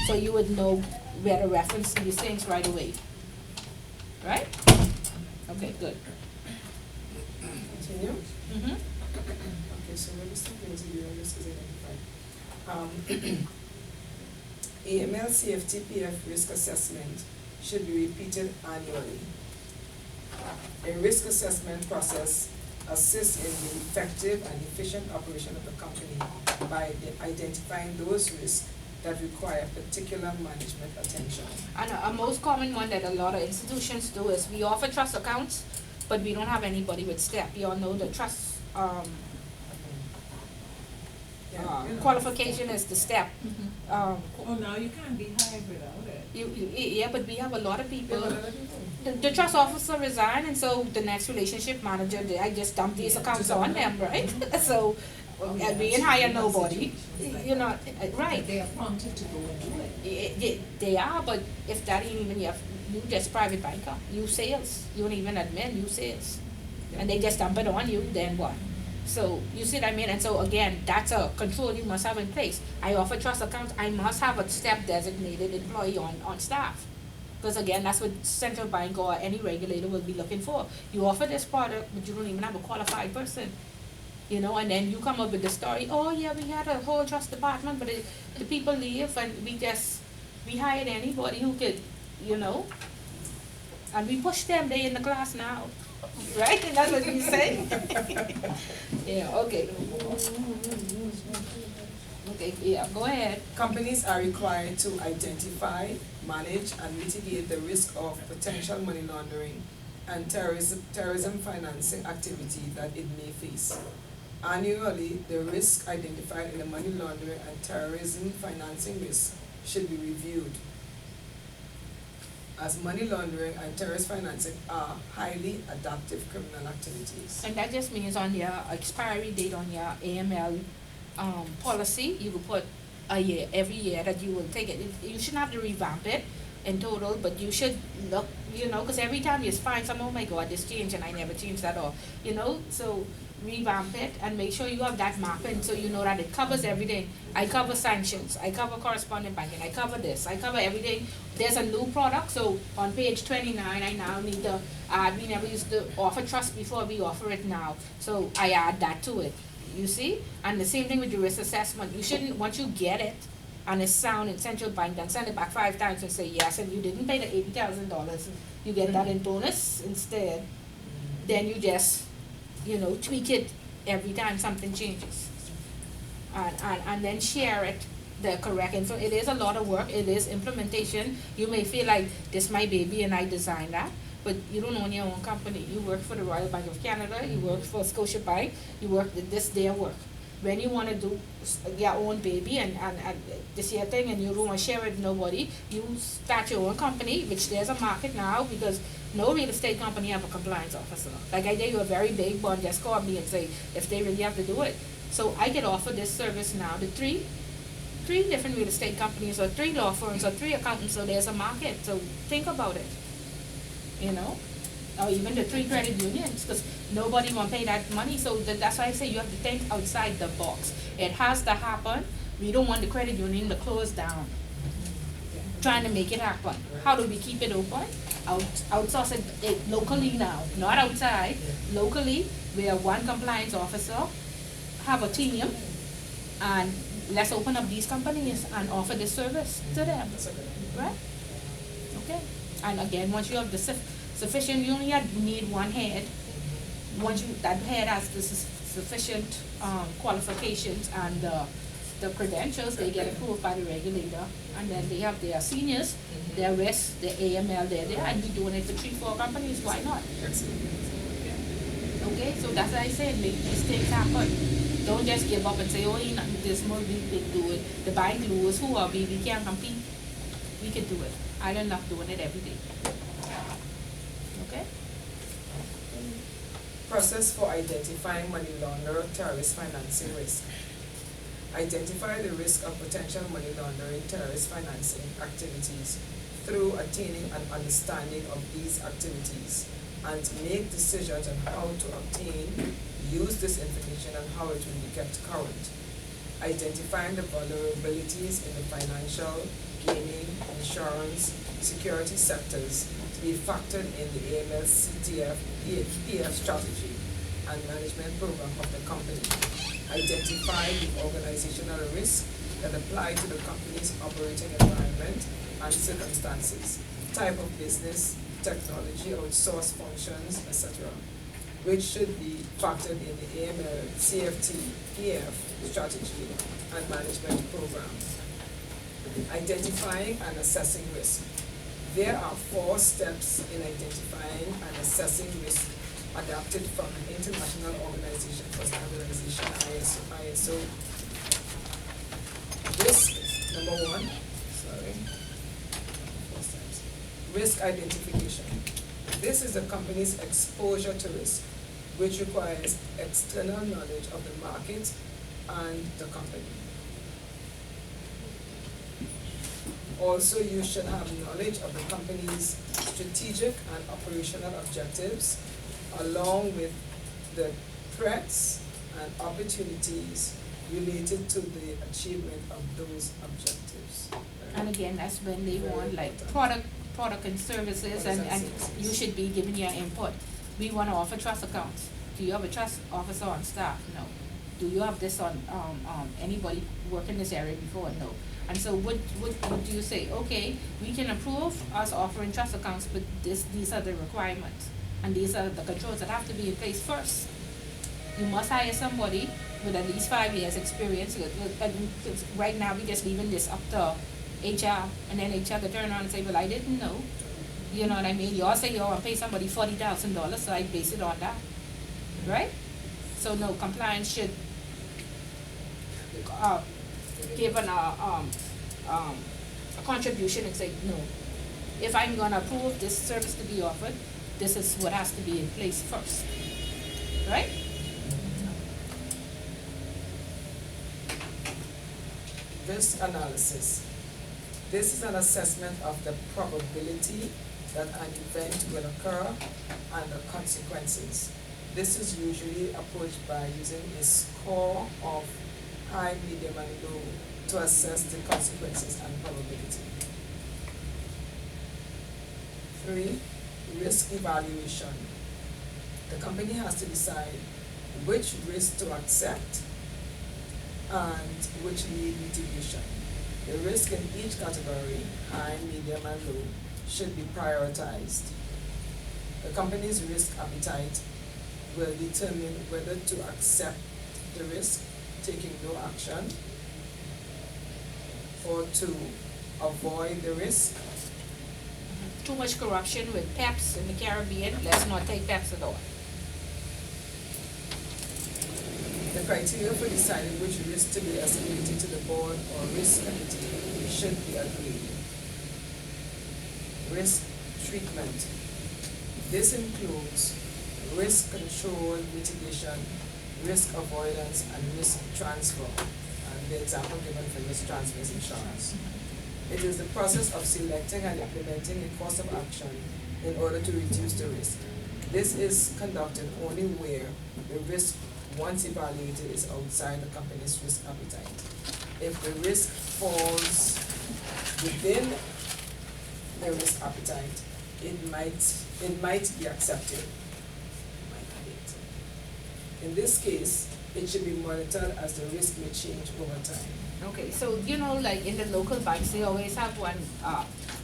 So you would know where to reference these things right away. Right? Okay, good. Continue? Mm-hmm. Okay, so let me start with the risk is identified. AML CFTPF risk assessment should be repeated annually. A risk assessment process assists in the effective and efficient operation of the company by identifying those risks that require particular management attention. And a most common one that a lot of institutions do is we offer trust accounts, but we don't have anybody with STEP. You all know the trust qualification is the STEP. Oh, no, you can't be hired without it. Yeah, but we have a lot of people. The trust officer resigned, and so the next relationship manager, I just dumped these accounts on them, right? So we didn't hire nobody, you know, right? They are prompted to go and do it. They are, but if that ain't even you just private banker, you sales, you don't even admit you sales, and they just dump it on you, then what? So you see what I mean? And so again, that's a control you must have in place. I offer trust accounts, I must have a STEP designated employee on staff. Because again, that's what central bank or any regulator will be looking for. You offer this product, but you don't even have a qualified person. You know, and then you come up with the story, oh yeah, we had a whole trust department, but the people leave and we hired anybody who could, you know, and we push them, they in the class now. Right? And that's what you say? Yeah, okay. Okay, yeah, go ahead. Companies are required to identify, manage, and mitigate the risk of potential money laundering and terrorism financing activity that it may face. Annually, the risk identified in the money laundering and terrorism financing risk should be reviewed, as money laundering and terrorist financing are highly adaptive criminal activities. And that just means on your expiry date on your AML policy, you will put a year, every year that you will take it. You shouldn't have to revamp it in total, but you should look, you know, because every time you find some, oh my God, this changed and I never changed that, or, you know, so revamp it and make sure you have that mapping so you know that it covers everything. I cover sanctions, I cover correspondent banking, I cover this, I cover everything. There's a new product, so on page 29, I now need to add, we never used to offer trust before, we offer it now. So I add that to it, you see? And the same thing with the risk assessment. You shouldn't, once you get it, and it's sound in central bank, then send it back 5 times and say yes, and you didn't pay the $80,000, you get that in bonus instead. Then you just, you know, tweak it every time something changes. And then share it the correct info. It is a lot of work, it is implementation. You may feel like this my baby and I designed that, but you don't own your own company. You work for the Royal Bank of Canada, you work for Scotiabank, you work, this their work. When you want to do your own baby and this your thing and you don't want to share it with nobody, you start your own company, which there's a market now because no real estate company have a compliance officer. Like I tell you, a very big one just called me and say if they really have to do it. So I could offer this service now to three different real estate companies or 3 law firms or 3 accountants, so there's a market. So think about it, you know, or even the 3 credit unions, because nobody won't pay that money. So that's why I say you have to think outside the box. It has to happen. We don't want the credit union to close down. Trying to make it happen. How do we keep it open? Outsource it locally now, not outside. Locally, we have 1 compliance officer, have a team, and let's open up these companies and offer this service to them, right? Okay. And again, once you have the sufficient, you only need 1 head. Once that head has the sufficient qualifications and the credentials, they get approved by the regulator, and then they have their seniors, their risk, their AML, they're there, and we're doing it for 3-4 companies. Why not? Okay, so that's why I said make these things happen. Don't just give up and say, oh, ain't nothing this more, we can do it. The bank lose, who are we? We can't compete. We can do it. I don't love doing it every day. Okay? Process for identifying money launderer terrorist financing risk. Identify the risk of potential money laundering terrorist financing activities through attaining an understanding of these activities and make decisions on how to obtain, use this information and how it will be kept current. Identifying the vulnerabilities in the financial, gaming, insurance, security sectors to be factored in the AML CTF PF strategy and management program of the company. Identify the organizational risks that apply to the company's operating environment and circumstances, type of business, technology, outsourced functions, etc., which should be factored in the AML CFT PF strategy and management program. Identifying and assessing risk. There are 4 steps in identifying and assessing risk adapted from the International Organization for Standardization, ISO. Risk, number 1, 4 steps. Risk identification. This is the company's exposure to risk, which requires external knowledge of the market and the company. Also, you should have knowledge of the company's strategic and operational objectives, along with the threats and opportunities related to the achievement of those objectives. And again, that's when they want like product and services, and you should be giving your input. We want to offer trust accounts. Do you have a trust officer on staff? No. Do you have this on anybody work in this area before? No. And so what do you say? Okay, we can approve us offering trust accounts, but these are the requirements and these are the controls that have to be in place first. You must hire somebody with at least 5 years experience. Right now we're just leaving this up to HR, and then HR could turn around and say, well, I didn't know. You know what I mean? You all say you want to pay somebody $40,000, so I base it on that, right? So no, compliance should give a contribution and say, no, if I'm going to approve this service to be offered, this is what has to be in place first, right? Risk analysis. This is an assessment of the probability that an event will occur and the consequences. This is usually approached by using a score of high, medium, and low to assess the consequences and probability. 3, risk evaluation. The company has to decide which risk to accept and which need mitigation. The risk in each category, high, medium, and low, should be prioritized. The company's risk appetite will determine whether to accept the risk, taking no action, or to avoid the risk. Too much corruption with PEPs in the Caribbean, let's not take PEPs at all. The criteria for deciding which risk to be escalated to the board or risk committee should be agreed. Risk treatment. This includes risk control, mitigation, risk avoidance, and risk transfer. And the example given for risk transfer is insurance. It is the process of selecting and implementing a course of action in order to reduce the risk. This is conducted only where the risk, once evaluated, is outside the company's risk appetite. If the risk falls within the risk appetite, it might be accepted. In this case, it should be monitored as the risk may change over time. Okay, so you know, like in the local banks, they always have one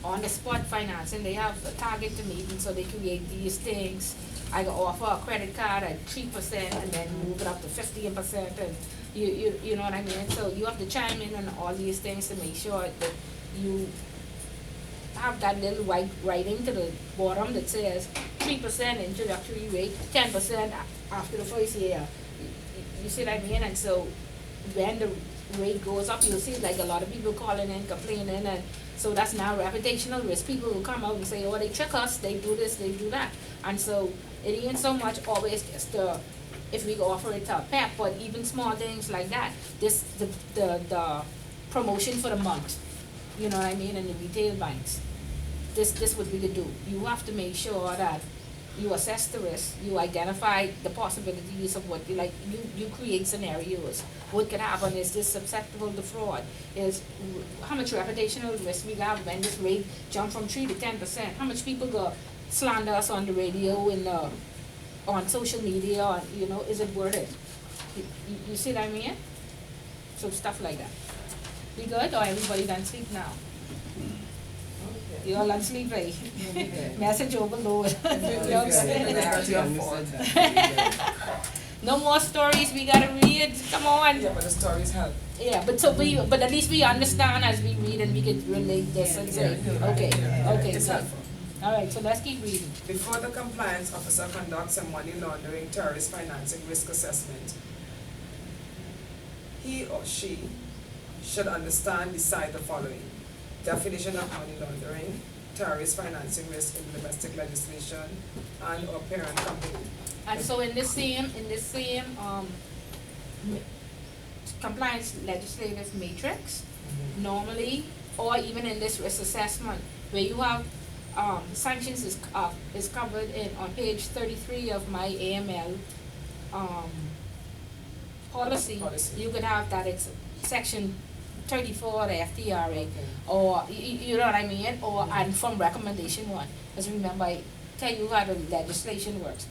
on the spot financing. They have a target to meet, and so they create these things. I offer a credit card at 3% and then move it up to 15%, and you know what I mean. So you have to chime in on all these things to make sure that you have that little white writing to the bottom that says 3% introductory rate, 10% after the first year. You see what I mean? And so when the rate goes up, you'll see like a lot of people calling in, complaining, and so that's now reputational risk. People will come out and say, oh, they trick us, they do this, they do that. And so It ain't so much always just if we offer it to a pep, but even small things like that. This the promotion for the month, you know what I mean, in the retail banks. This what we could do. You have to make sure that you assess the risk, you identify the possibilities of what you create scenarios. What could happen? Is this susceptible to fraud? Is how much reputational risk we have when this rate jump from 3 to 10%? How much people go slander us on the radio and on social media? Or, is it worth it? You see what I mean? So stuff like that. We good or everybody done sleep now? You all on sleep, right? Message overload. No more stories we gotta read. Come on. Yeah, but the stories help. Yeah, but at least we understand as we read and we can relate this and say, okay, It's good. helpful. All right, so let's keep reading. Before the compliance officer conducts a money laundering terrorist financing risk assessment, he or she should understand beside the following: definition of money laundering, terrorist financing risk in domestic legislation, and or parent company. And so in this same compliance legislative matrix, normally, or even in this risk assessment, where you have sanctions is covered on page 33 of my AML policy. You could have that it's section 34 of the FTRA, or you know what I mean, or and from recommendation 1. Because remember, I tell you how the legislation works.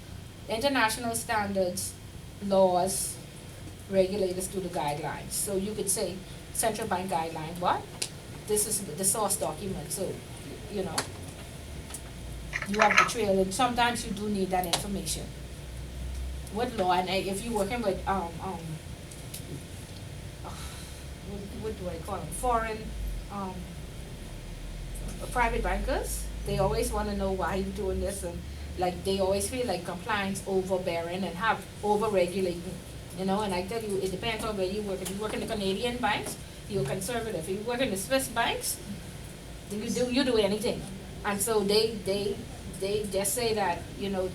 International standards, laws, regulators do the guidelines. So you could say central bank guideline, but this is the source document. So you have the trail, and sometimes you do need that information. What law? And if you're working with what do I call them? Foreign private bankers. They always want to know why you're doing this, and they always feel like compliance overbearing and have over-regulating, And I tell you, it depends on where you work. If you work in the Canadian banks, you're conservative. If you work in the Swiss banks, then you do anything. And so they just say that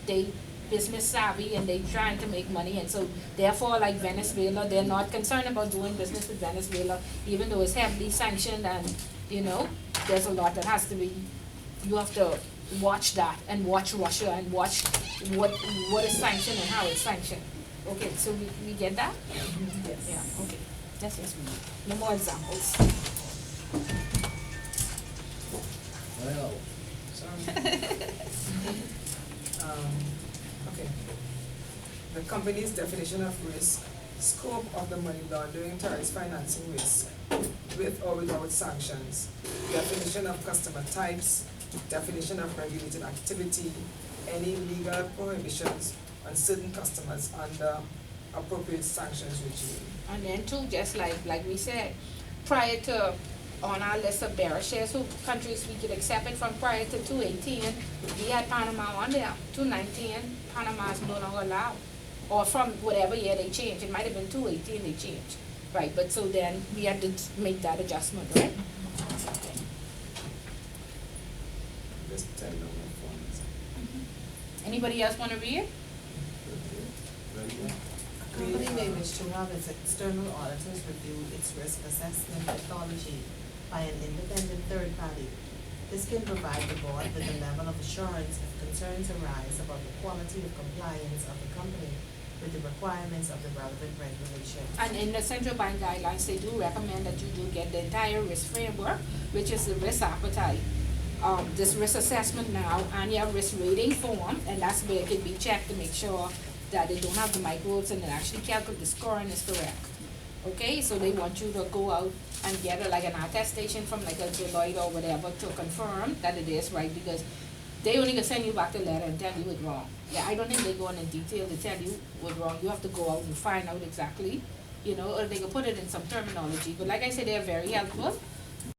they business savvy and they trying to make money, and so therefore, like Venezuela, they're not concerned about doing business with Venezuela, even though it's heavily sanctioned, and there's a lot that has to be. You have to watch that and watch Russia and watch what is sanctioned and how it's sanctioned. Okay, so we get that? Yes. Yeah. Okay. That's just me. No more examples. Well, Okay. The company's definition of risk, scope of the money laundering terrorist financing risk, with or without sanctions, definition of customer types, definition of regulated activity, any legal prohibitions on certain customers under appropriate sanctions regime. And then too, just like we said, prior to on our list of bearer shares, who countries we could accept it from prior to 2018, we had Panama on there. 2019, Panama is no longer allowed. Or from whatever year they changed. It might have been 2018 they changed. Right, but so then we had to make that adjustment, right? Okay. Just tell them my phone is. Anybody else want to read? A company may wish to have its external auditors review its risk assessment methodology by an independent third party. This can provide the board with a level of assurance if concerns arise about the quality of compliance of the company with the requirements of the relevant regulation. And in the central bank guidelines, they do recommend that you do get the entire risk framework, which is the risk appetite. This risk assessment now, and your risk rating form, and that's where it can be checked to make sure that they don't have the microbes and it actually calculate the scoring is correct. Okay, so they want you to go out and get an attestation from a Deloitte or whatever to confirm that it is right, because they only can send you back the letter and tell you it's wrong. Yeah, I don't think they go in detail to tell you what's wrong. You have to go out and find out exactly, or they can put it in some terminology. But like I said, they're very helpful.